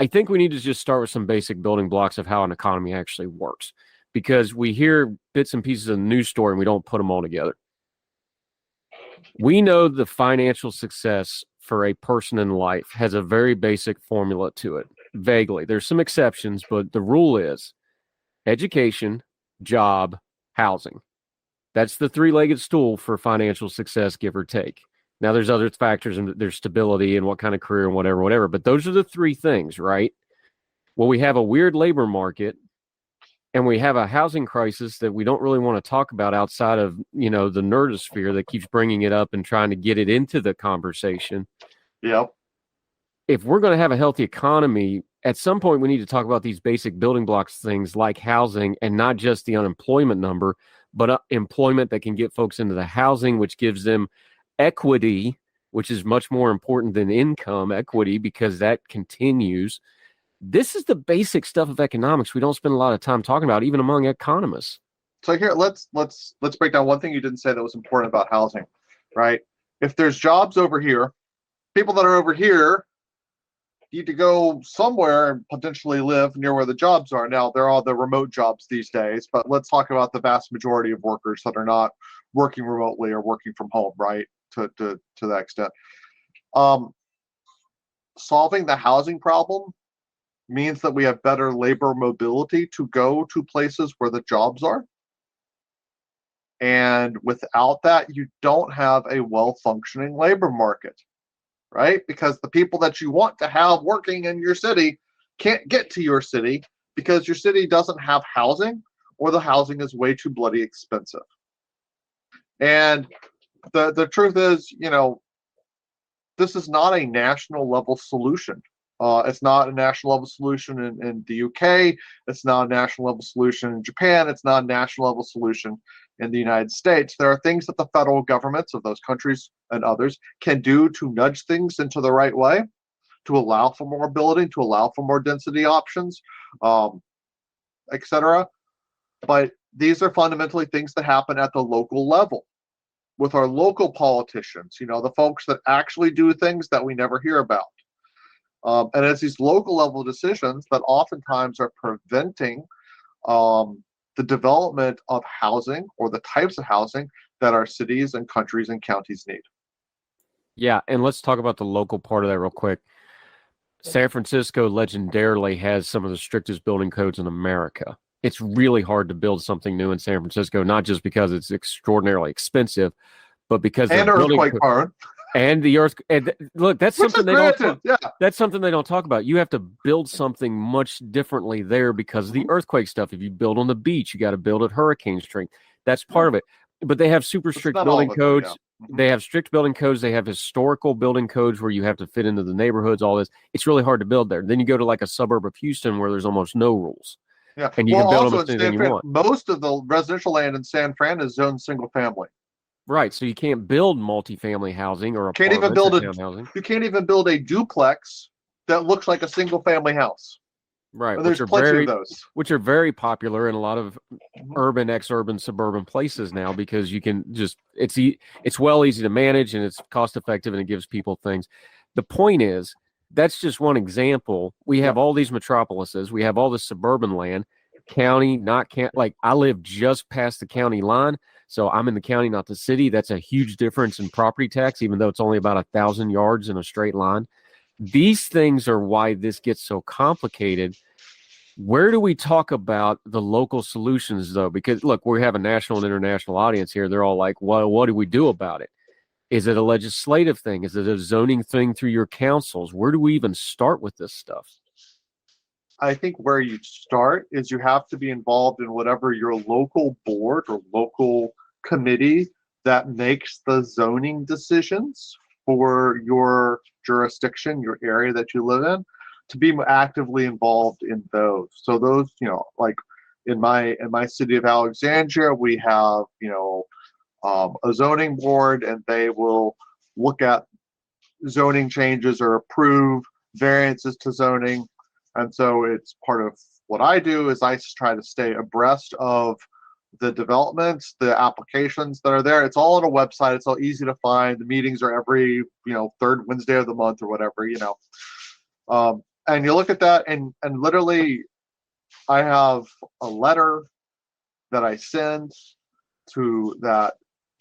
I think we need to just start with some basic building blocks of how an economy actually works, because we hear bits and pieces of the news story and we don't put them all together. We know the financial success for a person in life has a very basic formula to it. Vaguely, there's some exceptions, but the rule is education, job, housing. That's the 3-legged stool for financial success, give or take. Now, there's other factors, and there's stability and what kind of career and whatever. But those are the 3 things, right? Well, we have a weird labor market and we have a housing crisis that we don't really want to talk about outside of, the nerdosphere that keeps bringing it up and trying to get it into the conversation. Yep. If we're going to have a healthy economy, at some point we need to talk about these basic building blocks things like housing, and not just the unemployment number, but employment that can get folks into the housing, which gives them equity, which is much more important than income equity, because that continues. This is the basic stuff of economics we don't spend a lot of time talking about, even among economists. So here, let's break down one thing you didn't say that was important about housing, right? If there's jobs over here, people that are over here need to go somewhere and potentially live near where the jobs are. Now, there are the remote jobs these days, but let's talk about the vast majority of workers that are not working remotely or working from home, right? To that extent. Solving the housing problem means that we have better labor mobility to go to places where the jobs are. And without that, you don't have a well-functioning labor market, right? Because the people that you want to have working in your city can't get to your city because your city doesn't have housing, or the housing is way too bloody expensive. And the truth is, this is not a national level solution. It's not a national level solution in the UK. It's not a national level solution in Japan. It's not a national level solution in the United States. There are things that the federal governments of those countries and others can do to nudge things into the right way, to allow for more mobility, to allow for more density options, etc. But these are fundamentally things that happen at the local level with our local politicians, the folks that actually do things that we never hear about. And it's these local level decisions that oftentimes are preventing the development of housing, or the types of housing that our cities and countries and counties need. Yeah, and let's talk about the local part of that real quick. San Francisco legendarily has some of the strictest building codes in America. It's really hard to build something new in San Francisco, not just because it's extraordinarily expensive, but because and earthquake prone. And the earth. And look, that's something they don't. Yeah. That's something they don't talk about. You have to build something much differently there because of the earthquake stuff. If you build on the beach, you got to build at hurricane strength. That's part of it. But they have super strict building codes. They have strict building codes. They have historical building codes where you have to fit into the neighborhoods. All this. It's really hard to build there. Then you go to like a suburb of Houston where there's almost no rules. Yeah, and you can build almost anything you want. Most of the residential land in San Fran is zoned single family. Right, so you can't build multifamily housing or You can't even build a duplex that looks like a single family house. Right, and there's plenty of those, which are very popular in a lot of urban, ex-urban, suburban places now because you can just it's easy to manage and it's cost effective and it gives people things. The point is, that's just one example. We have all these metropolises. We have all this suburban land, county, not county. Like I live just past the county line. So I'm in the county, not the city. That's a huge difference in property tax, even though it's only about 1,000 yards in a straight line. These things are why this gets so complicated. Where do we talk about the local solutions, though? Because, look, we have a national and international audience here. They're all like, well, what do we do about it? Is it a legislative thing? Is it a zoning thing through your councils? Where do we even start with this stuff? I think where you start is you have to be involved in whatever your local board or local committee that makes the zoning decisions for your jurisdiction, your area that you live in, to be actively involved in those. So those, like in my city of Alexandria, we have, a zoning board, and they will look at zoning changes or approve variances to zoning. And so it's part of what I do is I try to stay abreast of the developments, the applications that are there. It's all on a website. It's all easy to find. The meetings are every, third Wednesday of the month or whatever, and you look at that and literally I have a letter that I send to that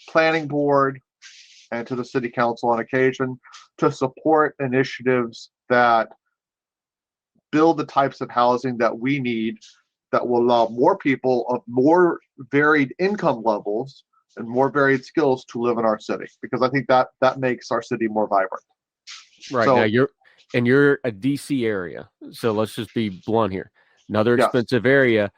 planning board and to the city council on occasion to support initiatives that build the types of housing that we need that will allow more people of more varied income levels and more varied skills to live in our city, because I think that makes our city more vibrant. Right. So, now you're a DC area. So let's just be blunt here. Another expensive area.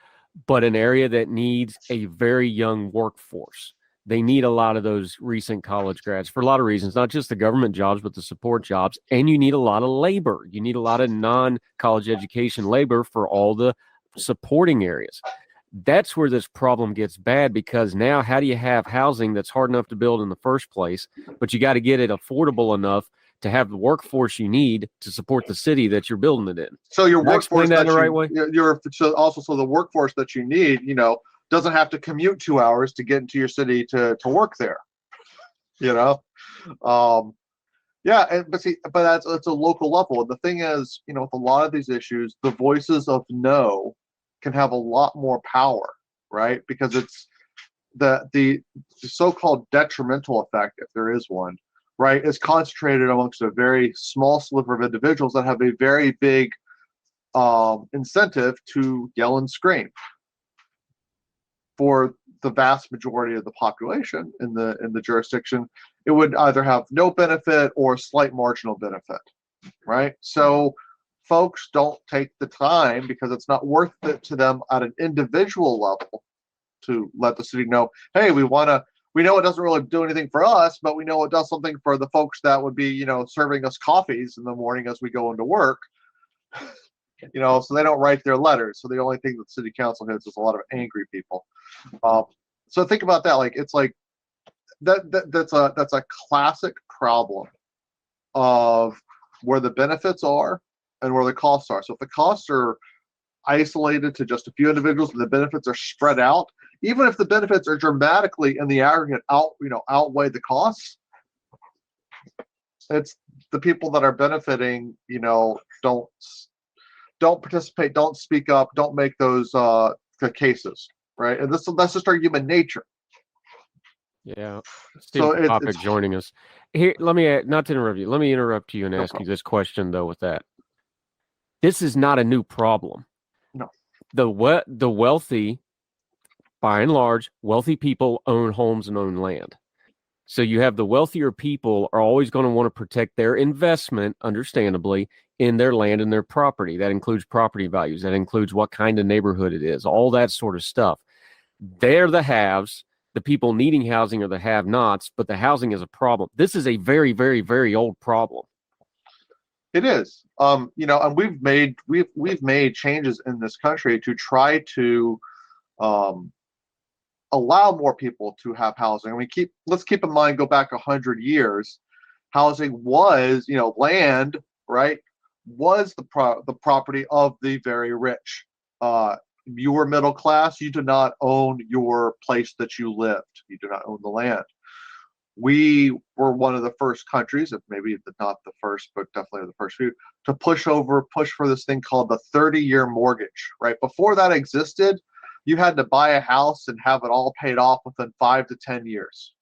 but an area that needs a very young workforce. They need a lot of those recent college grads for a lot of reasons, not just the government jobs, but the support jobs. And you need a lot of labor. You need a lot of non-college education labor for all the supporting areas. That's where this problem gets bad, because now how do you have housing that's hard enough to build in the first place, but you got to get it affordable enough to have the workforce you need to support the city that you're building it in. So your workforce that in the right way? So the workforce that you need, doesn't have to commute 2 hours to get into your city to work there. Yeah, but it's a local level. And the thing is, with a lot of these issues, the voices of no can have a lot more power, right? Because it's the so-called detrimental effect, if there is one, right, is concentrated amongst a very small sliver of individuals that have a very big incentive to yell and scream. For the vast majority of the population in the jurisdiction, it would either have no benefit or slight marginal benefit, right? So folks don't take the time, because it's not worth it to them at an individual level, to let the city know, hey, we know it doesn't really do anything for us, but we know it does something for the folks that would be, serving us coffees in the morning as we go into work. So they don't write their letters. So the only thing that city council has is a lot of angry people. So think about that. Like, it's like that's a classic problem of where the benefits are and where the costs are. So if the costs are isolated to just a few individuals and the benefits are spread out, even if the benefits are dramatically in the aggregate outweigh the costs, it's the people that are benefiting, don't participate, don't speak up, don't make those cases, right? And that's just our human nature. Yeah. Steve Topic joining us. Here, let me, not to interrupt you, let me interrupt you and ask you this question, though, with that. This is not a new problem. No. The wealthy, by and large, wealthy people own homes and own land. So you have the wealthier people are always going to want to protect their investment, understandably, in their land and their property. That includes property values. That includes what kind of neighborhood it is, all that sort of stuff. They're the haves. The people needing housing are the have-nots, but the housing is a problem. This is a very, very, very old problem. It is. And we've made changes in this country to try to allow more people to have housing. I mean, let's keep in mind, go back 100 years, housing was, land, right, was the property of the very rich. You were middle class, you did not own your place that you lived. You do not own the land. We were one of the first countries, if maybe not the first, but definitely the first few, to push for this thing called the 30-year mortgage, right? Before that existed, you had to buy a house and have it all paid off within 5 to 10 years,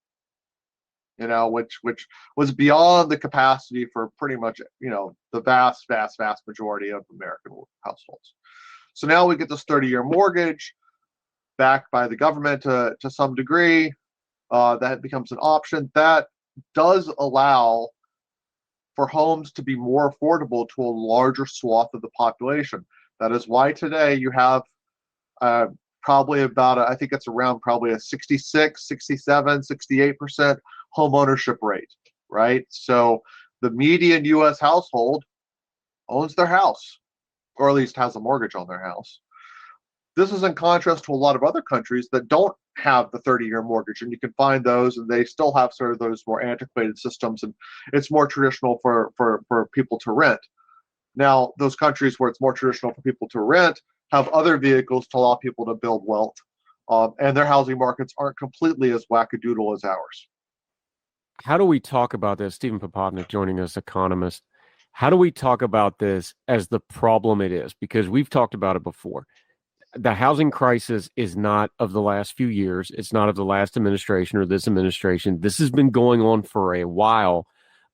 which was beyond the capacity for pretty much, the vast, vast, vast majority of American households. So now we get this 30-year mortgage backed by the government to some degree. That becomes an option. That does allow for homes to be more affordable to a larger swath of the population. That is why today you have probably about, I think it's around probably a 66, 67, 68% home ownership rate, right? So the median U.S. household owns their house, or at least has a mortgage on their house. This is in contrast to a lot of other countries that don't have the 30-year mortgage, and you can find those, and they still have sort of those more antiquated systems, and it's more traditional for people to rent. Now, those countries where it's more traditional for people to rent have other vehicles to allow people to build wealth, and their housing markets aren't completely as wackadoodle as ours. How do we talk about this? Stephen Popotnick joining us, economist. How do we talk about this as the problem it is? Because we've talked about it before. The housing crisis is not of the last few years. It's not of the last administration or this administration. This has been going on for a while,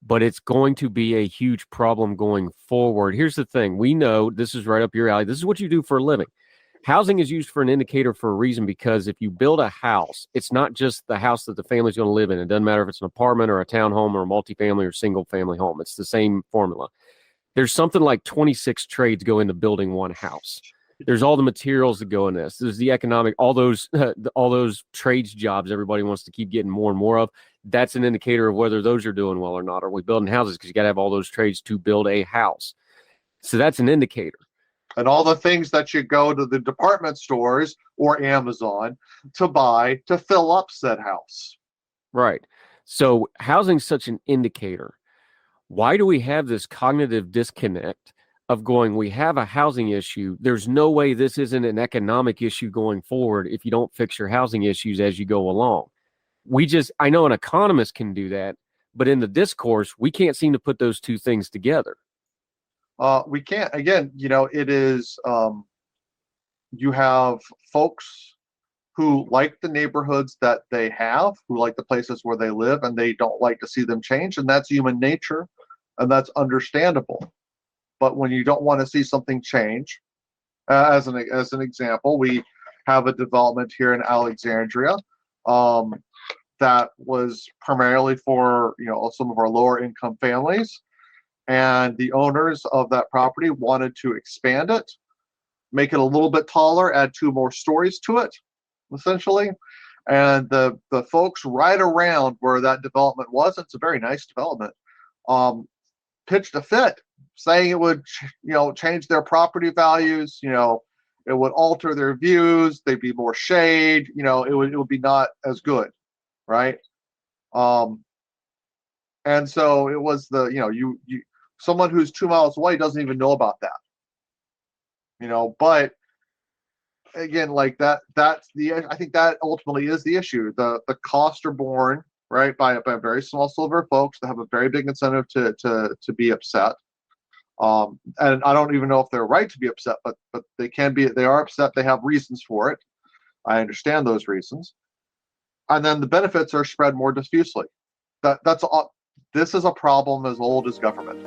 but it's going to be a huge problem going forward. Here's the thing. We know this is right up your alley. This is what you do for a living. Housing is used for an indicator for a reason, because if you build a house, it's not just the house that the family's going to live in. It doesn't matter if it's an apartment or a townhome or a multifamily or single family home. It's the same formula. There's something like 26 trades go into building one house. There's all the materials that go in this. There's the economic, all those trades jobs everybody wants to keep getting more and more of. That's an indicator of whether those are doing well or not. Are we building houses? Because you got to have all those trades to build a house. So that's an indicator. And all the things that you go to the department stores or Amazon to buy to fill up said house. Right. So housing's such an indicator. Why do we have this cognitive disconnect of going, we have a housing issue. There's no way this isn't an economic issue going forward if you don't fix your housing issues as you go along. I know an economist can do that, but in the discourse, we can't seem to put those two things together. We can't, again, it is, you have folks who like the neighborhoods that they have, who like the places where they live, and they don't like to see them change, and that's human nature, and that's understandable. But when you don't want to see something change, as an example, we have a development here in Alexandria that was primarily for some of our lower income families, and the owners of that property wanted to expand it, make it a little bit taller, add 2 more stories to it, essentially. And the folks right around where that development was, it's a very nice development, pitched a fit, saying it would change their property values, it would alter their views, they'd be more shade, it would be not as good, right? And so it was you someone who's 2 miles away doesn't even know about that, but again, like that's I think that ultimately is the issue. The costs are borne, right, by a very small sliver of folks that have a very big incentive to be upset. And I don't even know if they're right to be upset, but they are upset. They have reasons for it. I understand those reasons. And then the benefits are spread more diffusely. That's all. This is a problem as old as government.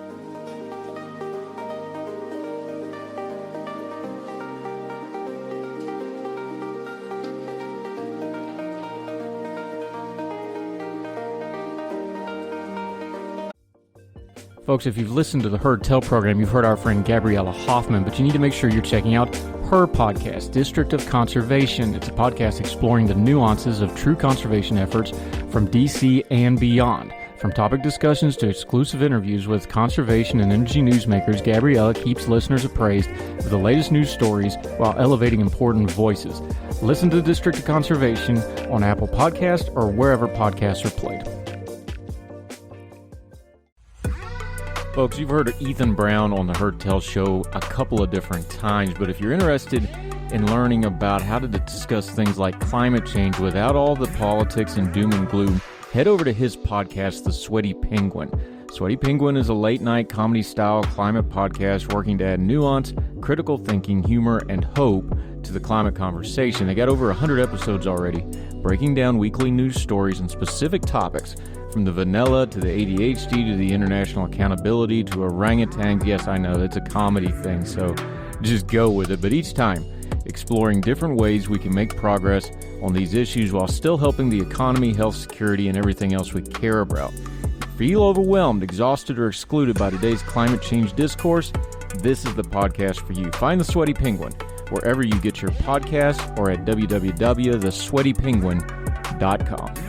Folks, if you've listened to the Heard Tell program, you've heard our friend Gabriella Hoffman, but you need to make sure you're checking out her podcast, District of Conservation. It's a podcast exploring the nuances of true conservation efforts from DC and beyond. From topic discussions to exclusive interviews with conservation and energy newsmakers, Gabriella keeps listeners appraised of the latest news stories while elevating important voices. Listen to District of Conservation on Apple Podcasts or wherever podcasts are played. Folks, you've heard of Ethan Brown on the Heard Tell show a couple of different times, but if you're interested in learning about how to discuss things like climate change without all the politics and doom and gloom, head over to his podcast, The Sweaty Penguin. Sweaty Penguin is a late-night comedy-style climate podcast working to add nuance, critical thinking, humor, and hope to the climate conversation. They got over 100 episodes already, breaking down weekly news stories and specific topics, from the vanilla to the ADHD to the international accountability to orangutans. Yes, I know, that's a comedy thing, so just go with it. But each time, exploring different ways we can make progress on these issues while still helping the economy, health, security, and everything else we care about. Feel overwhelmed, exhausted, or excluded by today's climate change discourse? This is the podcast for you. Find The Sweaty Penguin wherever you get your podcasts or at www.thesweatypenguin.com.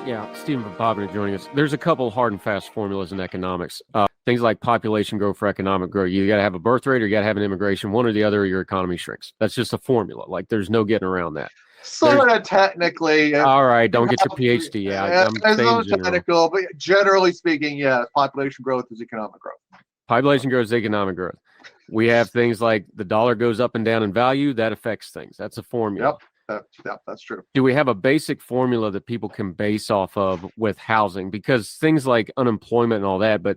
Yeah, Stephen Popovich joining us. There's a couple hard and fast formulas in economics. Things like population growth for economic growth. You got to have a birth rate or you got to have an immigration, one or the other, or your economy shrinks. That's just a formula. Like there's no getting around that. Sort of technically. All right, don't get your PhD out. It's not technical, but generally speaking, yeah, population growth is economic growth. Population growth is economic growth. We have things like the dollar goes up and down in value. That affects things. That's a formula. Yep, that's true. Do we have a basic formula that people can base off of with housing? Because things like unemployment and all that, but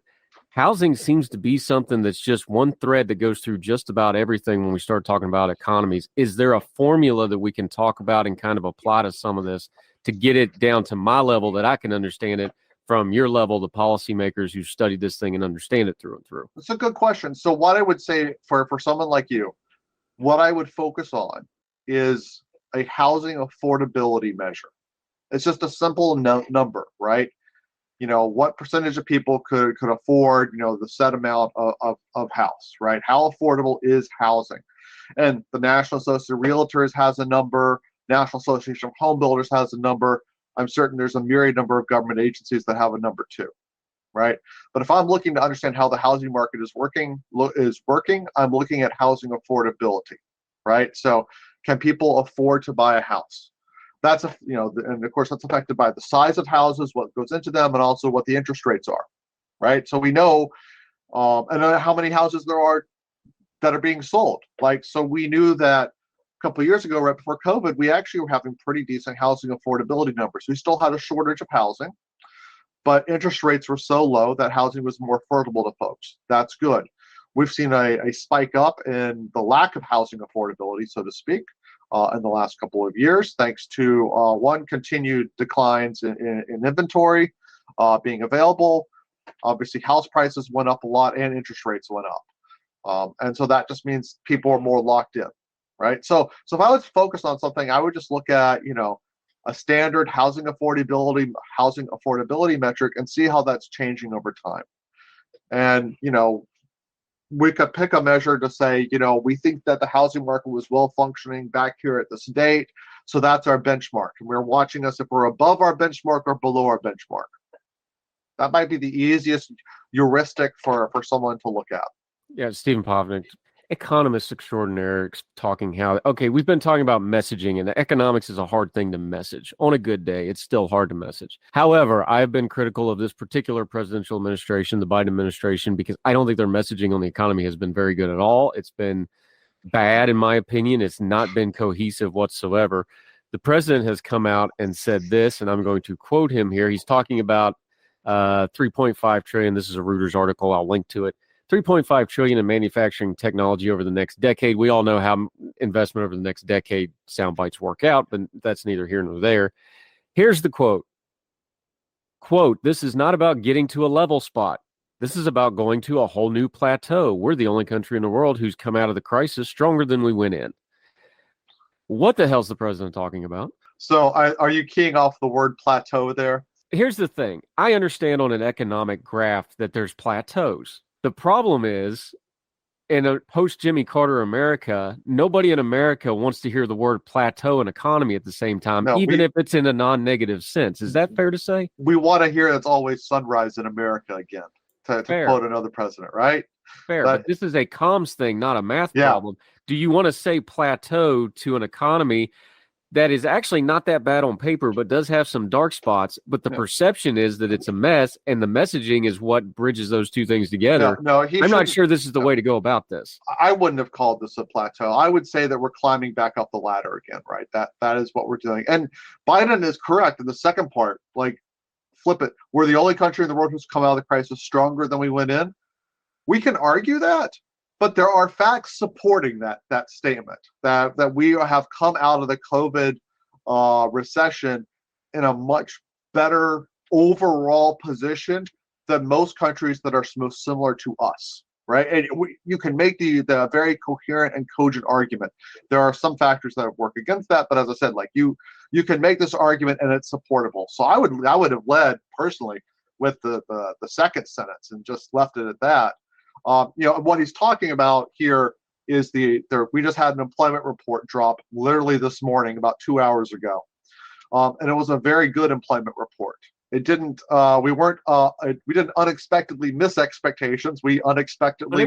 housing seems to be something that's just one thread that goes through just about everything when we start talking about economies. Is there a formula that we can talk about and kind of apply to some of this to get it down to my level that I can understand it from your level, the policymakers who studied this thing and understand it through and through? That's a good question. So what I would say for someone like you, what I would focus on is a housing affordability measure. It's just a simple number, right? What percentage of people could afford, the set amount of house, right? How affordable is housing? And the National Association of Realtors has a number. National Association of Home Builders has a number. I'm certain there's a myriad number of government agencies that have a number too, right? But if I'm looking to understand how the housing market is working, I'm looking at housing affordability, right? So can people afford to buy a house? That's and of course that's affected by the size of houses, what goes into them, and also what the interest rates are, right? So we know, and how many houses there are that are being sold. So we knew that a couple of years ago, right before COVID, we actually were having pretty decent housing affordability numbers. We still had a shortage of housing, but interest rates were so low that housing was more affordable to folks. That's good. We've seen a spike up in the lack of housing affordability, so to speak, in the last couple of years, thanks to continued declines in inventory being available. Obviously, house prices went up a lot and interest rates went up. And so that just means people are more locked in, right? So if I was focused on something, I would just look at, a standard housing affordability metric and see how that's changing over time. And, we could pick a measure to say, we think that the housing market was well functioning back here at this date. So that's our benchmark. And we're watching us if we're above our benchmark or below our benchmark. That might be the easiest heuristic for someone to look at. Yeah, Stephen Povnick, economist extraordinaire, talking how, okay, we've been talking about messaging, and the economics is a hard thing to message. On a good day, it's still hard to message. However, I've been critical of this particular presidential administration, the Biden administration, because I don't think their messaging on the economy has been very good at all. It's been bad, in my opinion. It's not been cohesive whatsoever. The president has come out and said this, and I'm going to quote him here. He's talking about 3.5 trillion. This is a Reuters article. I'll link to it. 3.5 trillion in manufacturing technology over the next decade. We all know how investment over the next decade sound bites work out, but that's neither here nor there. Here's the quote. Quote, "This is not about getting to a level spot. This is about going to a whole new plateau. We're the only country in the world who's come out of the crisis stronger than we went in." What the hell's the president talking about? So are you keying off the word plateau there? Here's the thing. I understand on an economic graph that there's plateaus. The problem is, in a post-Jimmy Carter America, nobody in America wants to hear the word plateau and economy at the same time, even if it's in a non-negative sense. Is that fair to say? We want to hear it's always sunrise in America again, to quote another president, right? Fair, but this is a comms thing, not a math problem. Do you want to say plateau to an economy that is actually not that bad on paper, but does have some dark spots, but the perception is that it's a mess, and the messaging is what bridges those two things together? I'm not sure this is the way to go about this. I wouldn't have called this a plateau. I would say that we're climbing back up the ladder again, right? That is what we're doing. And Biden is correct in the second part. Flip it. We're the only country in the world who's come out of the crisis stronger than we went in. We can argue that, but there are facts supporting that statement, that we have come out of the COVID recession in a much better overall position than most countries that are most similar to us, right? And you can make the very coherent and cogent argument. There are some factors that work against that, but as I said, you can make this argument and it's supportable. So I would have led personally with the second sentence and just left it at that. What he's talking about here is we just had an employment report drop literally this morning, about 2 hours ago, and it was a very good employment report. It didn't. We didn't unexpectedly miss expectations. We unexpectedly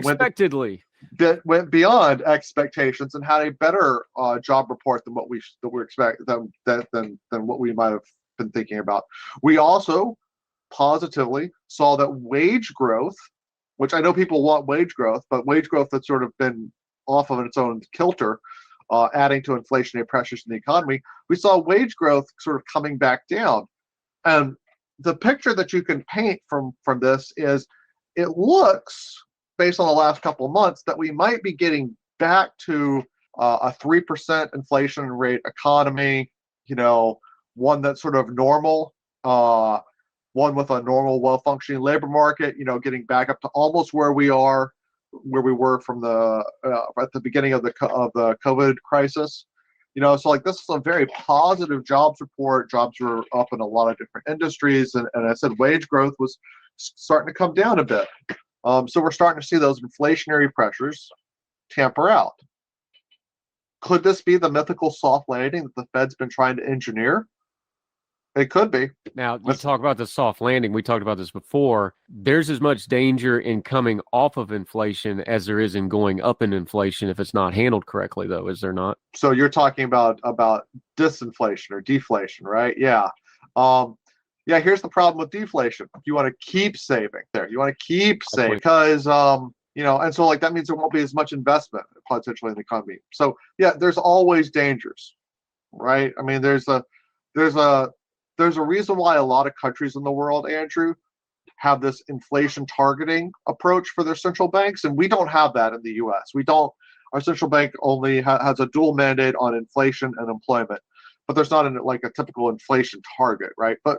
went beyond expectations and had a better job report than what we expect than what we might have been thinking about. We also positively saw that wage growth, which I know people want wage growth, but wage growth that's sort of been off of its own kilter, adding to inflationary pressures in the economy, we saw wage growth sort of coming back down. And the picture that you can paint from this is, it looks, based on the last couple of months, that we might be getting back to a 3% inflation rate economy, one that's sort of normal, one with a normal, well-functioning labor market, getting back up to almost where we were from at the beginning of the COVID crisis. So like this is a very positive jobs report. Jobs were up in a lot of different industries, and I said wage growth was starting to come down a bit. So we're starting to see those inflationary pressures tamper out. Could this be the mythical soft landing that the Fed's been trying to engineer? It could be. Now, you talk about the soft landing. We talked about this before. There's as much danger in coming off of inflation as there is in going up in inflation if it's not handled correctly, though, is there not? So you're talking about disinflation or deflation, right? Yeah. Yeah, here's the problem with deflation. You want to keep saving there. You want to keep saving because, and so like that means there won't be as much investment potentially in the economy. So yeah, there's always dangers, right? I mean, there's a reason why a lot of countries in the world, Andrew, have this inflation targeting approach for their central banks, and we don't have that in the U.S. We don't. Our central bank only has a dual mandate on inflation and employment, but there's not like a typical inflation target, right? But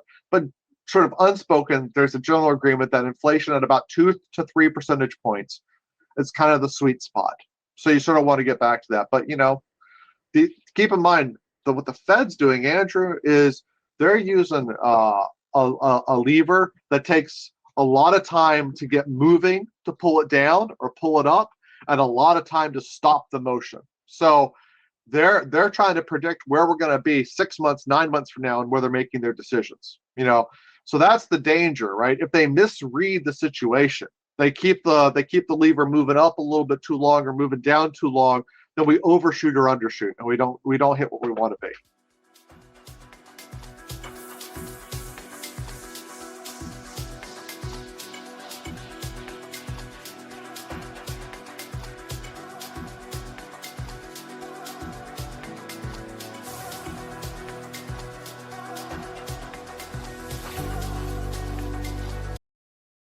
sort of unspoken, there's a general agreement that inflation at about 2 to 3 percentage points is kind of the sweet spot. So you sort of want to get back to that, but keep in mind that what the Fed's doing, Andrew, is they're using a lever that takes a lot of time to get moving to pull it down or pull it up, and a lot of time to stop the motion. So they're trying to predict where we're going to be 6 months, 9 months from now, and where they're making their decisions. So that's the danger, right? If they misread the situation, they keep the lever moving up a little bit too long or moving down too long, then we overshoot or undershoot, and we don't hit what we want to be.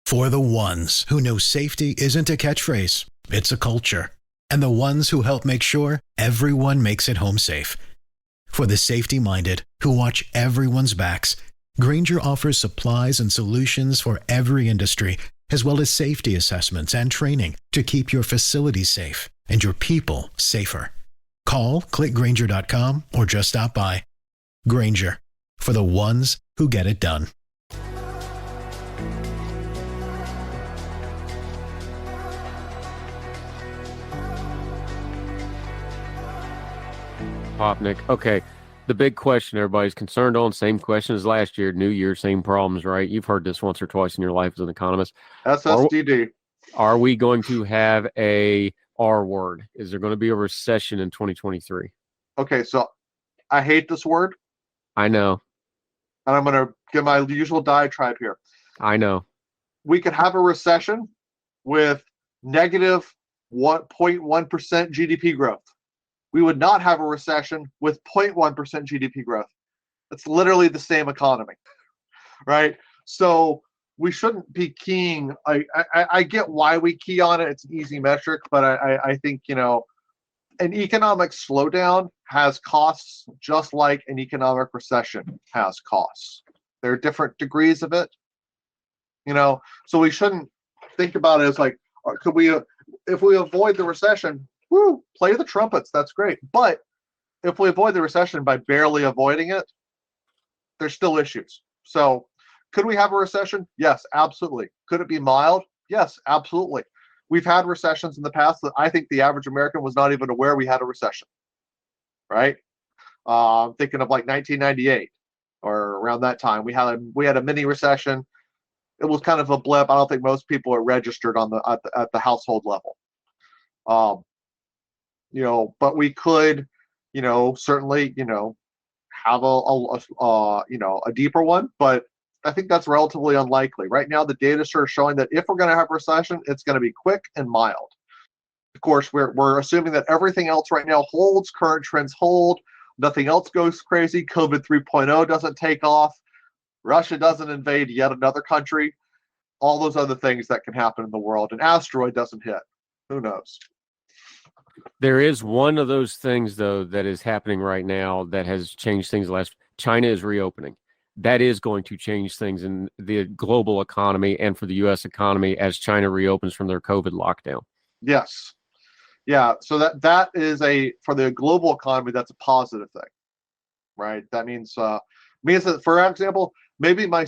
For the ones who know safety isn't a catchphrase, it's a culture. And the ones who help make sure everyone makes it home safe. For the safety-minded who watch everyone's backs, Grainger offers supplies and solutions for every industry, as well as safety assessments and training to keep your facilities safe and your people safer. Call, click Grainger.com, or just stop by. Grainger, for the ones who get it done. Popnik. Okay. The big question everybody's concerned on, same question as last year, New Year, same problems, right? You've heard this once or twice in your life as an economist. SSDD. Are we going to have a R word? Is there going to be a recession in 2023? Okay, so I hate this word. I know. And I'm going to give my usual diatribe here. I know. We could have a recession with negative 0.1% GDP growth. We would not have a recession with 0.1% GDP growth. It's literally the same economy, right? So we shouldn't be keying. I get why we key on it. It's an easy metric, but I think, an economic slowdown has costs just like an economic recession has costs. There are different degrees of it, so we shouldn't think about it as like, if we avoid the recession, woo, play the trumpets. That's great. But if we avoid the recession by barely avoiding it, there's still issues. So could we have a recession? Yes, absolutely. Could it be mild? Yes, absolutely. We've had recessions in the past that I think the average American was not even aware we had a recession, right? I'm thinking of like 1998 or around that time. We had a mini recession. It was kind of a blip. I don't think most people are registered on at the household level. But we could, certainly, have a deeper one, but I think that's relatively unlikely. Right now, the data are showing that if we're going to have a recession, it's going to be quick and mild. Of course, we're assuming that everything else right now holds, current trends hold, nothing else goes crazy, COVID 3.0 doesn't take off, Russia doesn't invade yet another country, all those other things that can happen in the world, an asteroid doesn't hit. Who knows? There is one of those things, though, that is happening right now that has changed things. China is reopening. That is going to change things in the global economy and for the U.S. economy as China reopens from their COVID lockdown. Yes. Yeah, so that is for the global economy, that's a positive thing, right? That means that, for example, maybe my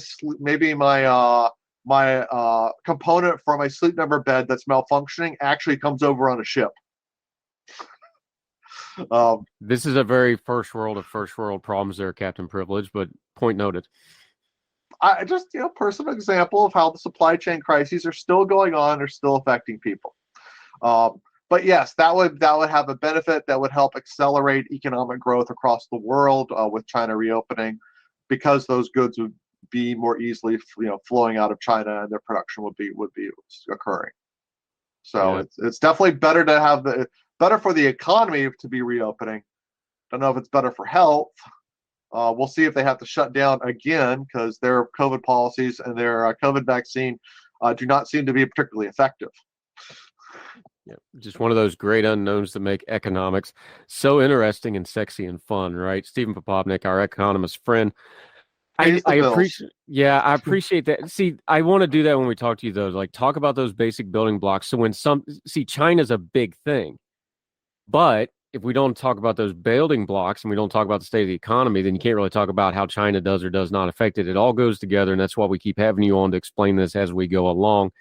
component for my Sleep Number bed that's malfunctioning actually comes over on a ship. This is a very first world problems there, Captain Privilege, but point noted. I just, personal example of how the supply chain crises are still going on, are still affecting people. But yes, that would have a benefit that would help accelerate economic growth across the world with China reopening, because those goods would be more easily flowing out of China, and their production would be occurring. So yeah. It's definitely better to have better for the economy to be reopening. Don't know if it's better for health. We'll see if they have to shut down again, because their COVID policies and their COVID vaccine do not seem to be particularly effective. Yeah, just one of those great unknowns that make economics so interesting and sexy and fun, right? Stephen Popovnik, our economist friend. I appreciate that. See, I want to do that when we talk to you, though. Like, talk about those basic building blocks. So when China's a big thing, but if we don't talk about those building blocks and we don't talk about the state of the economy, then you can't really talk about how China does or does not affect it. It all goes together, and that's why we keep having you on to explain this as we go along.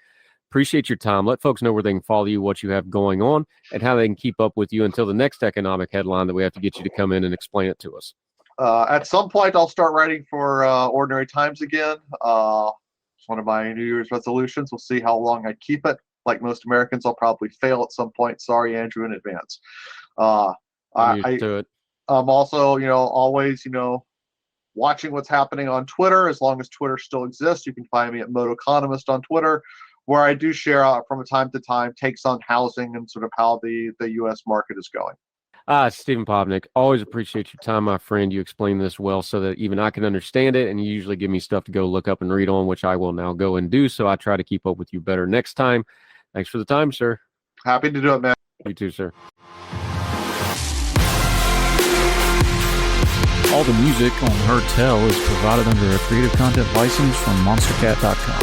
Appreciate your time. Let folks know where they can follow you, what you have going on, and how they can keep up with you until the next economic headline that we have to get you to come in and explain it to us. At some point, I'll start writing for Ordinary Times again. It's one of my New Year's resolutions. We'll see how long I keep it. Like most Americans, I'll probably fail at some point. Sorry, Andrew, in advance. I'm also, always, watching what's happening on Twitter. As long as Twitter still exists, you can find me at Moto Economist on Twitter, where I do share from time to time takes on housing and sort of how the U.S. market is going. Stephen Popnik, always appreciate your time, my friend. You explain this well so that even I can understand it, and you usually give me stuff to go look up and read on, which I will now go and do, so I try to keep up with you better next time. Thanks for the time, sir. Happy to do it, man. You too, sir. All the music on Heard Tell is provided under a Creative Content license from monstercat.com.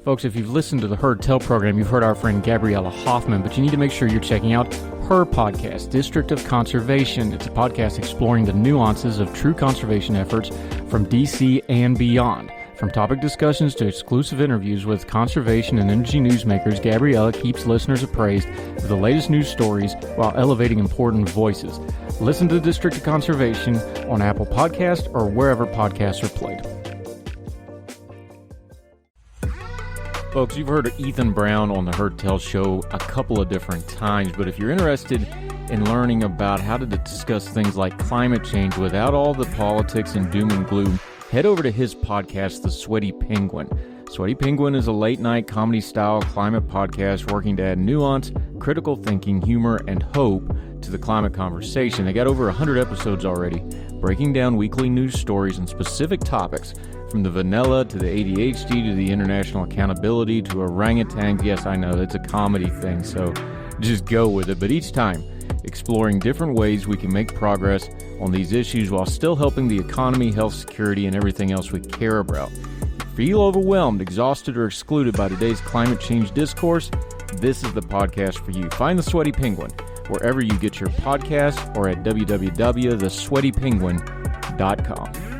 Folks, if you've listened to the Heard Tell program, you've heard our friend Gabriella Hoffman, but you need to make sure you're checking out her podcast, District of Conservation. It's a podcast exploring the nuances of true conservation efforts from DC and beyond. From topic discussions to exclusive interviews with conservation and energy newsmakers, Gabriella keeps listeners appraised of the latest news stories while elevating important voices. Listen to the District of Conservation on Apple Podcasts or wherever podcasts are played. Folks, you've heard of Ethan Brown on the Heard Tell show a couple of different times, but if you're interested in learning about how to discuss things like climate change without all the politics and doom and gloom, head over to his podcast, The Sweaty Penguin. Sweaty Penguin is a late-night comedy-style climate podcast working to add nuance, critical thinking, humor, and hope to the climate conversation. They got over 100 episodes already, breaking down weekly news stories and specific topics, from the vanilla to the ADHD to the international accountability to orangutans. Yes, I know, it's a comedy thing, so just go with it. But each time, exploring different ways we can make progress on these issues while still helping the economy, health, security, and everything else we care about. Feel overwhelmed, exhausted, or excluded by today's climate change discourse? This is the podcast for you. Find The Sweaty Penguin wherever you get your podcasts or at www.thesweatypenguin.com.